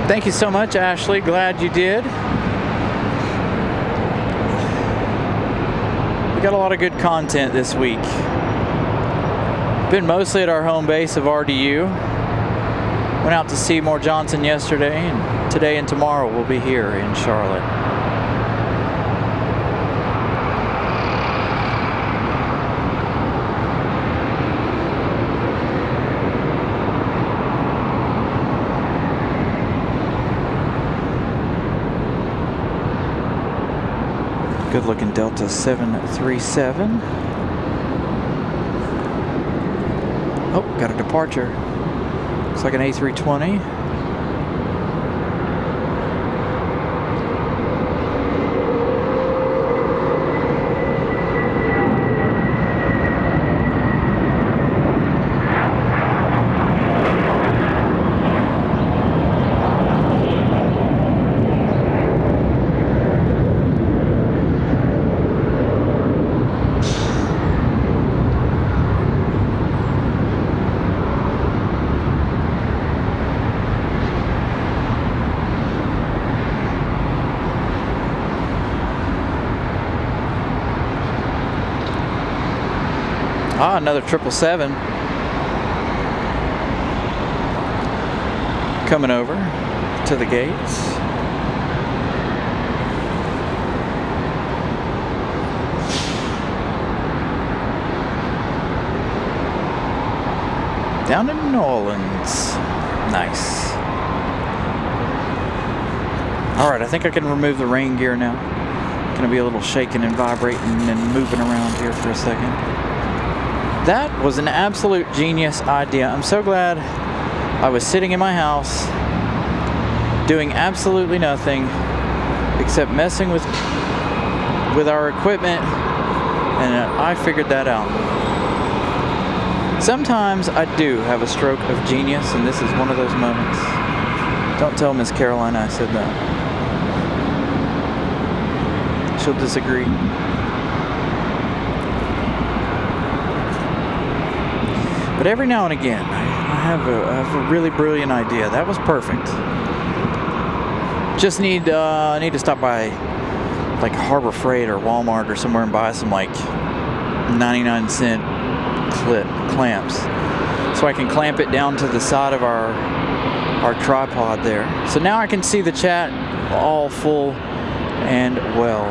Thank you so much, Ashley. Glad you did. We got a lot of good content this week. Been mostly at our home base of RDU. Went out to Seymour Johnson yesterday, and today and tomorrow we'll be here in Charlotte. Good looking Delta 737. Oh, got a departure. Looks like an A320. Ah, another 777 coming over to the gates. Down in New Orleans. Nice. All right, I think I can remove the rain gear now. Gonna be a little shaking and vibrating and moving around here for a second. That was an absolute genius idea. I'm so glad I was sitting in my house doing absolutely nothing except messing with our equipment, and I figured that out. Sometimes I do have a stroke of genius, and this is one of those moments. Don't tell Miss Caroline I said that. She'll disagree. But every now and again, I have a really brilliant idea. That was perfect. Just need to stop by like Harbor Freight or Walmart or somewhere and buy some like 99-cent clamps. so I can clamp it down to the side of our tripod there. So now I can see the chat all full and well.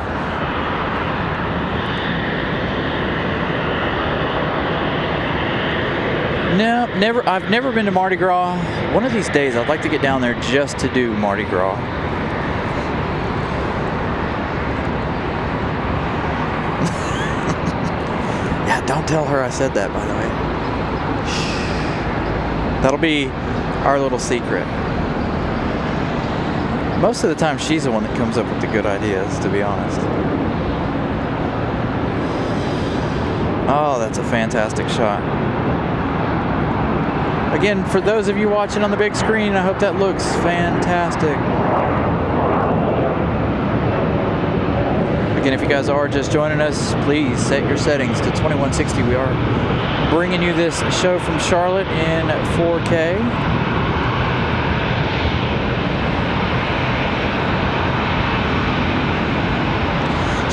No, never. I've never been to Mardi Gras. One of these days, I'd like to get down there just to do Mardi Gras. Yeah, don't tell her I said that, by the way. Shh. That'll be our little secret. Most of the time, she's the one that comes up with the good ideas, to be honest. Oh, that's a fantastic shot. Again, for those of you watching on the big screen, I hope that looks fantastic. Again, if you guys are just joining us, please set your settings to 2160. We are bringing you this show from Charlotte in 4K.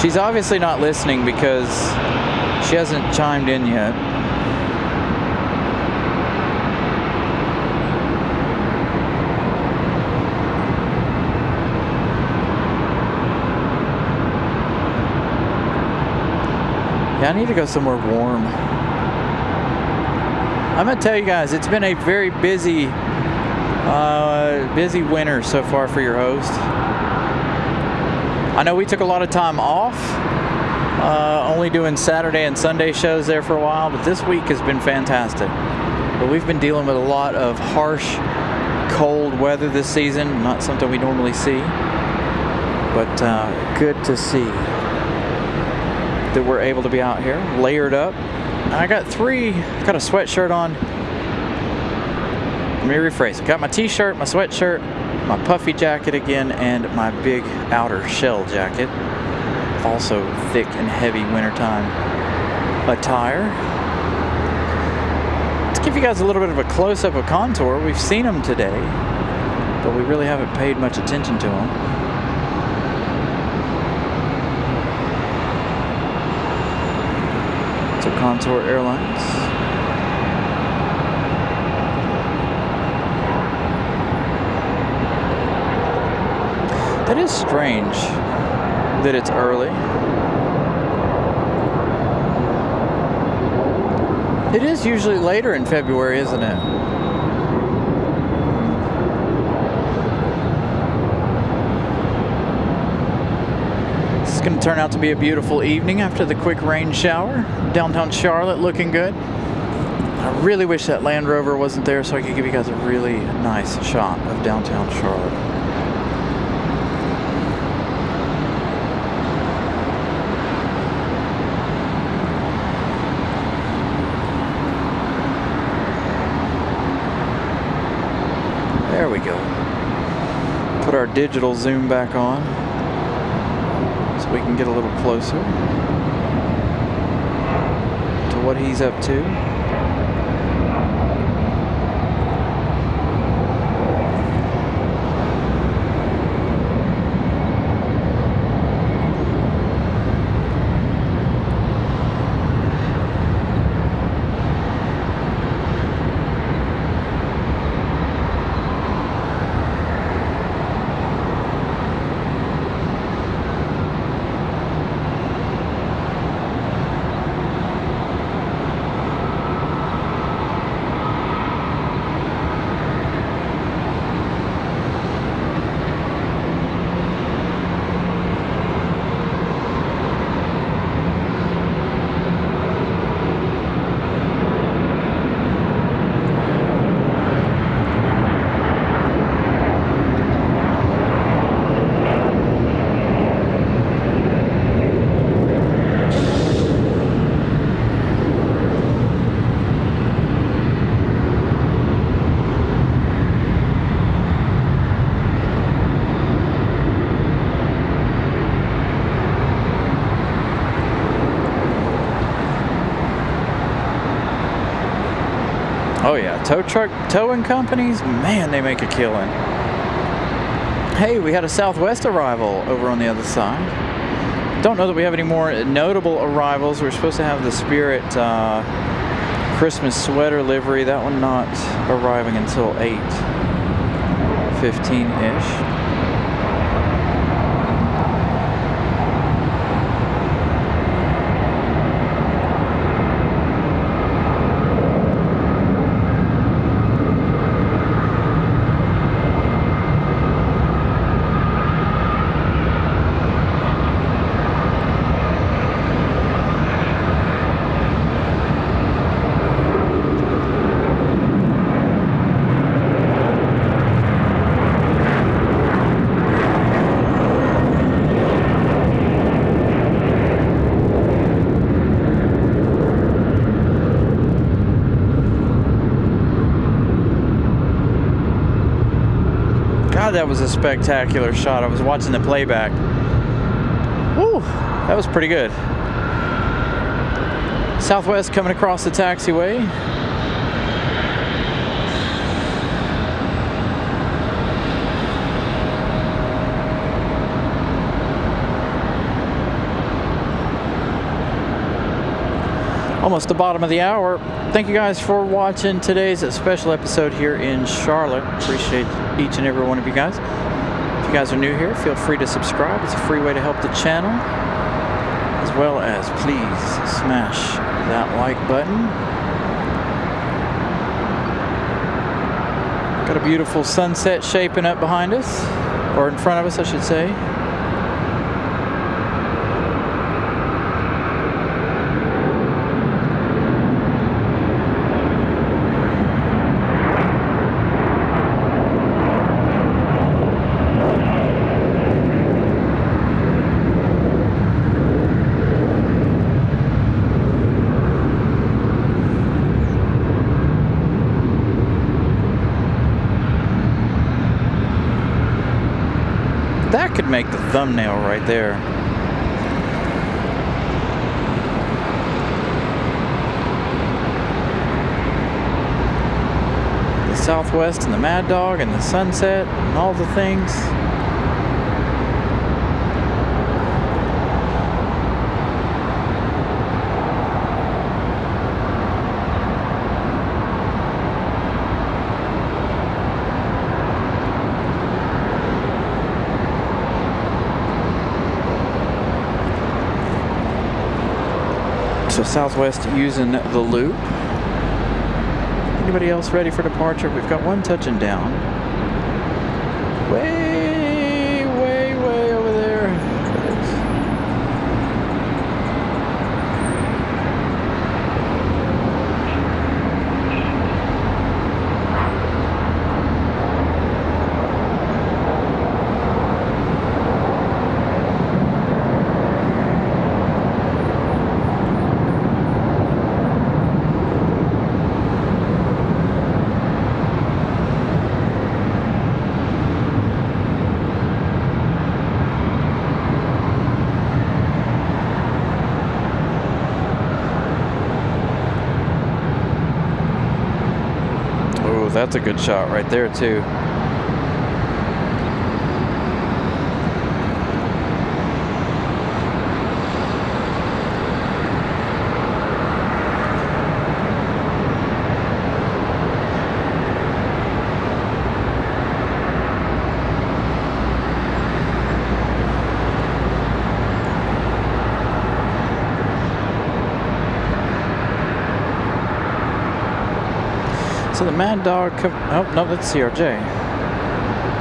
She's obviously not listening because she hasn't chimed in yet. Yeah, I need to go somewhere warm. I'm gonna tell you guys, it's been a very busy winter so far for your host. I know we took a lot of time off, only doing Saturday and Sunday shows there for a while, but this week has been fantastic. But we've been dealing with a lot of harsh, cold weather this season, not something we normally see, but good to see that we're able to be out here, layered up. I got a sweatshirt on. Let me rephrase. I got my t-shirt, my sweatshirt, my puffy jacket again, and my big outer shell jacket. Also thick and heavy wintertime attire. Let's give you guys a little bit of a close-up of Contour. We've seen them today, but we really haven't paid much attention to them. So Contour Airlines. That is strange that it's early. It is usually later in February, isn't it? This is going to turn out to be a beautiful evening after the quick rain shower. Downtown Charlotte looking good. I really wish that Land Rover wasn't there so I could give you guys a really nice shot of downtown Charlotte. There we go. Put our digital zoom back on so we can get a little closer to what he's up to. Oh yeah, towing companies, man, they make a killing. Hey, we had a Southwest arrival over on the other side. Don't know that we have any more notable arrivals. We're supposed to have the Spirit Christmas sweater livery. That one not arriving until 8:15-ish. That was a spectacular shot. I was watching the playback. Woo, that was pretty good. Southwest coming across the taxiway. Almost the bottom of the hour. Thank you guys for watching today's special episode here in Charlotte. Appreciate each and every one of you guys. If you guys are new here, feel free to subscribe. It's a free way to help the channel. As well as please smash that like button. Got a beautiful sunset shaping up behind us, or in front of us, I should say. That could make the thumbnail right there. The Southwest and the Mad Dog and the sunset and all the things. So Southwest using the loop. Anybody else ready for departure? We've got one touching down. Way over there. That's a good shot right there too. So the Mad Dog, oh no, that's CRJ.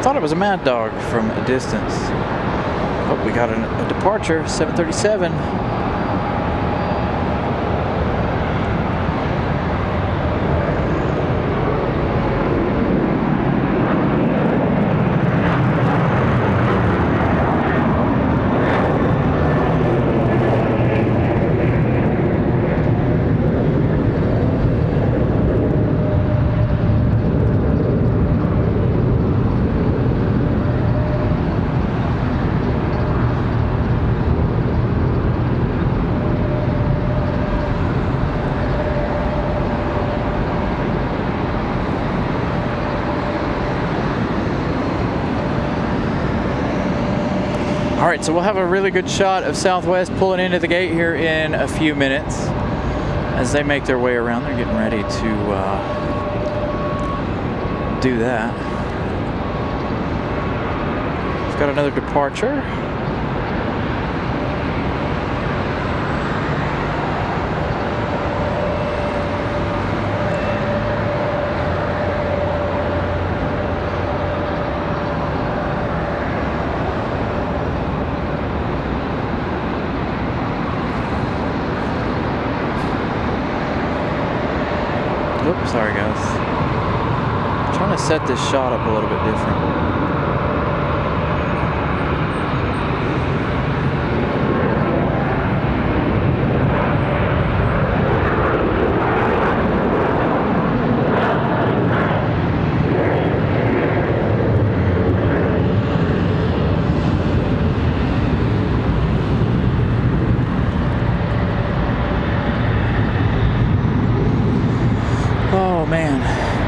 Thought it was a Mad Dog from a distance. Oh, we got a departure, 737. All right, so we'll have a really good shot of Southwest pulling into the gate here in a few minutes. as they make their way around, they're getting ready to do that. We've got another departure. Oops, sorry guys. I'm trying to set this shot up a little bit different.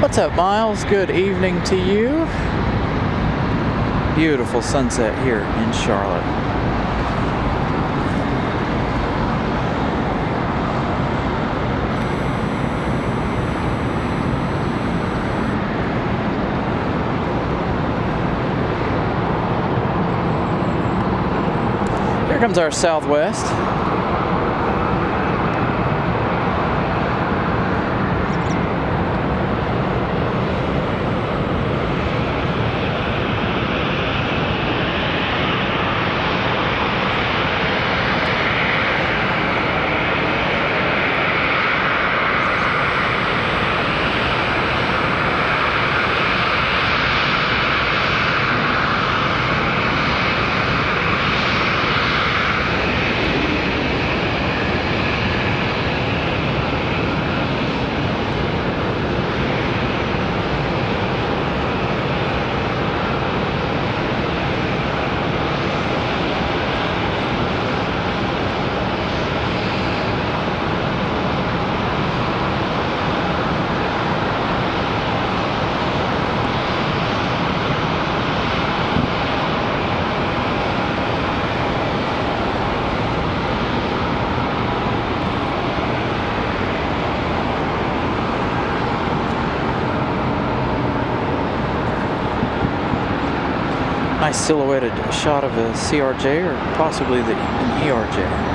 What's up, Miles? Good evening to you. Beautiful sunset here in Charlotte. Here comes our Southwest. Nice silhouetted shot of a CRJ or possibly an ERJ.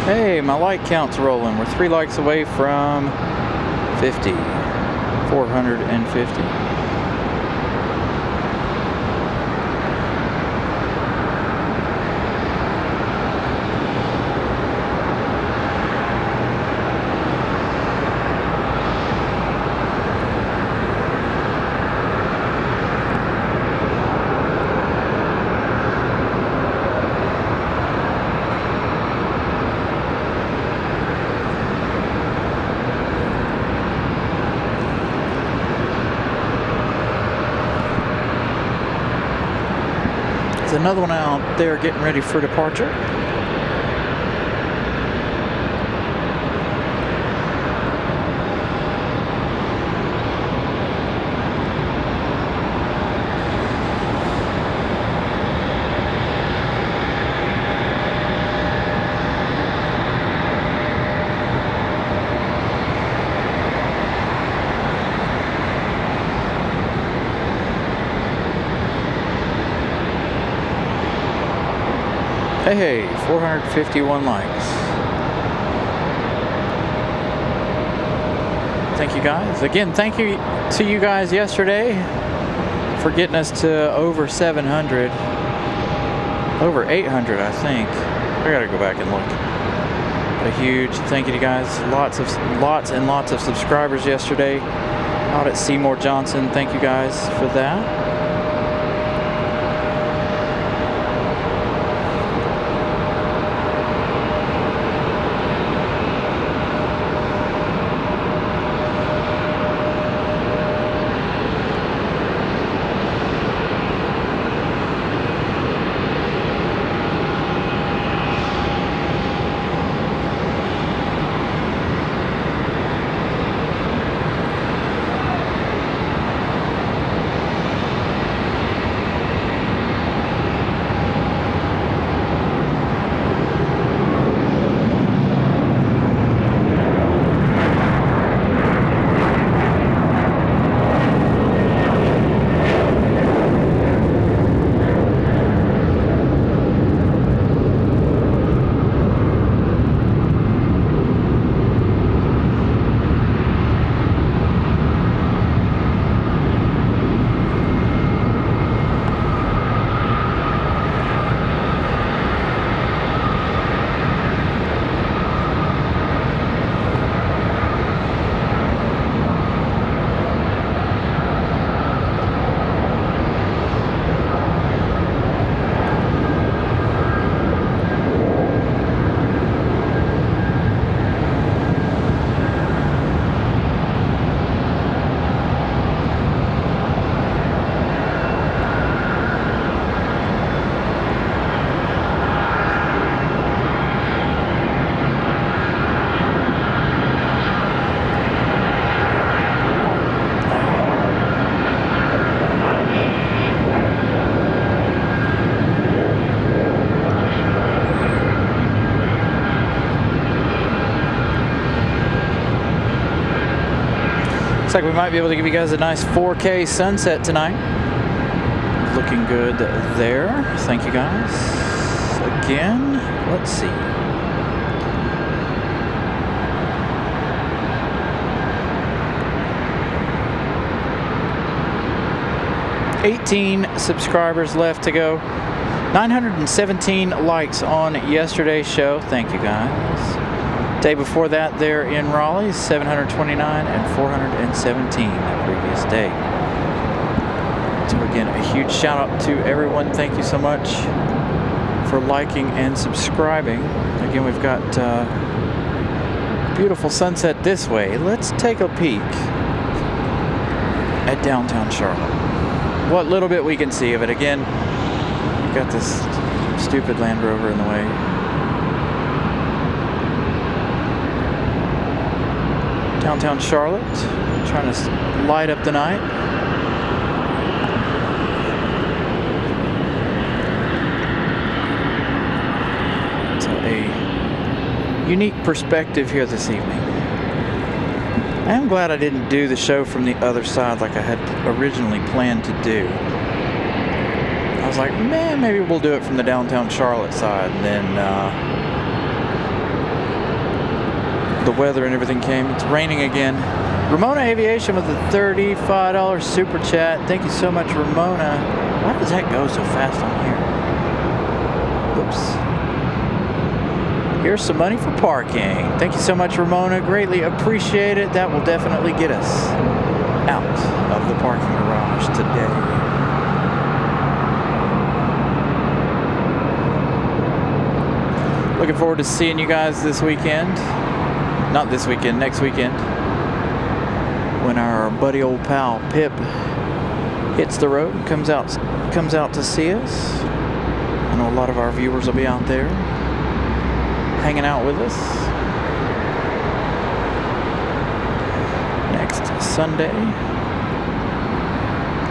Hey, my like count's rolling. We're 3 likes away from 50. 450. Another one out there getting ready for departure. Hey, 451 likes. Thank you guys. Again, thank you to you guys yesterday for getting us to over 700. Over 800, I think. I gotta go back and look. But a huge thank you to you guys. Lots and lots of subscribers yesterday. Out at Seymour Johnson. Thank you guys for that. we might be able to give you guys a nice 4K sunset tonight. Looking good there. Thank you guys. Again, let's see. $18 subscribers left to go. 917 likes on yesterday's show. Thank you guys. Day before that there in Raleigh, 729 and 417 that previous day. So again, a huge shout out to everyone. Thank you so much for liking and subscribing. Again, we've got beautiful sunset this way. Let's take a peek at downtown Charlotte. What little bit we can see of it. Again, we've got this stupid Land Rover in the way. Downtown Charlotte, trying to light up the night. So a unique perspective here this evening. I am glad I didn't do the show from the other side like I had originally planned to do. I was like, man, maybe we'll do it from the downtown Charlotte side, and then the weather and everything came. It's raining again. Ramona Aviation with a $35 super chat. Thank you so much, Ramona. Why does that go so fast on here? Oops. Here's some money for parking. Thank you so much, Ramona. Greatly appreciate it. That will definitely get us out of the parking garage today. Looking forward to seeing you guys this weekend. Not this weekend, next weekend, when our buddy old pal Pip hits the road and comes out to see us. I know a lot of our viewers will be out there hanging out with us next Sunday.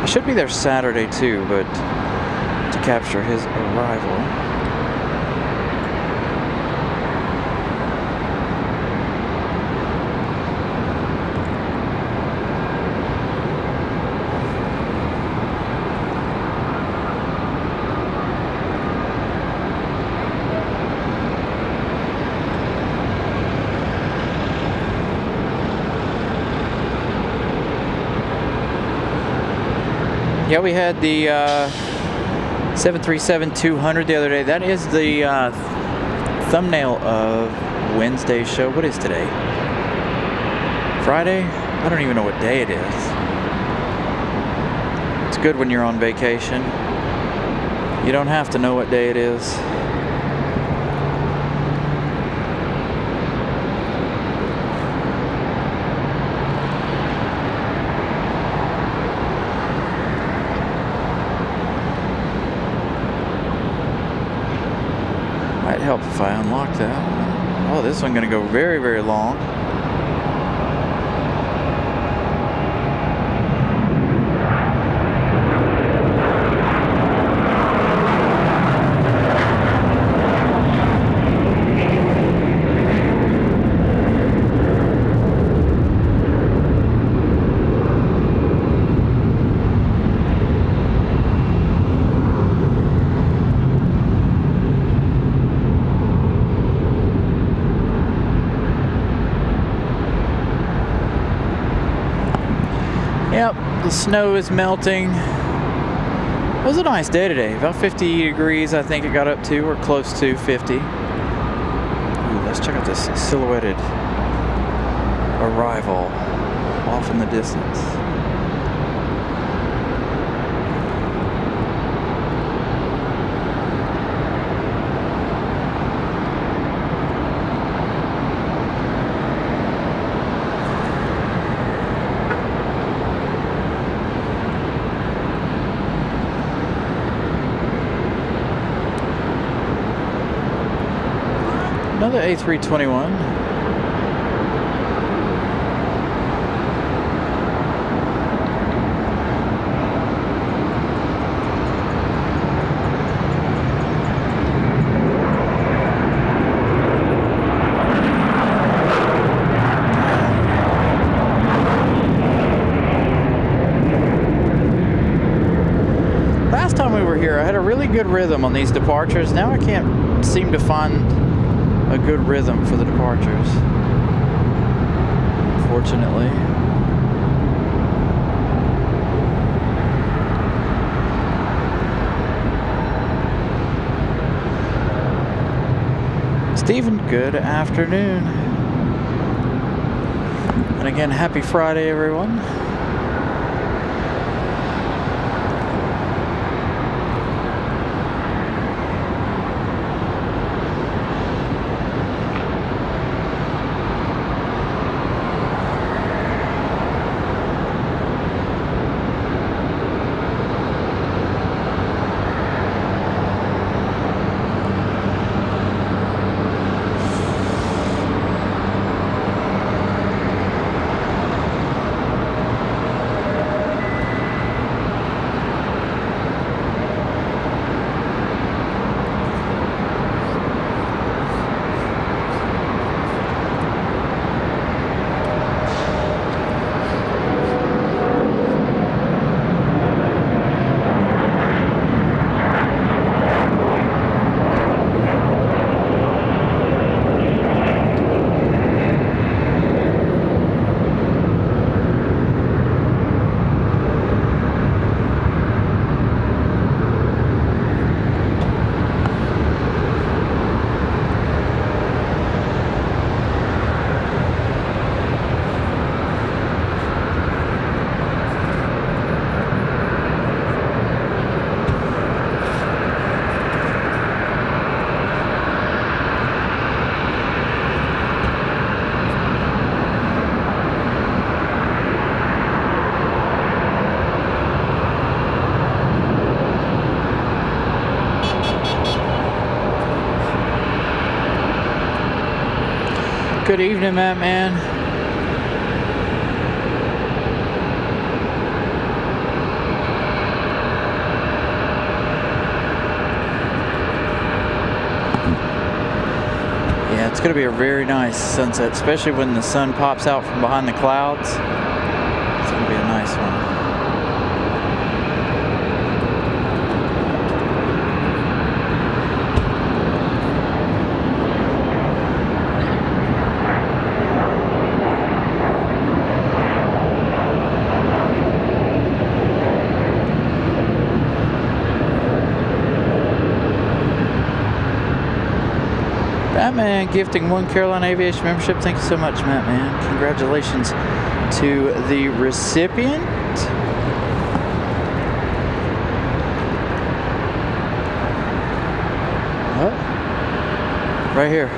I should be there Saturday too, but to capture his arrival. Yeah, we had the 737-200 the other day. That is the thumbnail of Wednesday's show. What is today? Friday? I don't even know what day it is. It's good when you're on vacation. You don't have to know what day it is. Help if I unlock that. Oh, this one's going to go very, very long. Yep, the snow is melting. It was a nice day today. About 50 degrees, I think it got up to, or close to 50. Ooh, let's check out this silhouetted arrival off in the distance. Another A321. good rhythm on these departures. Now I can't seem to find a good rhythm for the departures, unfortunately. Stephen, good afternoon. And again, happy Friday, everyone. Good evening, Matt, man. Yeah, it's going to be a very nice sunset, especially when the sun pops out from behind the clouds. It's going to be a nice one. Batman gifting 1 Carolina Aviation membership. Thank you so much, Matt, man. Congratulations to the recipient. Oh, right here.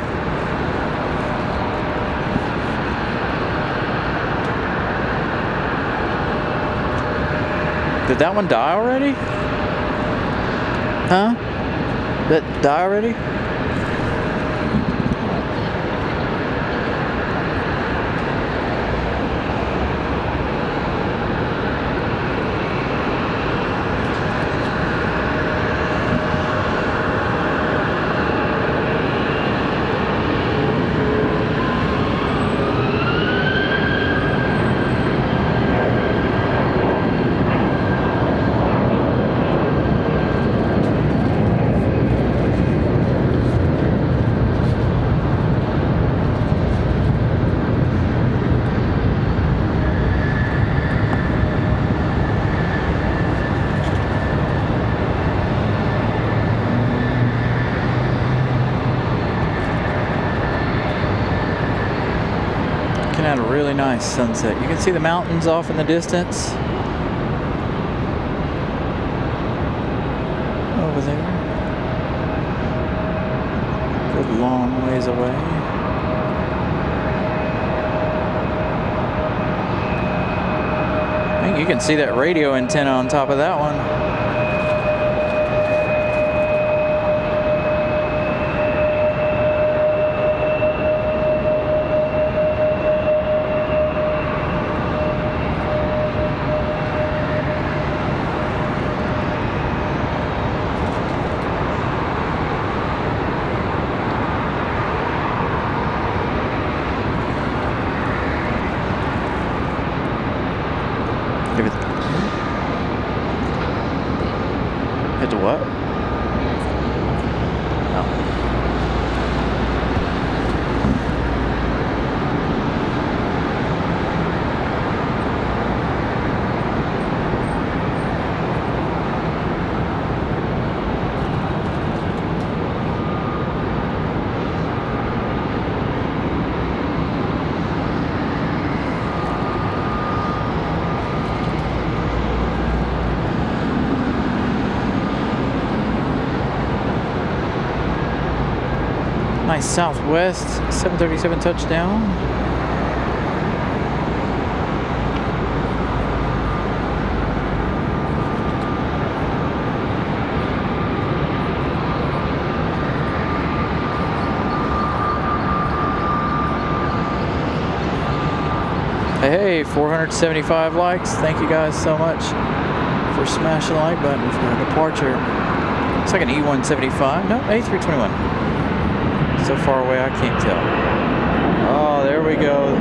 Did that one die already? Huh? Did that die already? At a really nice sunset. You can see the mountains off in the distance over there. Good long ways away. I think you can see that radio antenna on top of that one. Nice Southwest 737 touchdown. Hey, 475 likes. Thank you guys so much for smashing the like button for our departure. It's like an E175. No, A321. So far away, I can't tell. Oh, there we go.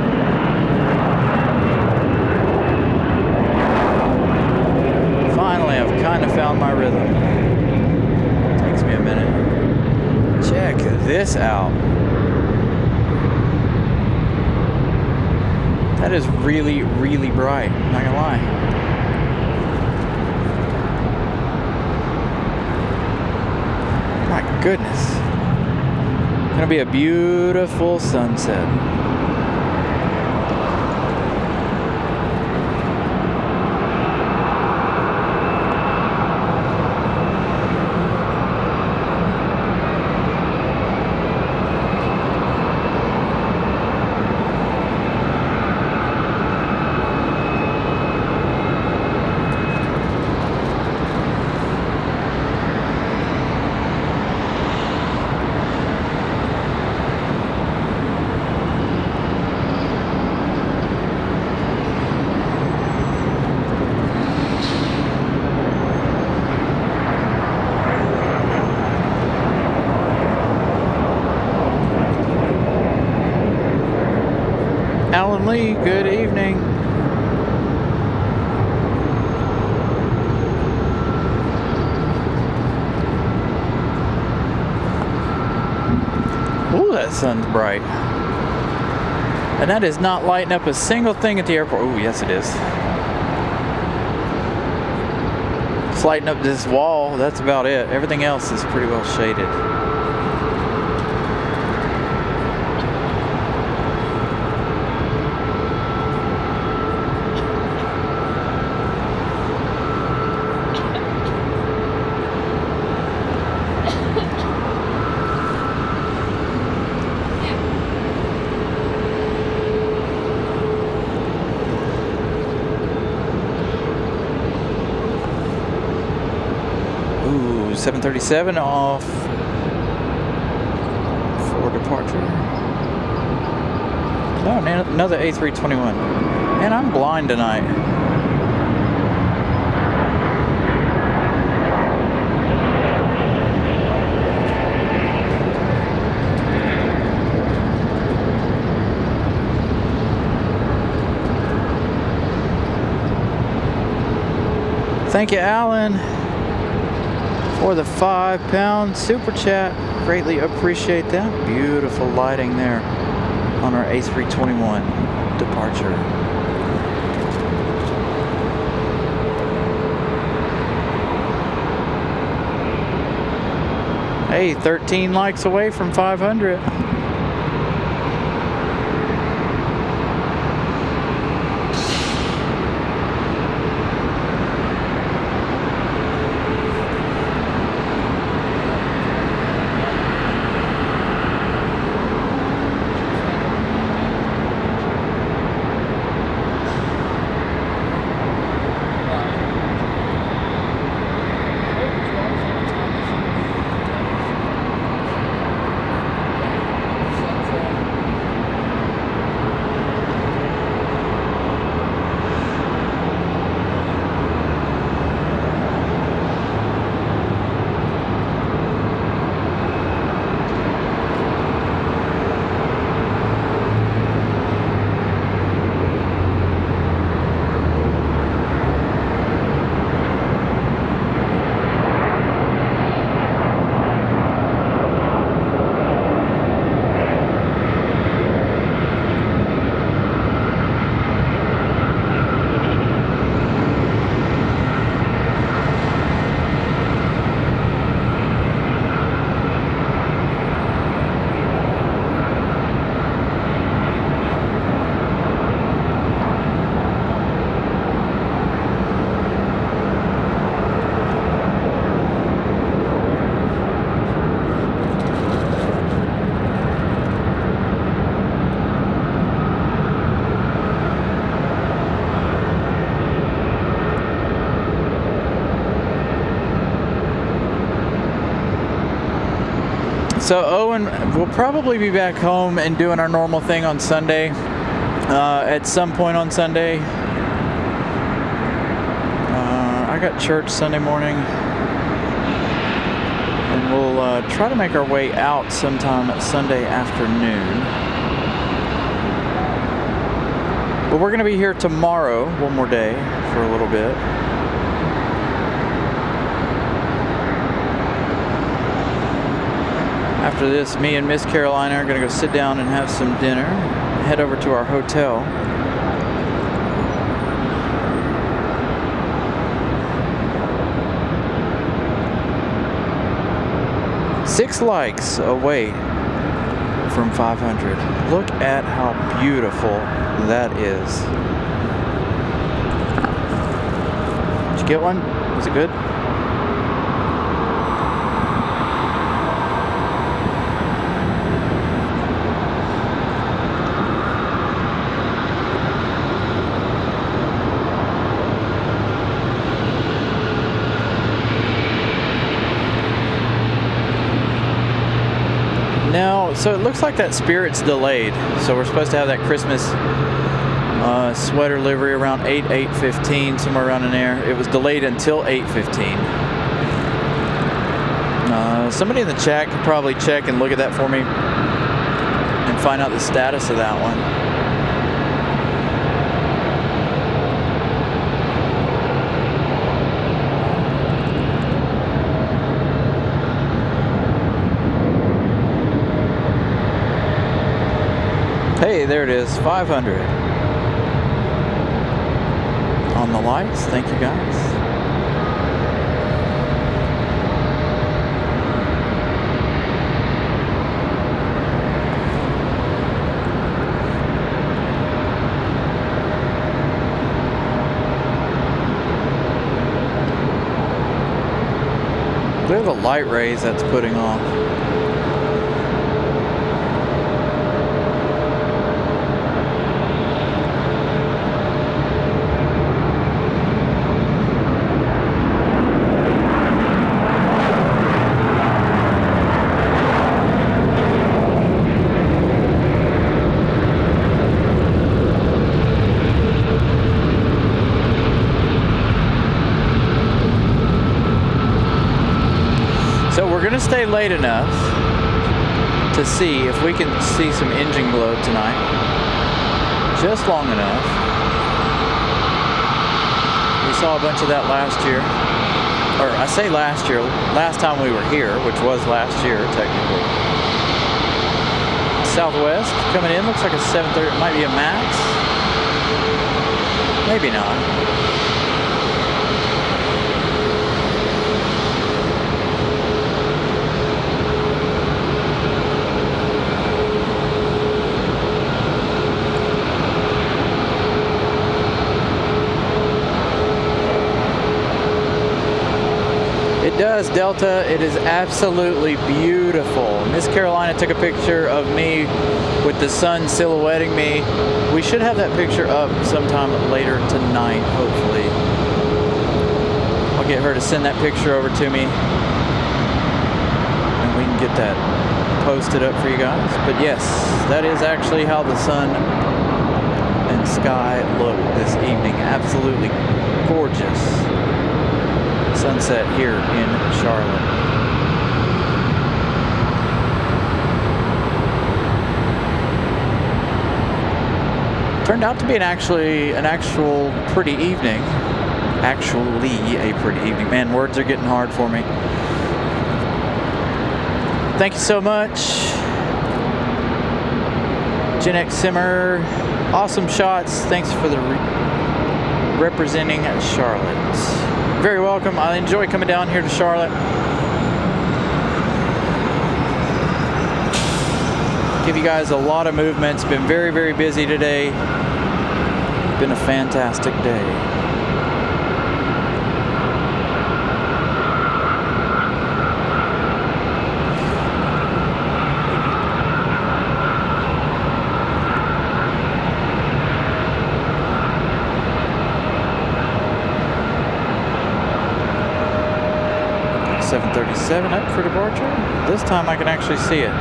Finally, I've kind of found my rhythm. Takes me a minute. Check this out. That is really, really bright. Not gonna lie. My goodness. Gonna be a beautiful sunset. Alan Lee, good evening. Ooh, that sun's bright. And that is not lighting up a single thing at the airport. Ooh, yes it is. It's lighting up this wall, that's about it. Everything else is pretty well shaded. Ooh, 737 off for departure. Oh, another A321. Man, I'm blind tonight. Thank you, Alan, for the £5 super chat. Greatly appreciate that. Beautiful lighting there on our A321 departure. Hey, 13 likes away from 500. So Owen will probably be back home and doing our normal thing on Sunday. At some point on Sunday. I got church Sunday morning. And we'll try to make our way out sometime Sunday afternoon. But we're going to be here tomorrow, one more day, for a little bit. After this, me and Miss Carolina are going to go sit down and have some dinner, head over to our hotel. Six likes away from 500. Look at how beautiful that is. Did you get one? Was it good? Now, so it looks like that Spirit's delayed. So we're supposed to have that Christmas sweater livery around 8:15, somewhere around in there. It was delayed until 8:15. Somebody in the chat could probably check and look at that for me and find out the status of that one. Hey, there it is, 500 on the lights. Thank you, guys. Look at the light rays that's putting off. Stay late enough to see if we can see some engine glow tonight. Just long enough. We saw a bunch of that last year. Or I say last year, last time we were here, which was last year technically. Southwest coming in, looks like a 730, it might be a Max. Maybe not. It does, Delta. It is absolutely beautiful. Miss Carolina took a picture of me with the sun silhouetting me. We should have that picture up sometime later tonight, hopefully. I'll get her to send that picture over to me, and we can get that posted up for you guys. But yes, that is actually how the sun and sky look this evening. Absolutely gorgeous sunset here in Charlotte. Turned out to be an actual pretty evening. Actually a pretty evening. Man, words are getting hard for me. Thank you so much. Gen X Simmer, awesome shots. Thanks for the representing Charlotte. Very welcome. I enjoy coming down here to Charlotte. Give you guys a lot of movement. It's been very, very busy today. Been a fantastic day. 77 up for departure. This time I can actually see it.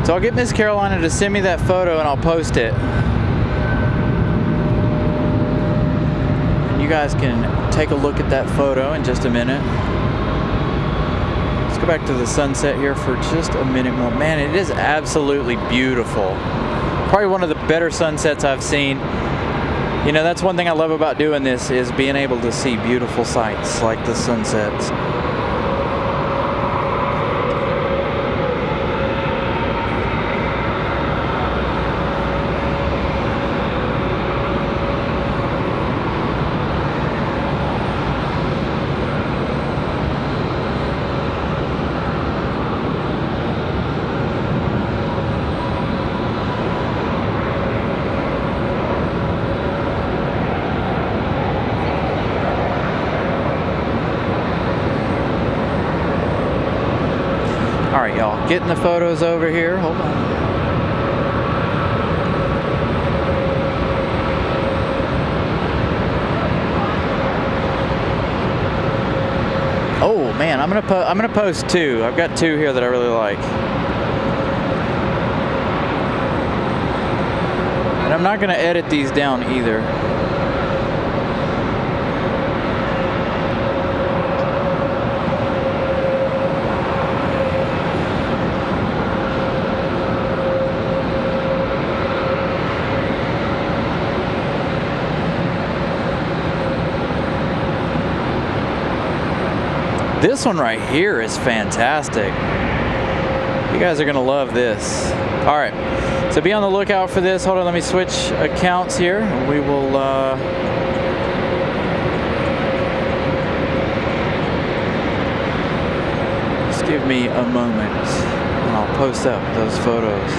So I'll get Miss Carolina to send me that photo and I'll post it. You guys can take a look at that photo in just a minute. Let's go back to the sunset here for just a minute more. Man, it is absolutely beautiful. Probably one of the better sunsets I've seen. You know, that's one thing I love about doing this, is being able to see beautiful sights like the sunsets. All right, y'all, getting the photos over here. Hold on. Oh man, I'm gonna post two. I've got two here that I really like, and I'm not gonna edit these down either. This one right here is fantastic. You guys are gonna love this. All right, so be on the lookout for this. Hold on, let me switch accounts here. We will just give me a moment and I'll post up those photos.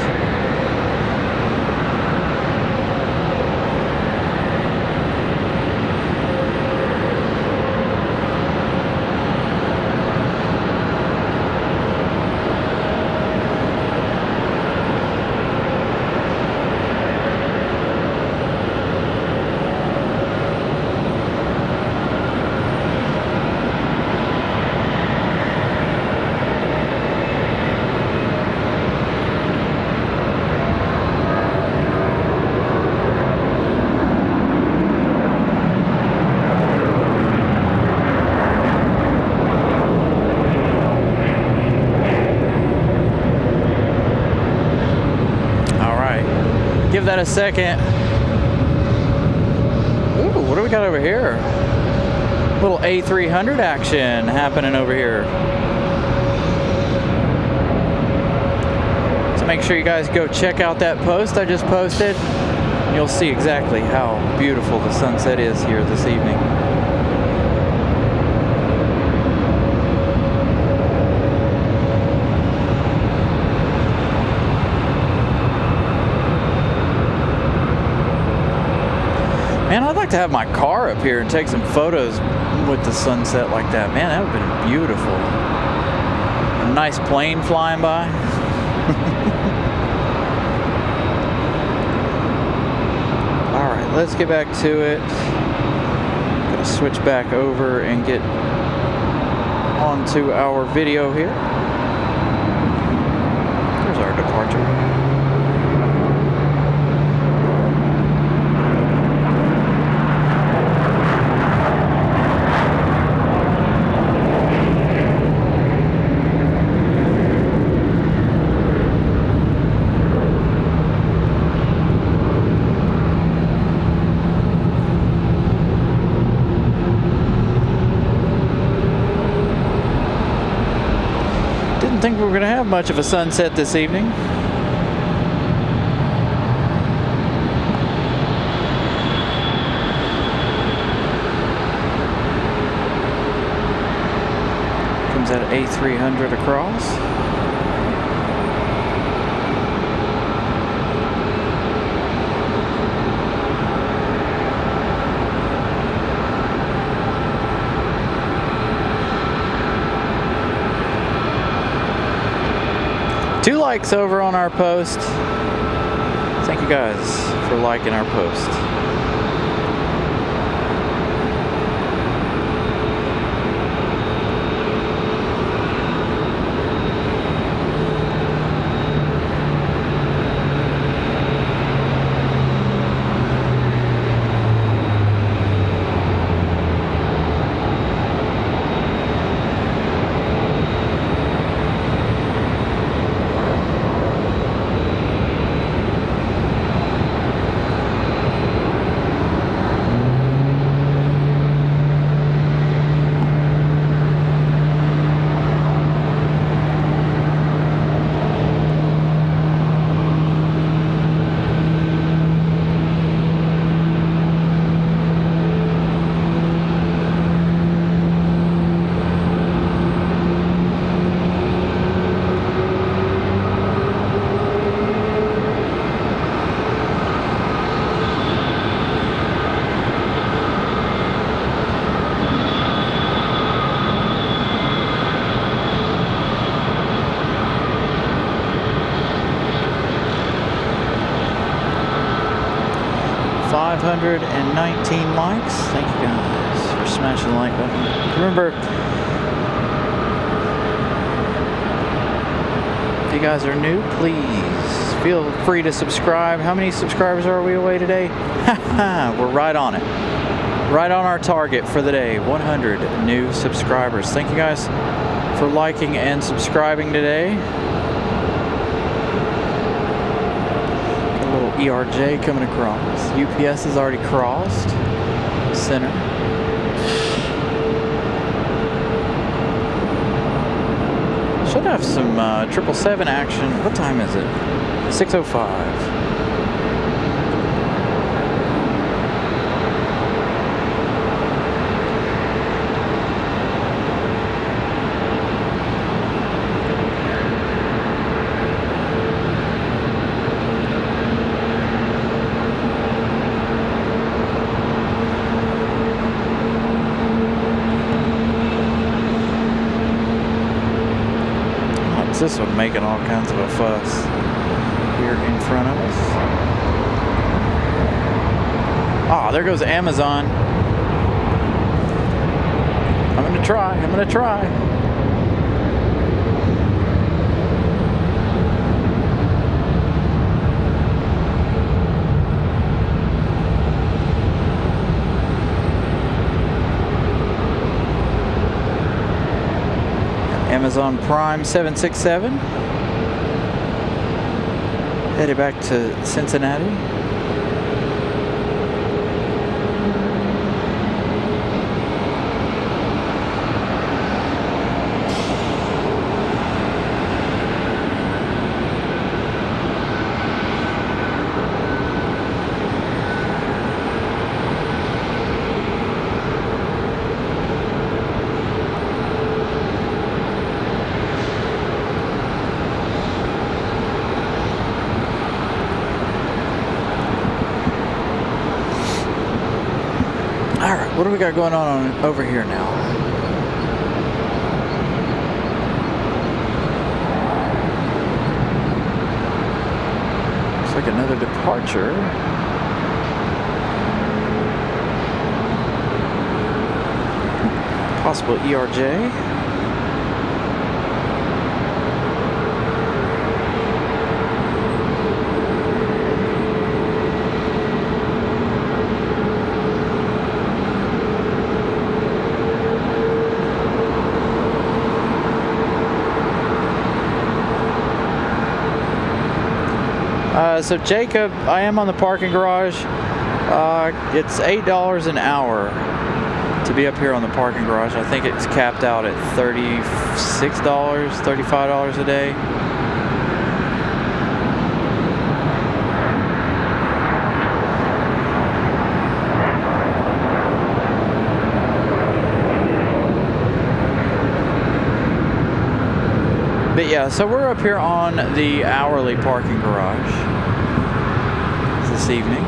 Give that a second. Ooh, what do we got over here? Little A300 action happening over here. So make sure you guys go check out that post I just posted. And you'll see exactly how beautiful the sunset is here this evening. Man, I'd like to have my car up here and take some photos with the sunset like that. Man, that would have been beautiful. A nice plane flying by. All right, let's get back to it. Gonna switch back over and get onto our video here. There's our departure. Didn't think we were going to have much of a sunset this evening. Comes that A300 across. 2 likes over on our post. Thank you guys for liking our post. $519 likes. Thank you guys for smashing the like button. Remember, if you guys are new, please feel free to subscribe. How many subscribers are we away today? We're right on it. Right on our target for the day. 100 new subscribers. Thank you guys for liking and subscribing today. ERJ coming across. UPS has already crossed center. Should have some 777 action. What time is it? 6:05. This one making all kinds of a fuss here in front of us. Ah, there goes Amazon. I'm gonna try. Amazon Prime 767. Headed back to Cincinnati. What do we got going on over here now? Looks like another departure. Possible ERJ. So Jacob, I am on the parking garage. It's $8 an hour to be up here on the parking garage. I think it's capped out at $36, $35 a day. But yeah, so we're up here on the hourly parking garage this evening.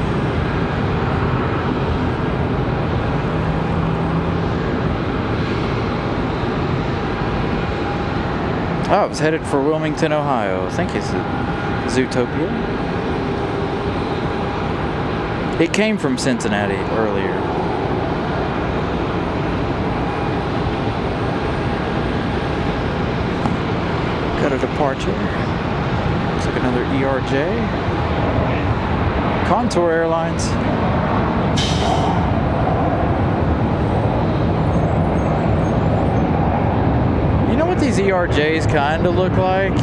Oh, I was headed for Wilmington, Ohio. I think it's Zootopia. It came from Cincinnati earlier. Got a departure. Looks like another ERJ. Contour Airlines. You know what these ERJs kind of look like?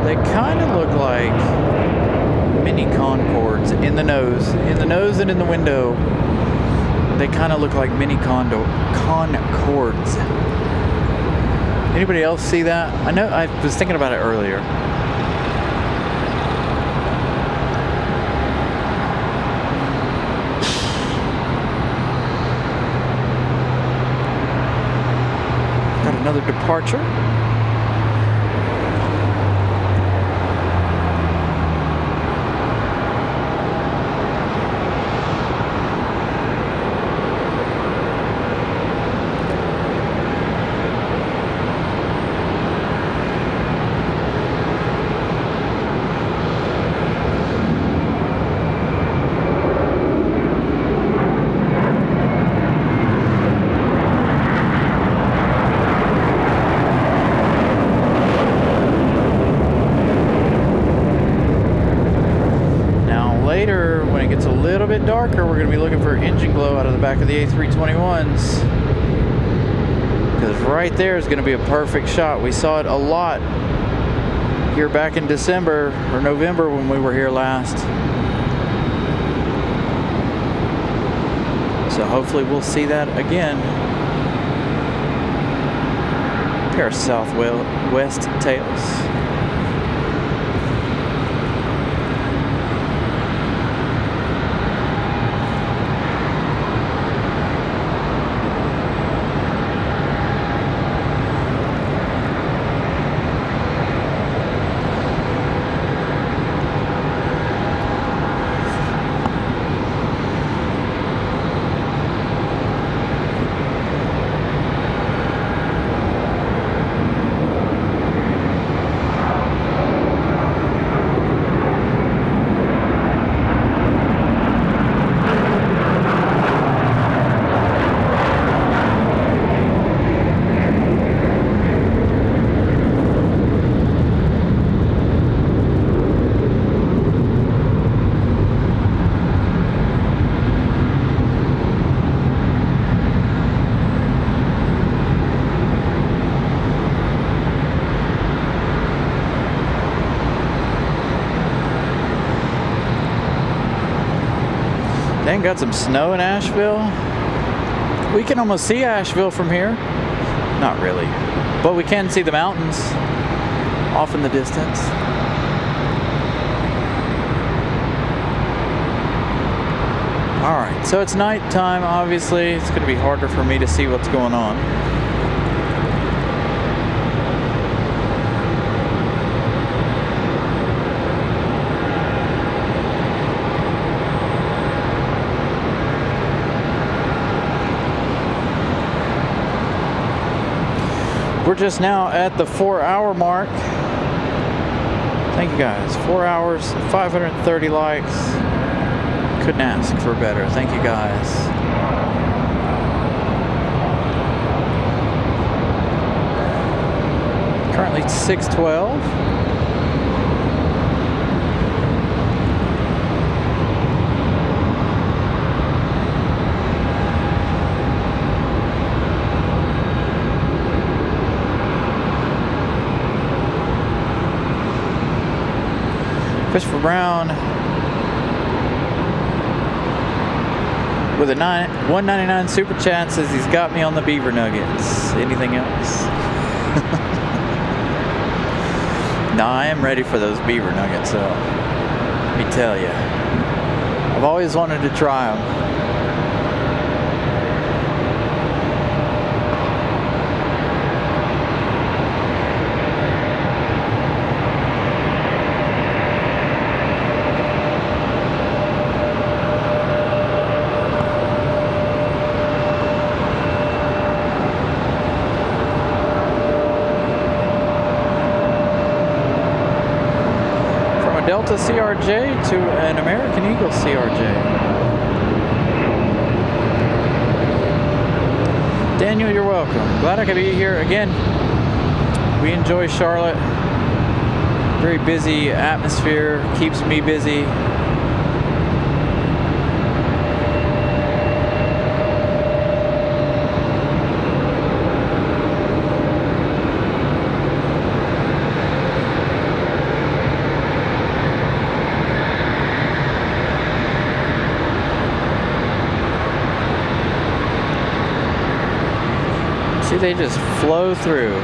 They kind of look like mini Concords in the nose. In the nose and in the window. They kind of look like mini Concords. Anybody else see that? I know, I was thinking about it earlier. Got another departure. Darker, we're going to be looking for engine glow out of the back of the A321s, because right there is going to be a perfect shot. We saw it a lot here back in December or November when we were here last, so hopefully we'll see that again. Pair of southwest tails. Got some snow in Asheville. We can almost see Asheville from here. Not really, but we can see the mountains off in the distance. All right, so it's nighttime. Obviously, it's going to be harder for me to see what's going on. We're just now at the 4-hour mark. Thank you guys. 4 hours, 530 likes. Couldn't ask for better. Thank you guys. Currently 6:12. Christopher Brown with a $1.99 super chat says he's got me on the beaver nuggets. Anything else? No, I am ready for those beaver nuggets, though. Let me tell you, I've always wanted to try them. Delta CRJ to an American Eagle CRJ. Daniel, you're welcome. Glad I could be here again. We enjoy Charlotte. Very busy atmosphere, keeps me busy. See, they just flow through.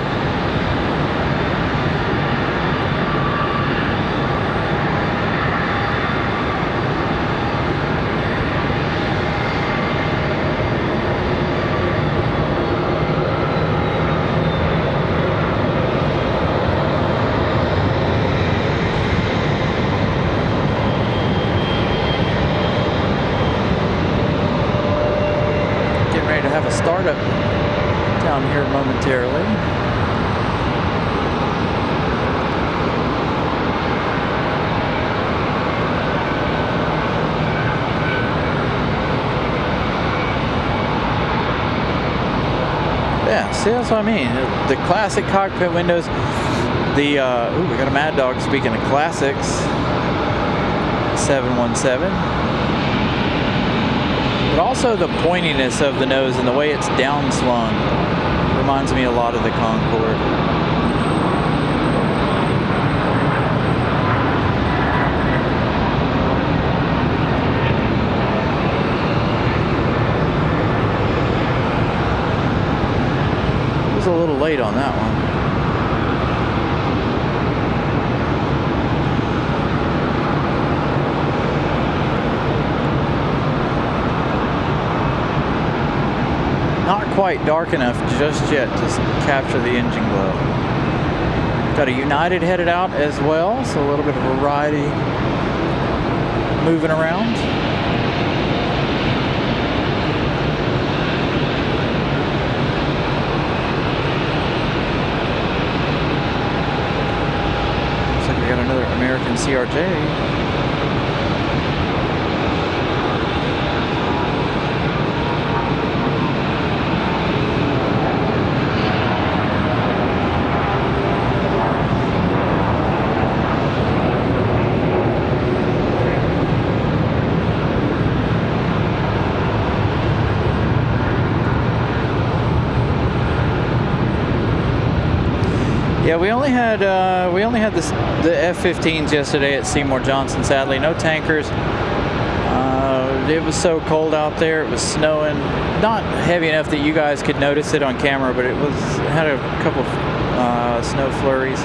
Getting ready to have a startup down here momentarily. Yeah, see, that's what I mean. The classic cockpit windows. The ooh, we got a Mad Dog speaking of classics. 717. But also the pointiness of the nose and the way it's down swung reminds me a lot of the Concorde. It was a little late on that one. Not quite dark enough just yet to capture the engine glow. Got a United headed out as well, so a little bit of variety moving around. Looks like we got another American CRJ. Yeah, we only had the F-15s yesterday at Seymour Johnson. Sadly, no tankers. It was so cold out there. It was snowing, not heavy enough that you guys could notice it on camera, but it had a couple of snow flurries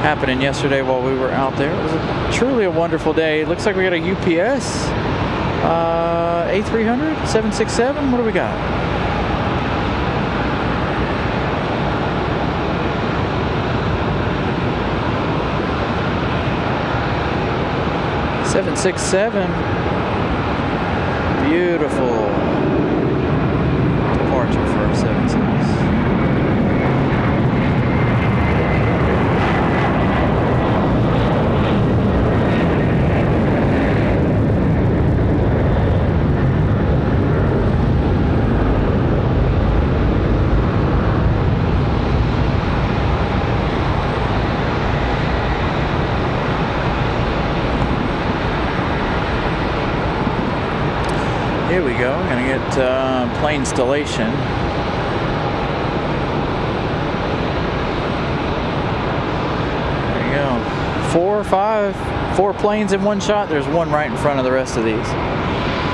happening yesterday while we were out there. It was truly a wonderful day. It looks like we got a UPS A300, 767. What do we got? (767). Beautiful departure for our 76. Here we go. We're gonna get plane installation. There you go. Four planes in one shot. There's one right in front of the rest of these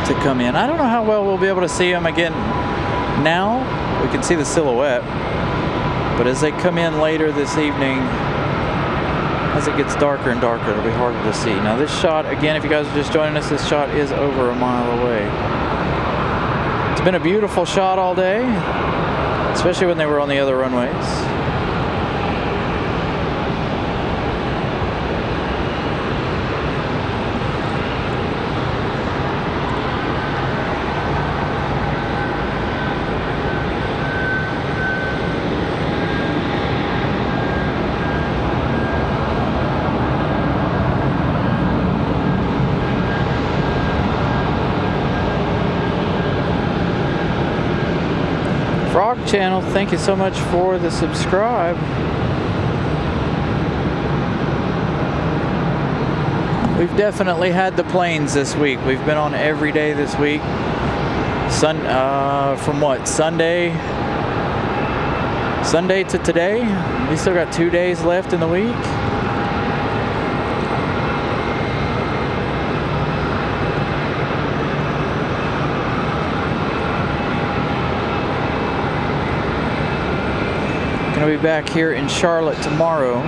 to come in. I don't know how well we'll be able to see them again. Now we can see the silhouette, but as they come in later this evening, as it gets darker and darker, it'll be harder to see. Now this shot, again, if you guys are just joining us, this shot is over a mile away. It's been a beautiful shot all day, especially when they were on the other runways. channel, thank you so much for the subscribe. We've definitely had the planes this week. We've been on every day this week. From what, Sunday to today? We still got 2 days left in the week. Gonna be back here in Charlotte tomorrow.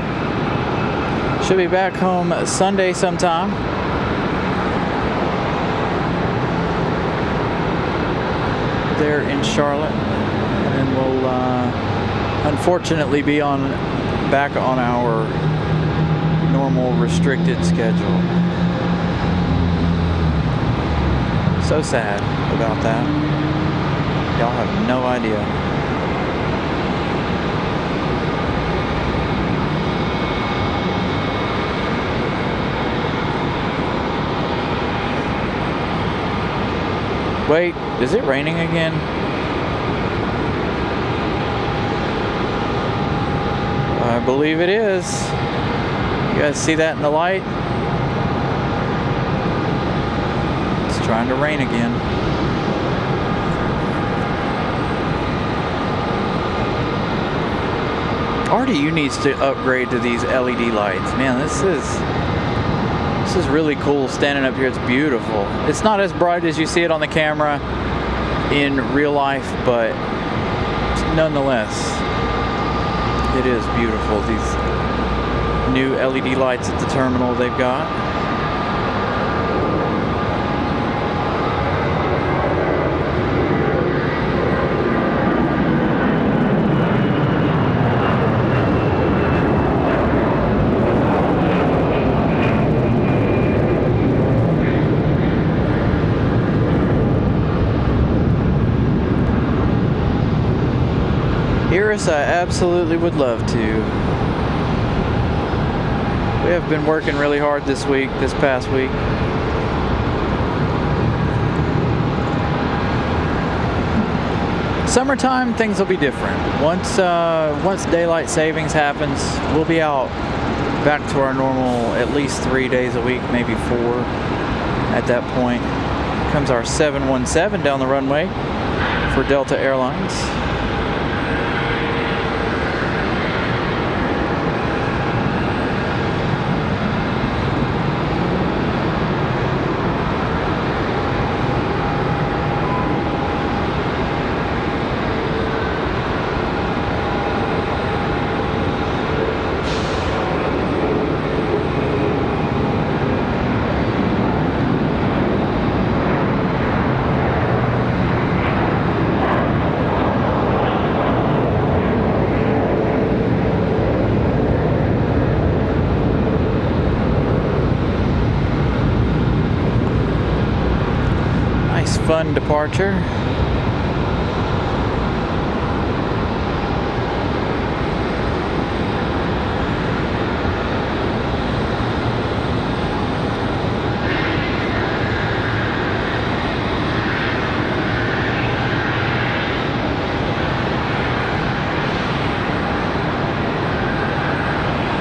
Should be back home Sunday sometime. There in Charlotte, and then we'll unfortunately be back on our normal restricted schedule. So sad about that. Y'all have no idea. Wait, is it raining again? I believe it is. You guys see that in the light? It's trying to rain again. RDU needs to upgrade to these LED lights. Man, this is really cool standing up here. It's beautiful. It's not as bright as you see it on the camera in real life, but nonetheless, it is beautiful. These new LED lights at the terminal they've got. I absolutely would love to. We have been working really hard this past week. Summertime, things will be different. Once daylight savings happens, we'll be out back to our normal at least 3 days a week, maybe 4 at that point. Comes our 717 down the runway for Delta Airlines. Fun departure.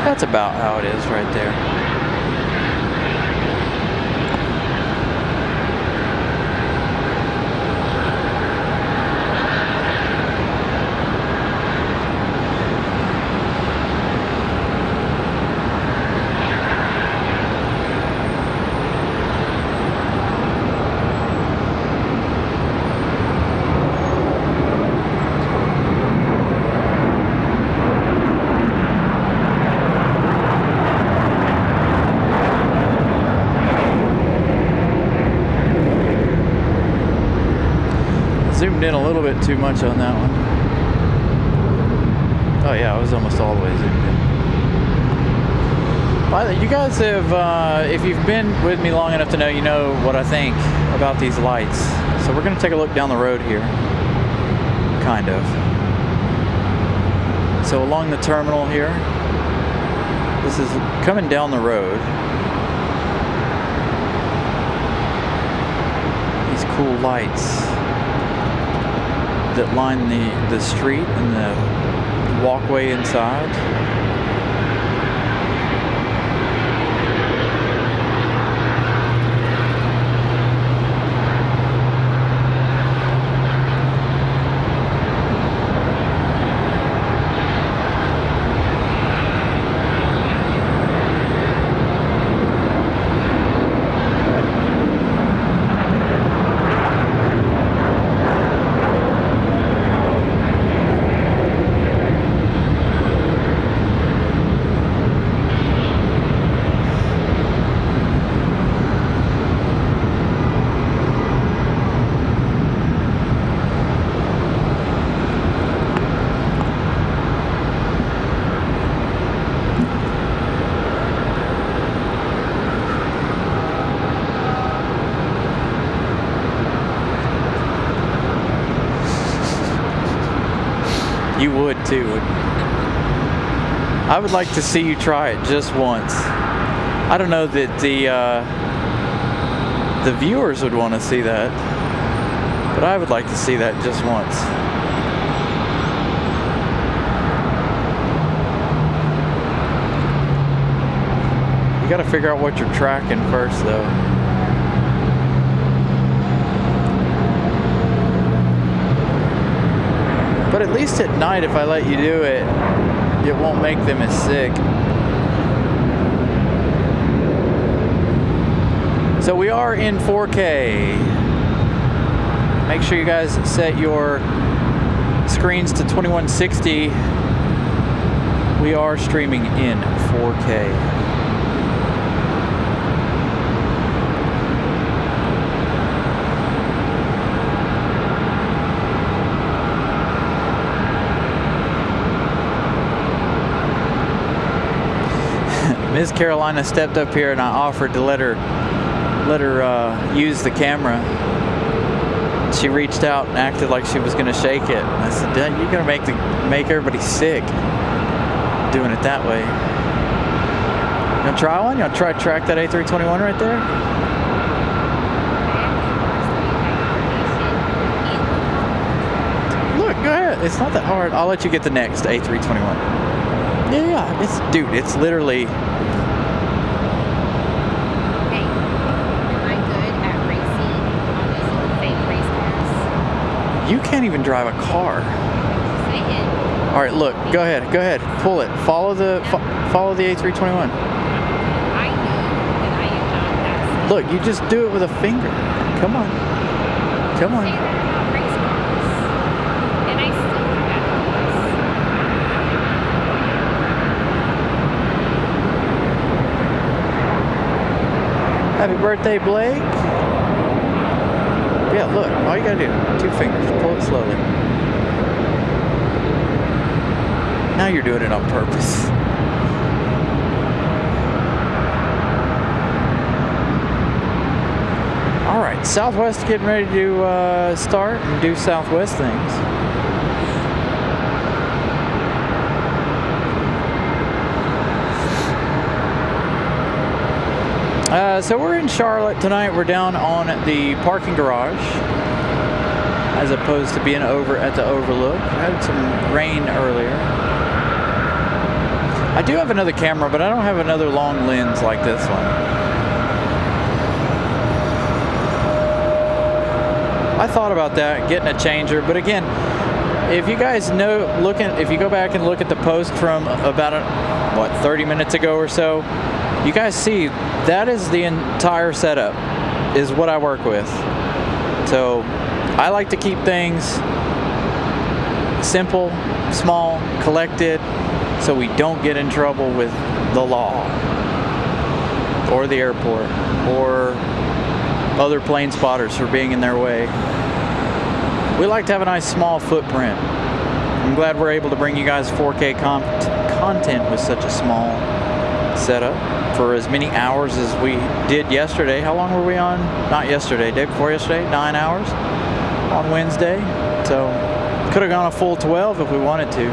That's about how it is right there. Zoomed in a little bit too much on that one. Oh yeah, I was almost all the way zoomed in. You guys have, if you've been with me long enough to know, you know what I think about these lights. So we're going to take a look down the road here. Kind of. So along the terminal here, this is coming down the road. These cool lights. that line the street and the walkway inside. You would too. I would like to see you try it just once. I don't know that the viewers would want to see that, but I would like to see that just once. You got to figure out what you're tracking first, though. But at least at night, if I let you do it, it won't make them as sick. So we are in 4K. Make sure you guys set your screens to 2160. We are streaming in 4K. Ms. Carolina stepped up here and I offered to let her use the camera. She reached out and acted like she was going to shake it. I said, "Dad, you're going to make everybody sick doing it that way." You want to try one? You want to try track that A321 right there? Look, go ahead. It's not that hard. I'll let you get the next A321. Yeah, it's literally. You can't even drive a car. All right, look. Go ahead. Pull it. Follow the A321. I know that I am not that. Look, you just do it with a finger. Come on. Say that about race cars, and I still have Happy birthday, Blake. Yeah, look, all you gotta do, 2 fingers, pull it slowly. Now you're doing it on purpose. All right, Southwest getting ready to start and do Southwest things. So we're in Charlotte tonight. We're down on the parking garage as opposed to being over at the Overlook. We had some rain earlier. I do have another camera, but I don't have another long lens like this one. I thought about that, getting a changer, but again, if you guys know, if you go back and look at the post from about 30 minutes ago or so, you guys see that is the entire setup, is what I work with. So I like to keep things simple, small, collected, so we don't get in trouble with the law or the airport or other plane spotters for being in their way. We like to have a nice small footprint. I'm glad we're able to bring you guys 4K content with such a small setup for as many hours as we did yesterday. How long were we on? Not yesterday, day before yesterday, 9 hours on Wednesday. So could have gone a full 12 if we wanted to.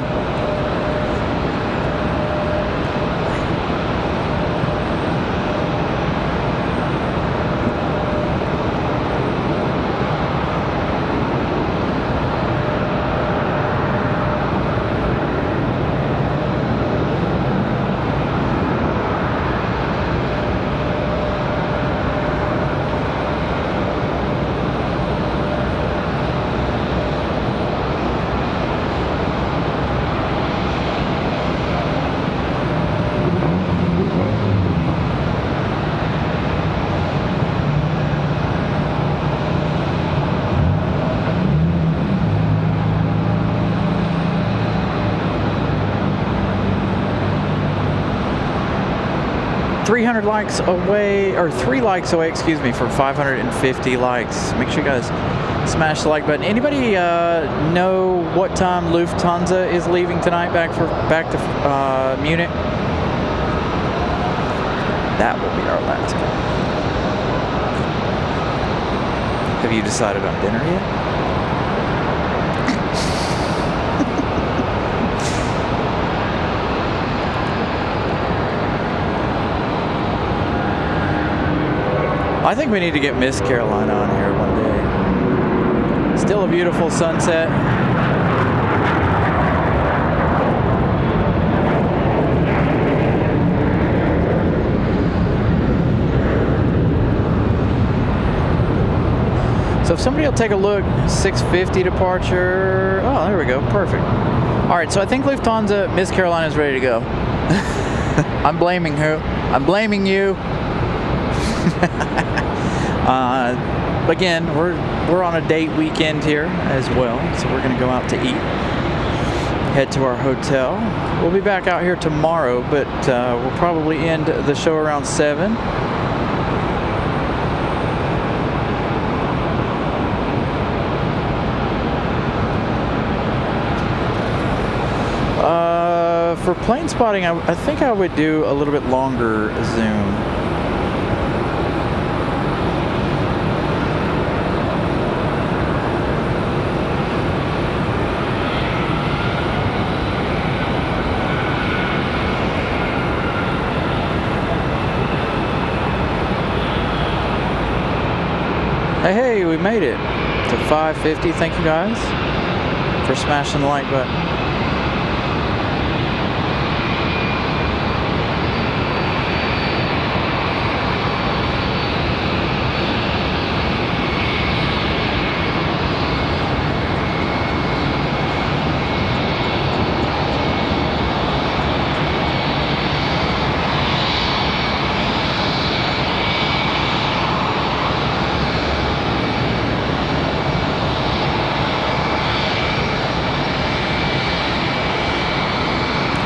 300 likes away, or 3 likes away, excuse me, from 550 likes. Make sure you guys smash the like button. Anybody know what time Lufthansa is leaving tonight back to Munich? That will be our last one. Have you decided on dinner yet? I think we need to get Miss Carolina on here one day. Still a beautiful sunset. So if somebody will take a look, 6:50 departure. Oh, there we go. Perfect. All right, so I think Lufthansa, Miss Carolina is ready to go. I'm blaming her. I'm blaming you. Again, we're on a date weekend here as well, so we're going to go out to eat, head to our hotel. We'll be back out here tomorrow, but we'll probably end the show around 7. For plane spotting, I think I would do a little bit longer zoom. Hey, we made it to 550. Thank you guys for smashing the like button.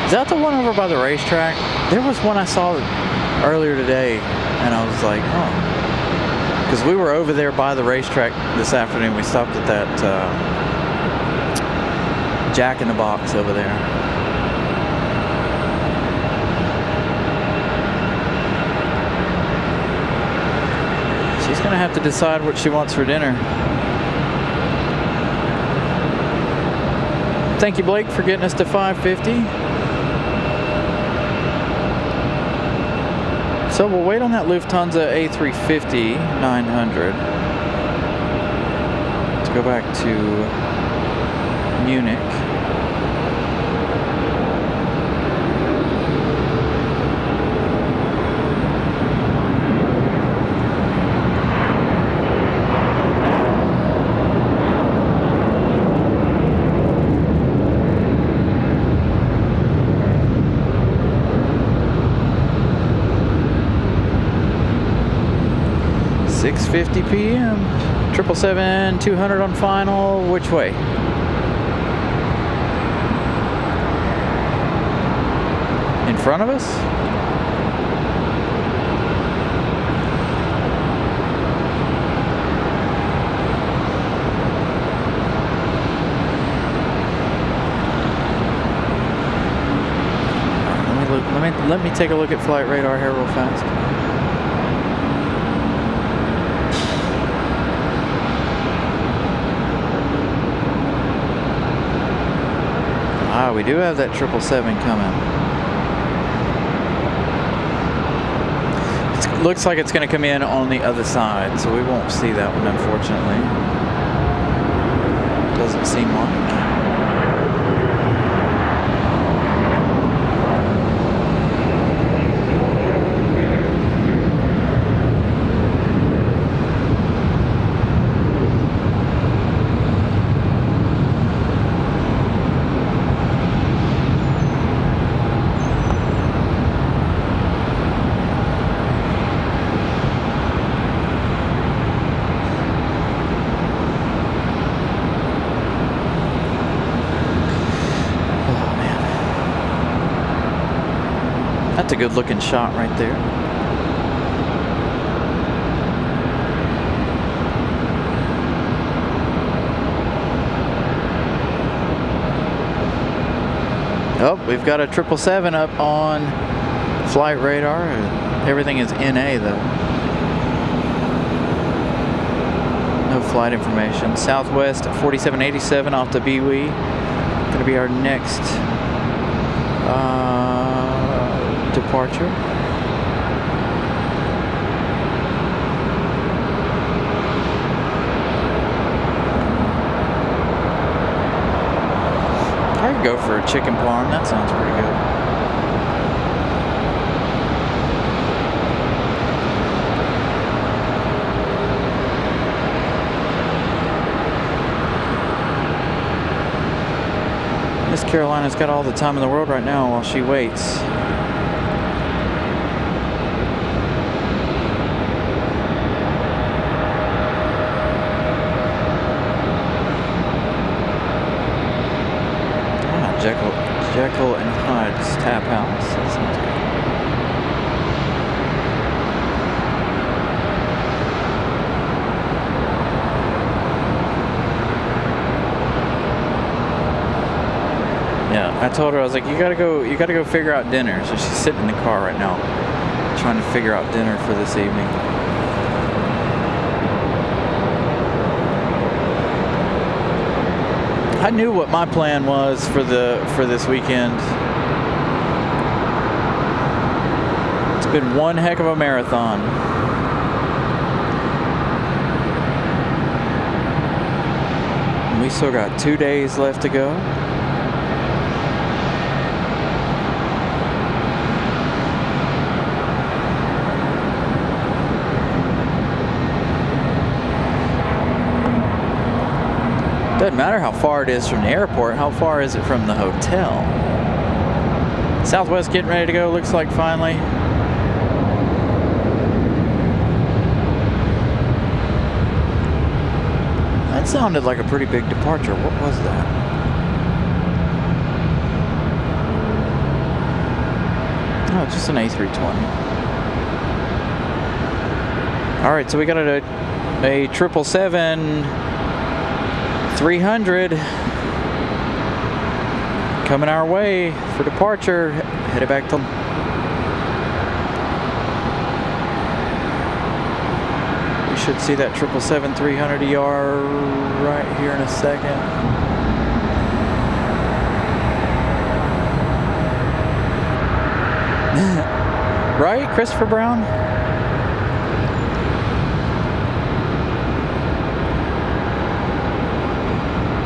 Is that the one over by the racetrack? There was one I saw earlier today, and I was like, oh. Because we were over there by the racetrack this afternoon. We stopped at that Jack in the Box over there. She's going to have to decide what she wants for dinner. Thank you, Blake, for getting us to 550. So we'll wait on that Lufthansa A350 900 to go back to Munich. .50 p.m. 777-200 on final. Which way? In front of us? Let me take a look at flight radar here real fast. We do have that 777 coming. It looks like it's going to come in on the other side, so we won't see that one, unfortunately. Doesn't seem like. That's a good looking shot right there. Oh, we've got a 777 up on flight radar. Everything is NA though. No flight information. Southwest 4787 off the BWE. Gonna be our next departure. I could go for a chicken parm. That sounds pretty good. Miss Carolina's got all the time in the world right now while she waits. Jekyll and Hyde's Tap House. That sounds good. Yeah, I told her, I was like, you gotta go figure out dinner. So she's sitting in the car right now, trying to figure out dinner for this evening. I knew what my plan was for this weekend. It's been one heck of a marathon. And we still got 2 days left to go. Doesn't matter how far it is from the airport. How far is it from the hotel? Southwest getting ready to go, looks like finally. That sounded like a pretty big departure. What was that? Oh, just an A320. All right, so we got a 777 300 coming our way for departure. Headed back to we should see that 777 300 ER right here in a second. Right, Christopher Brown?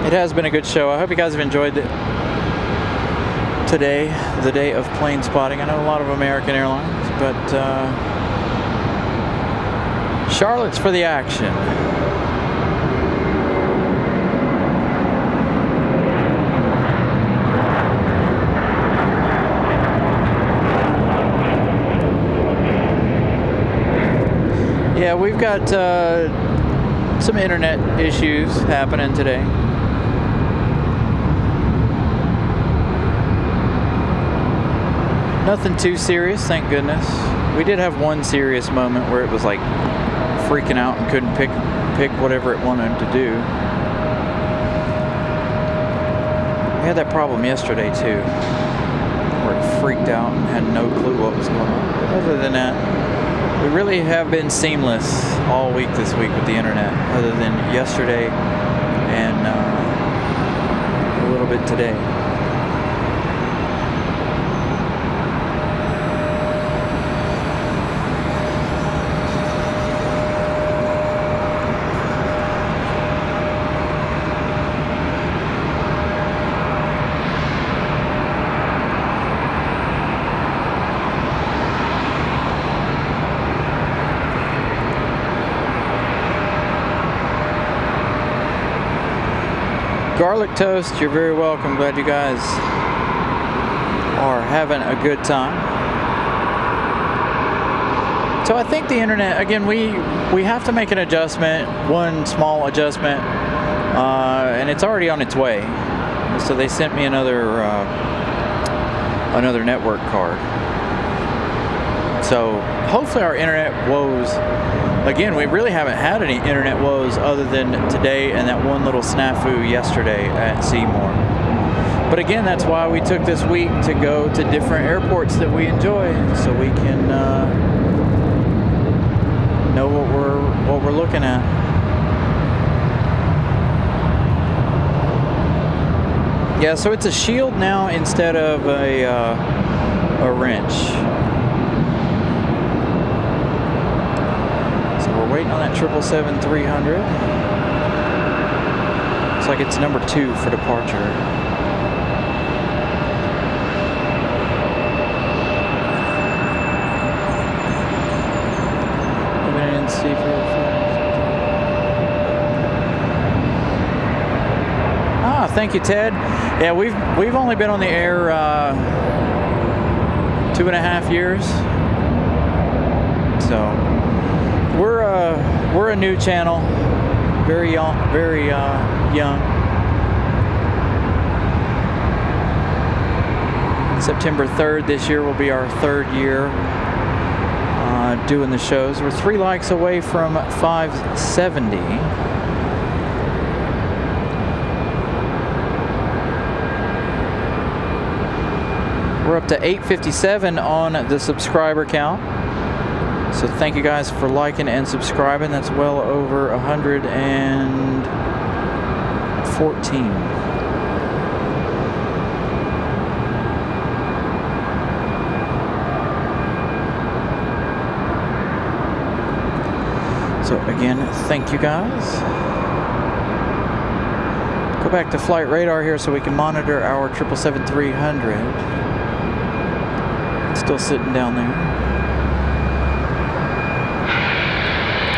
It has been a good show. I hope you guys have enjoyed it today, the day of plane spotting. I know a lot of American Airlines, but Charlotte's for the action. Yeah, we've got some internet issues happening today. Nothing too serious, thank goodness. We did have one serious moment where it was like freaking out and couldn't pick whatever it wanted to do. We had that problem yesterday too, where it freaked out and had no clue what was going on. But other than that, we really have been seamless all week this week with the internet, other than yesterday and a little bit today. Garlic toast, you're very welcome. Glad you guys are having a good time. So I think the internet, again, we have to make an adjustment, one small adjustment, and it's already on its way. So they sent me another network card. So hopefully our internet woes, again, we really haven't had any internet woes other than today and that one little snafu yesterday at Seymour. But again, that's why we took this week to go to different airports that we enjoy, so we can know what we're looking at. Yeah, so it's a shield now instead of a wrench. So we're waiting on that 777-300. Looks like it's number 2 for departure. Thank you, Ted. Yeah, we've only been on the air 2.5 years, so we're a new channel, very young, young. September 3rd this year will be our 3rd year doing the shows. We're 3 likes away from 570. We're up to 857 on the subscriber count. So thank you guys for liking and subscribing. That's well over 114. So again, thank you guys. Go back to flight radar here so we can monitor our 777-300. Still sitting down there.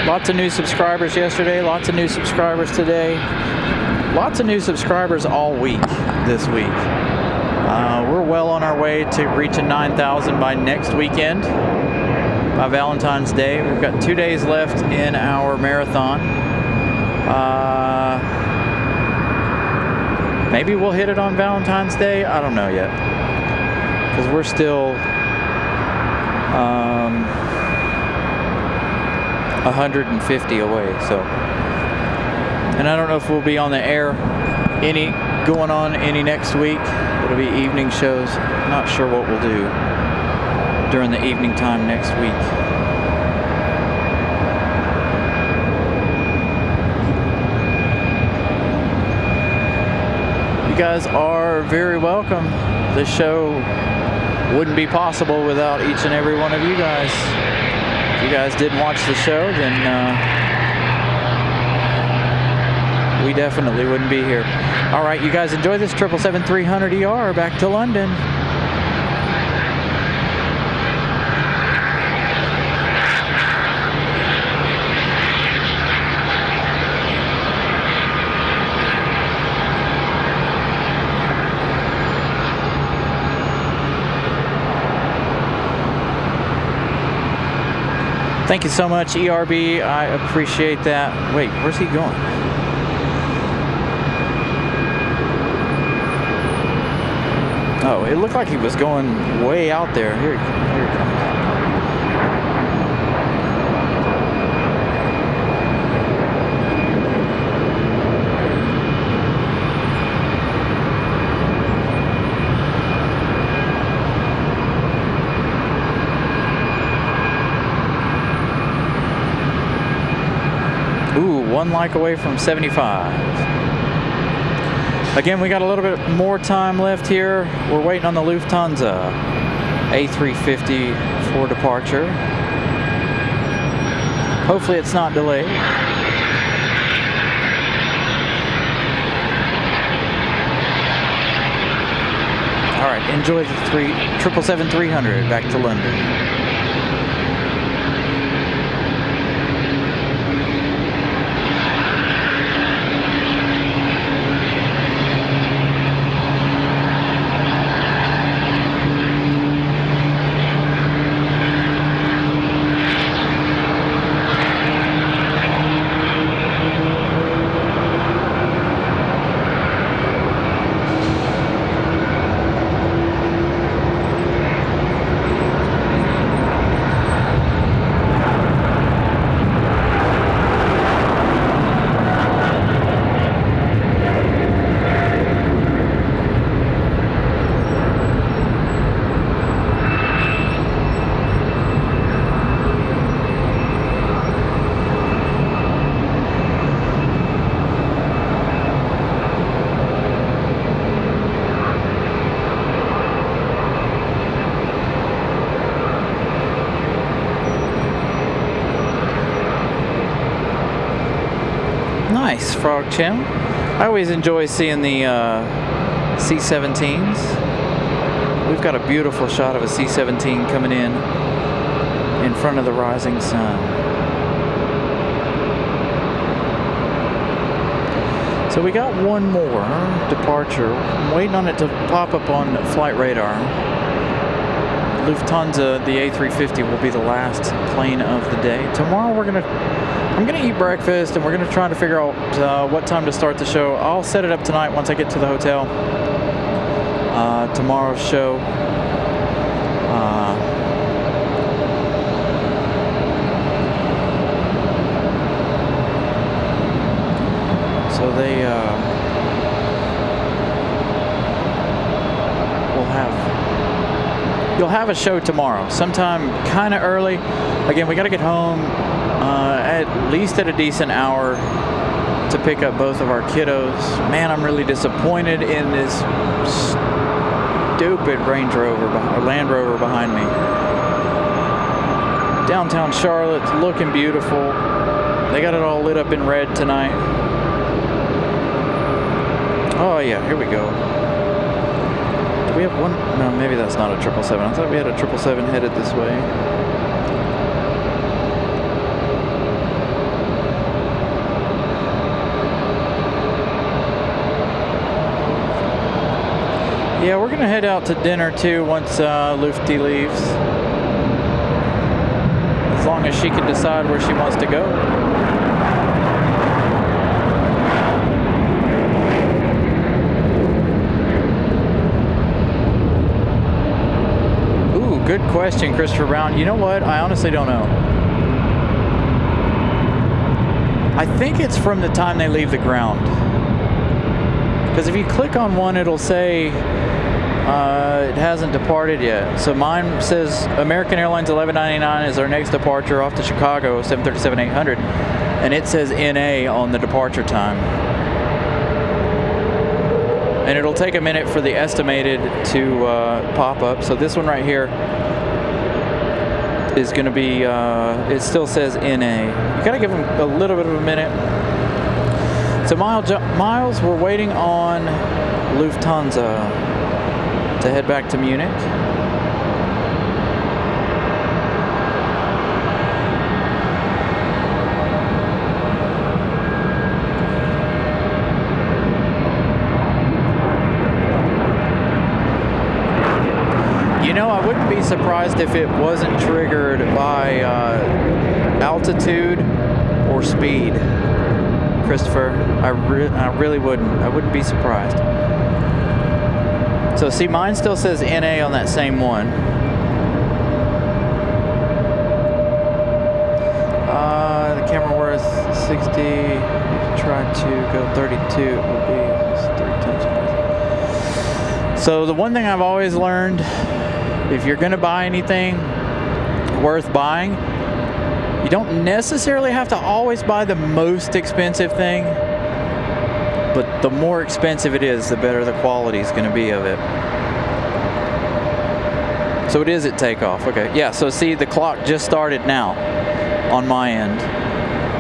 Lots of new subscribers yesterday, lots of new subscribers today, lots of new subscribers all week this week. We're well on our way to reaching 9,000 by next weekend, by Valentine's Day. We've got 2 days left in our marathon. Maybe we'll hit it on Valentine's Day. I don't know yet, because we're still 150 away. So, and I don't know if we'll be on the air any next week. It'll be evening shows. Not sure what we'll do during the evening time next week. You guys are very welcome. The show wouldn't be possible without each and every one of you guys. If you guys didn't watch the show, then we definitely wouldn't be here. All right, you guys enjoy this 777-300ER back to London. Thank you so much, ERB. I appreciate that. Wait, where's he going? Oh, it looked like he was going way out there. Here he comes. Ooh, 1 like away from 75. Again, we got a little bit more time left here. We're waiting on the Lufthansa A350 for departure. Hopefully it's not delayed. All right, enjoy the 777-300 back to London. Nice, Frog Channel. I always enjoy seeing the C-17s. We've got a beautiful shot of a C-17 coming in front of the rising sun. So we got one more departure. I'm waiting on it to pop up on flight radar. Lufthansa, the A350, will be the last plane of the day. Tomorrow I'm gonna eat breakfast and we're gonna try to figure out what time to start the show. I'll set it up tonight once I get to the hotel. Tomorrow's show. So you'll have a show tomorrow, sometime kind of early. Again, we got to get home at least at a decent hour to pick up both of our kiddos. Man, I'm really disappointed in this stupid Range Rover or Land Rover behind me. Downtown Charlotte's looking beautiful. They got it all lit up in red tonight. Oh yeah, here we go. Do we have one? No, maybe that's not a 777. I thought we had a 777 headed this way. Yeah, we're gonna head out to dinner too once Lufty leaves. As long as she can decide where she wants to go. Good question, Christopher Brown. You know what? I honestly don't know. I think it's from the time they leave the ground. Because if you click on one, it'll say it hasn't departed yet. So mine says American Airlines 1199 is our next departure off to Chicago, 737-800. And it says NA on the departure time. And it'll take a minute for the estimated to pop up. So this one right here is going to be, it still says NA. You got to give them a little bit of a minute. So Miles, we're waiting on Lufthansa to head back to Munich. I wouldn't be surprised if it wasn't triggered by altitude or speed, Christopher. I really wouldn't. I wouldn't be surprised. So see, mine still says NA on that same one. The camera worth 60. Try to go 32. It would be 3 times. So the one thing I've always learned, if you're going to buy anything worth buying, you don't necessarily have to always buy the most expensive thing, but the more expensive it is, the better the quality is going to be of it. So it is at takeoff. Okay, yeah, so see, the clock just started now on my end.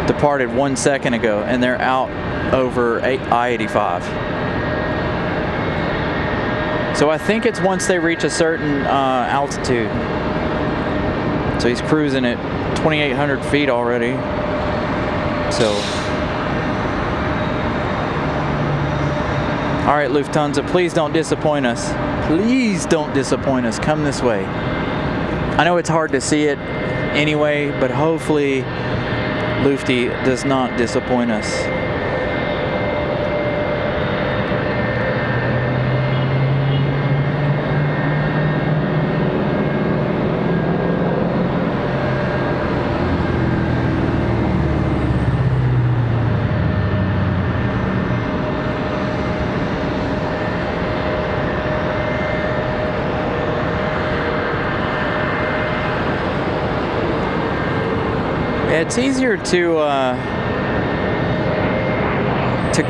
Departed 1 second ago, and they're out over I-85. So I think it's once they reach a certain altitude. So he's cruising at 2,800 feet already. So, all right, Lufthansa, please don't disappoint us. Please don't disappoint us. Come this way. I know it's hard to see it anyway, but hopefully Lufty does not disappoint us. It's easier to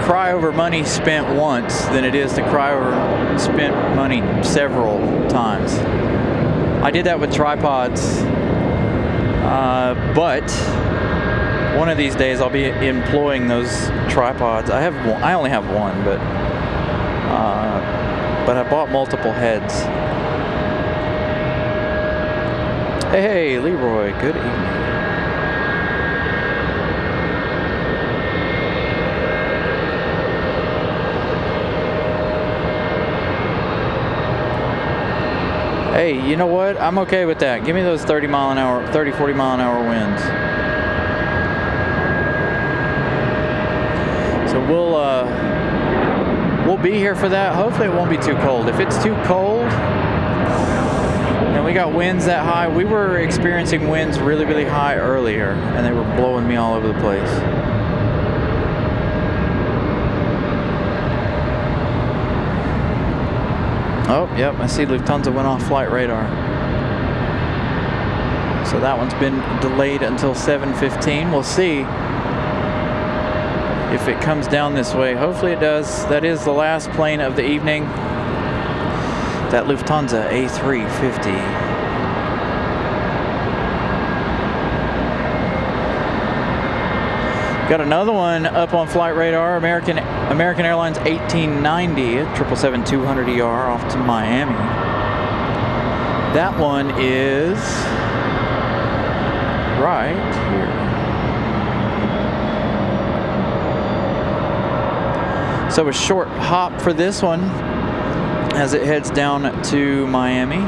cry over money spent once than it is to cry over spent money several times. I did that with tripods, but One of these days I'll be employing those tripods. I only have one, but I bought multiple heads. Hey, Leroy, good evening. Hey, you know what? I'm okay with that. Give me those 30, 40 mile an hour winds. So we'll be here for that. Hopefully it won't be too cold. If it's too cold and we got winds that high, we were experiencing winds really, really high earlier, and they were blowing me all over the place. Oh, yep, I see Lufthansa went off flight radar. So that one's been delayed until 7:15. We'll see if it comes down this way. Hopefully it does. That is the last plane of the evening. That Lufthansa A350. Got another one up on flight radar. American Airlines 1890, 777-200ER off to Miami. That one is right here. So a short hop for this one as it heads down to Miami.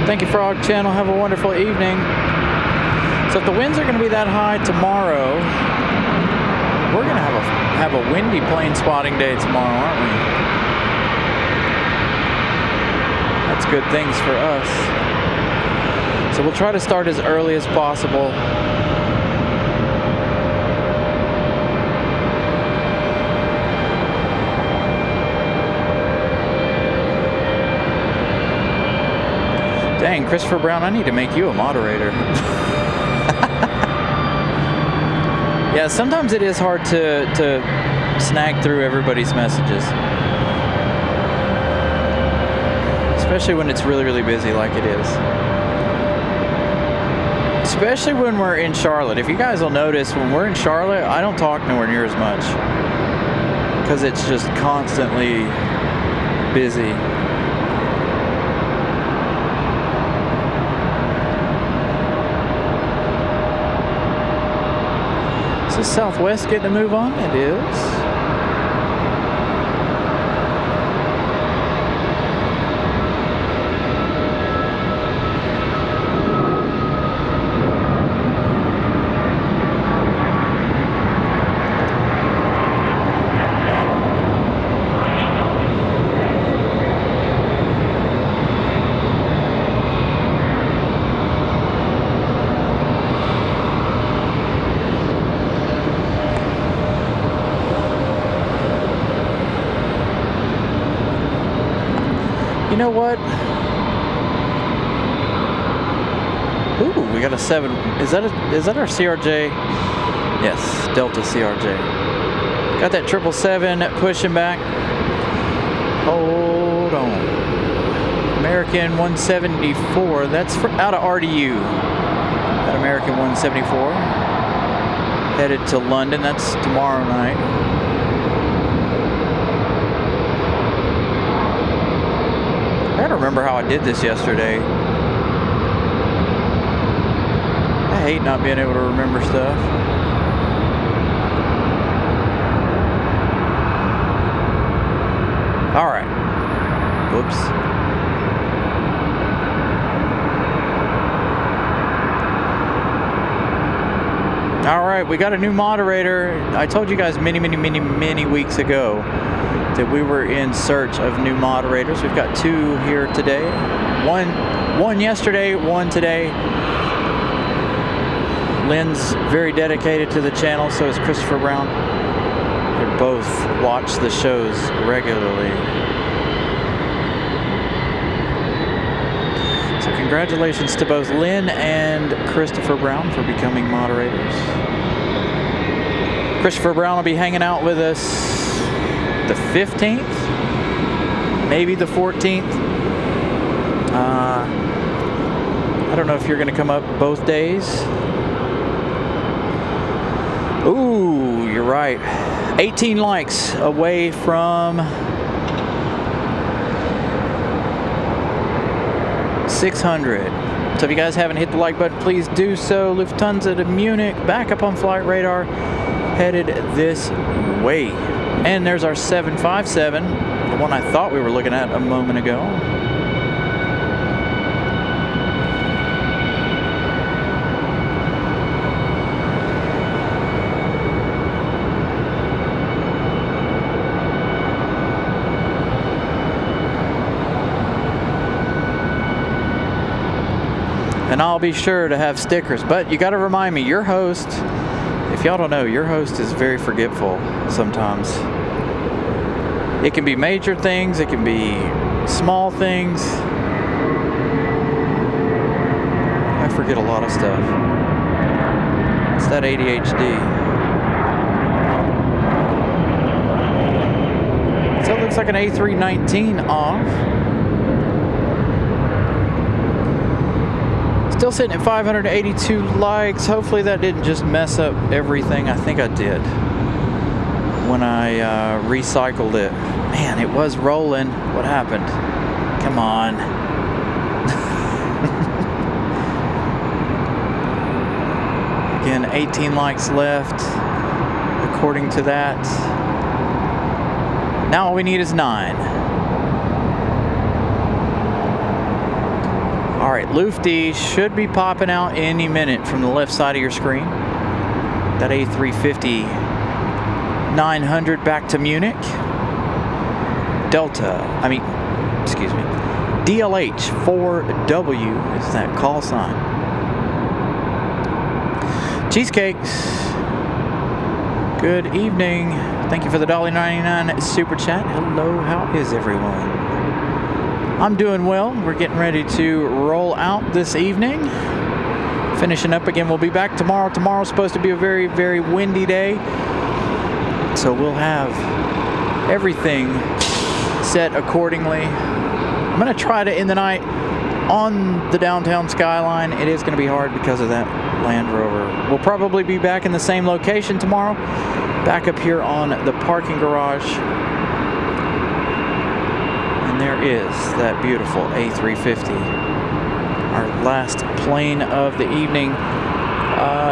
Thank you, Frog Channel. Have a wonderful evening. So if the winds are going to be that high tomorrow, we're going to have a windy plane spotting day tomorrow, aren't we? That's good things for us. So we'll try to start as early as possible. Dang, Christopher Brown, I need to make you a moderator. Yeah, sometimes it is hard to snag through everybody's messages. Especially when it's really, really busy like it is. Especially when we're in Charlotte. If you guys will notice, when we're in Charlotte, I don't talk nowhere near as much. Because it's just constantly busy. Is Southwest getting a move on? It is. You know what? Ooh, we got a 7. Is that our CRJ? Yes, Delta CRJ. Got that 777 pushing back. Hold on. American 174. That's out of RDU. That American 174 headed to London. That's tomorrow night. I gotta remember how I did this yesterday. I hate not being able to remember stuff. All right. Whoops. All right, we got a new moderator. I told you guys many weeks ago that we were in search of new moderators. We've got 2 here today. One yesterday, 1 today. Lynn's very dedicated to the channel, so is Christopher Brown. They both watch the shows regularly. So congratulations to both Lynn and Christopher Brown for becoming moderators. Christopher Brown will be hanging out with us the 15th, maybe the 14th. I don't know if you're going to come up both days. Ooh, you're right. 18 likes away from 600. So if you guys haven't hit the like button, please do so. Lufthansa to Munich, back up on flight radar, headed this way. And there's our 757, the one I thought we were looking at a moment ago. And I'll be sure to have stickers. But you got to remind me, your host, if y'all don't know, your host is very forgetful sometimes. It can be major things, it can be small things. I forget a lot of stuff. It's that ADHD. So it looks like an A319 off. Still sitting at 582 likes. Hopefully that didn't just mess up everything. I think I did when I recycled it. Man, it was rolling. What happened? Come on. Again, 18 likes left according to that. Now all we need is 9. All right, Lufty should be popping out any minute from the left side of your screen. That A350 900 back to Munich. DLH 4W is that call sign. Cheesecakes, good evening. Thank you for the $1.99 super chat. Hello, how is everyone? I'm doing well. We're getting ready to roll out this evening. Finishing up again. We'll be back tomorrow. Tomorrow's supposed to be a very windy day. So we'll have everything set accordingly. I'm going to try to end the night on the downtown skyline. It is going to be hard because of that Land Rover. We'll probably be back in the same location tomorrow. Back up here on the parking garage. There is that beautiful A350, our last plane of the evening.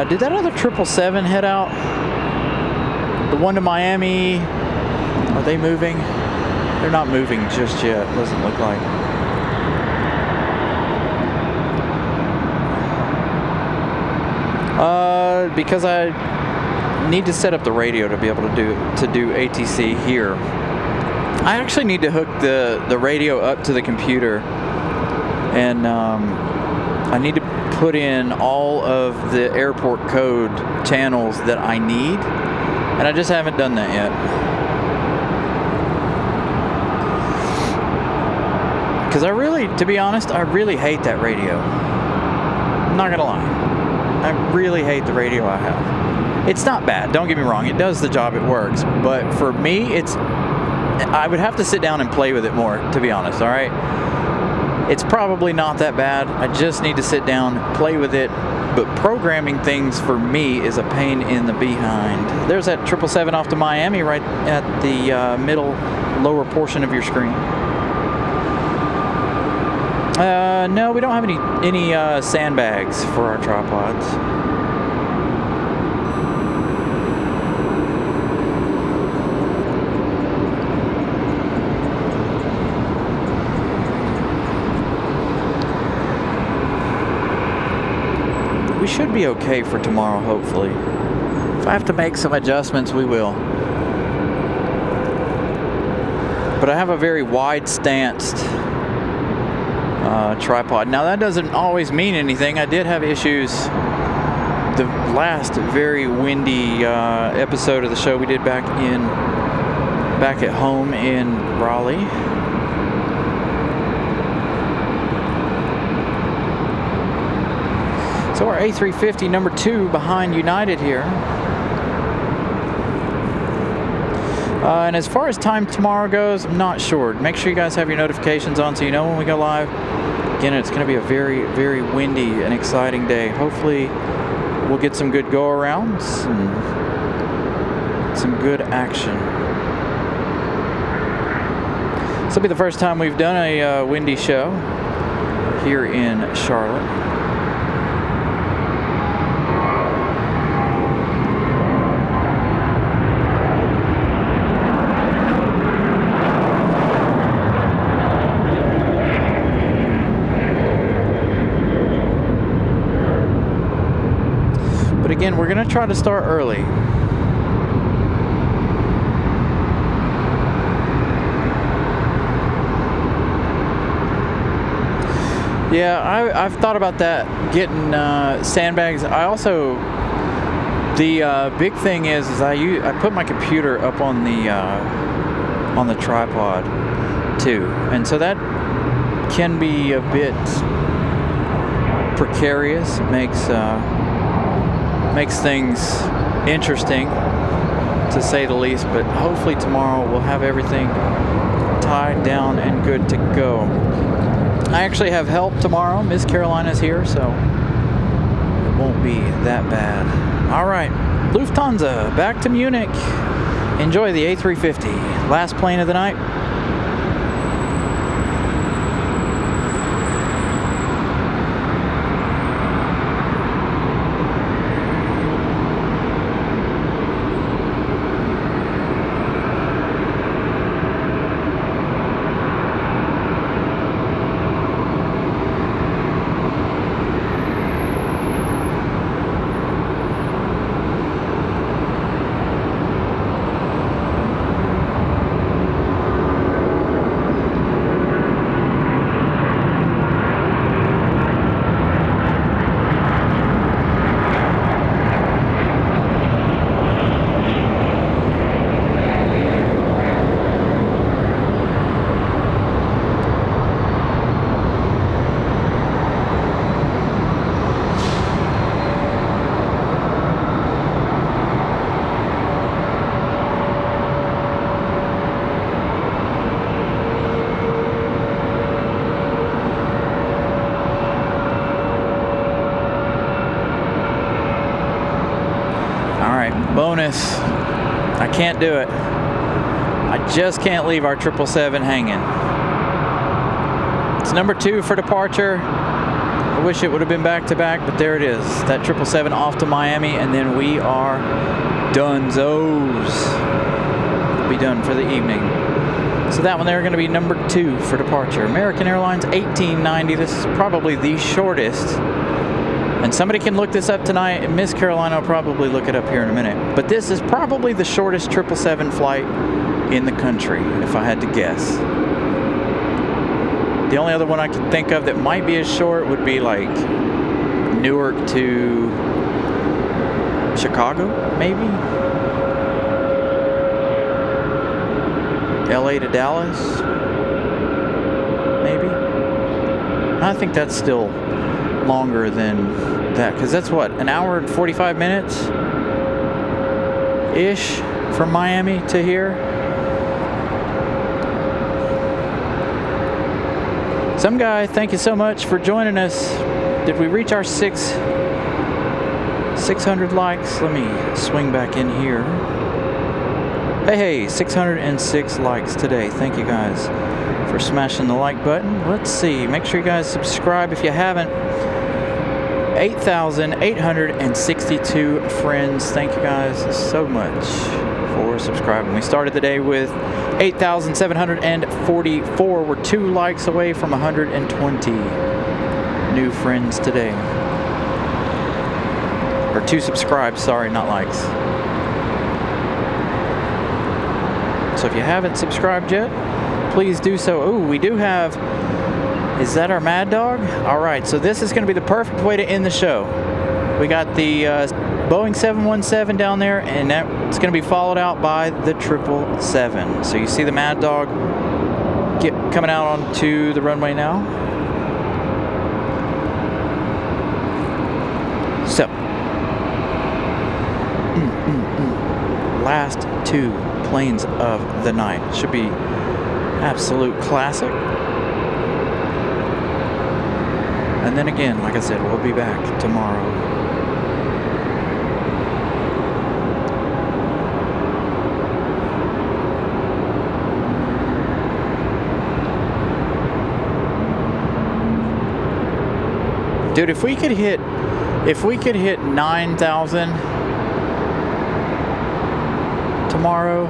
Did that other 777 head out? The one to Miami, are they moving? They're not moving just yet, doesn't look like. Because I need to set up the radio to be able to do ATC here. I actually need to hook the radio up to the computer, and I need to put in all of the airport code channels that I need, and I just haven't done that yet. Because to be honest, I really hate that radio. I'm not gonna lie. I really hate the radio I have. It's not bad, don't get me wrong, it does the job, it works, but for me, I would have to sit down and play with it more, to be honest, all right? It's probably not that bad. I just need to sit down, play with it, but programming things for me is a pain in the behind. There's that 777 off to Miami right at the middle lower portion of your screen. No, we don't have any sandbags for our tripods. We should be okay for tomorrow, hopefully. I have to make some adjustments, we will. But I have a very wide-stanced tripod. Now that doesn't always mean anything. I did have issues the last very windy episode of the show we did back at home in Raleigh. So our A350 number 2 behind United here. And as far as time tomorrow goes, I'm not sure. Make sure you guys have your notifications on so you know when we go live. Again, it's going to be a very, very windy and exciting day. Hopefully, we'll get some good go-arounds and some good action. This will be the first time we've done a windy show here in Charlotte. But again, we're going to try to start early. Yeah, I've thought about that, getting sandbags. I also, the big thing is I put my computer up on the tripod too, and so that can be a bit precarious. Makes things interesting, to say the least, but hopefully tomorrow we'll have everything tied down and good to go. I actually have help tomorrow. Miss Carolina's here, so it won't be that bad. All right, Lufthansa, back to Munich. Enjoy the A350. Last plane of the night. Bonus, I can't do it. I just can't leave our 777 hanging. It's number 2 for departure. I wish it would have been back to back, but there it is. That 777 off to Miami, and then we are donezo's. We'll be done for the evening. So that one there going to be number 2 for departure. American Airlines 1890. This is probably the shortest. And somebody can look this up tonight, and Miss Carolina will probably look it up here in a minute. But this is probably the shortest 777 flight in the country, if I had to guess. The only other one I could think of that might be as short would be like Newark to Chicago, maybe? LA to Dallas, maybe? I think that's still longer than that, because that's what, an hour and 45 minutes ish from Miami to here. Some guy, thank you so much for joining us. Did we reach our 600 likes? Let me swing back in here. Hey, 606 likes today. Thank you guys for smashing the like button. Let's see, make sure you guys subscribe if you haven't. 8,862 friends. Thank you guys so much for subscribing. We started the day with 8,744. We're 2 likes away from 120 new friends today. Or 2 subscribes, sorry, not likes. So if you haven't subscribed yet, please do so. Oh, we do have, is that our Mad Dog? All right, so this is going to be the perfect way to end the show. We got the Boeing 717 down there, and that's going to be followed out by the 777. So you see the Mad Dog coming out onto the runway now. So, last 2 planes of the night. Should be absolute classic. And then again, like I said, we'll be back tomorrow. Dude, if we could hit 9,000 tomorrow,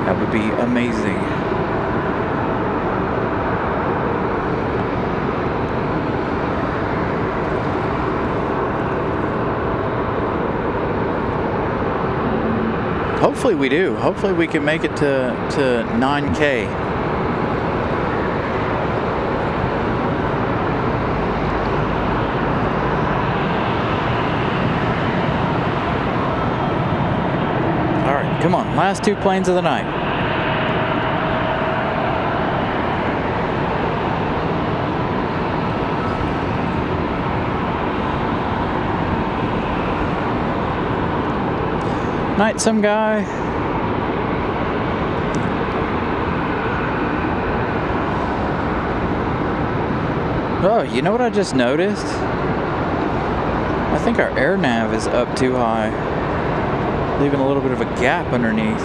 that would be amazing. Hopefully we do. Hopefully we can make it to 9K. Come on, last 2 planes of the night. Night, some guy. Oh, you know what I just noticed? I think our air nav is up too high, leaving a little bit of a gap underneath.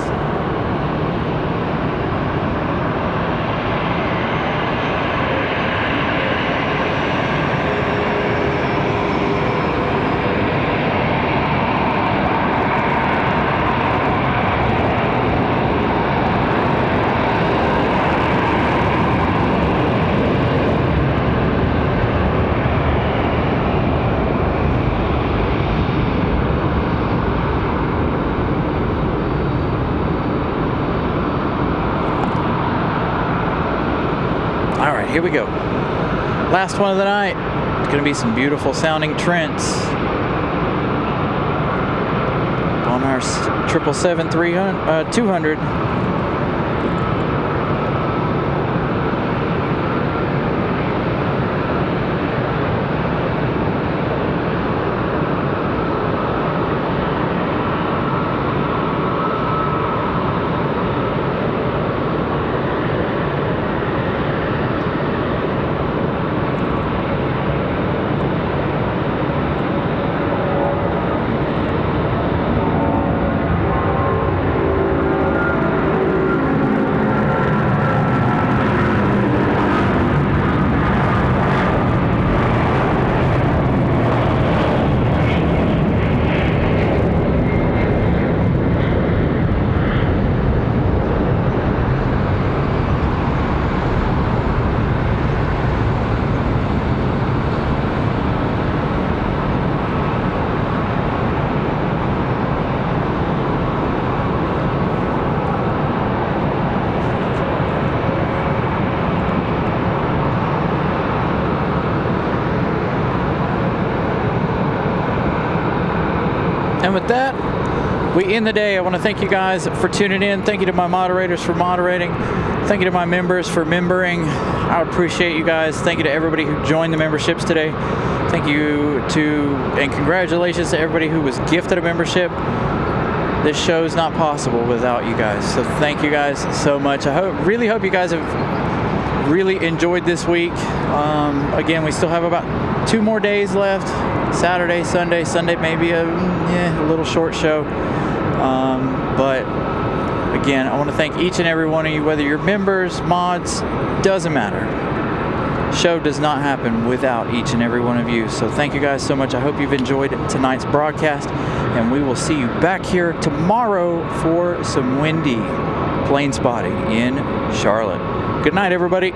Here we go. Last one of the night. It's going to be some beautiful sounding Trents on our 777-200. And with that, we end the day. I want to thank you guys for tuning in. Thank you to my moderators for moderating. Thank you to my members for membering. I appreciate you guys. Thank you to everybody who joined the memberships today. Thank you to, and congratulations to everybody who was gifted a membership. This show is not possible without you guys. So thank you guys so much. I really hope you guys have really enjoyed this week. Again, we still have about 2 more days left. Saturday, Sunday. Sunday maybe a little short show. But again, I want to thank each and every one of you, whether you're members, mods, doesn't matter. Show does not happen without each and every one of you. So thank you guys so much. I hope you've enjoyed tonight's broadcast, and we will see you back here tomorrow for some windy plane spotting in Charlotte. Good night, everybody.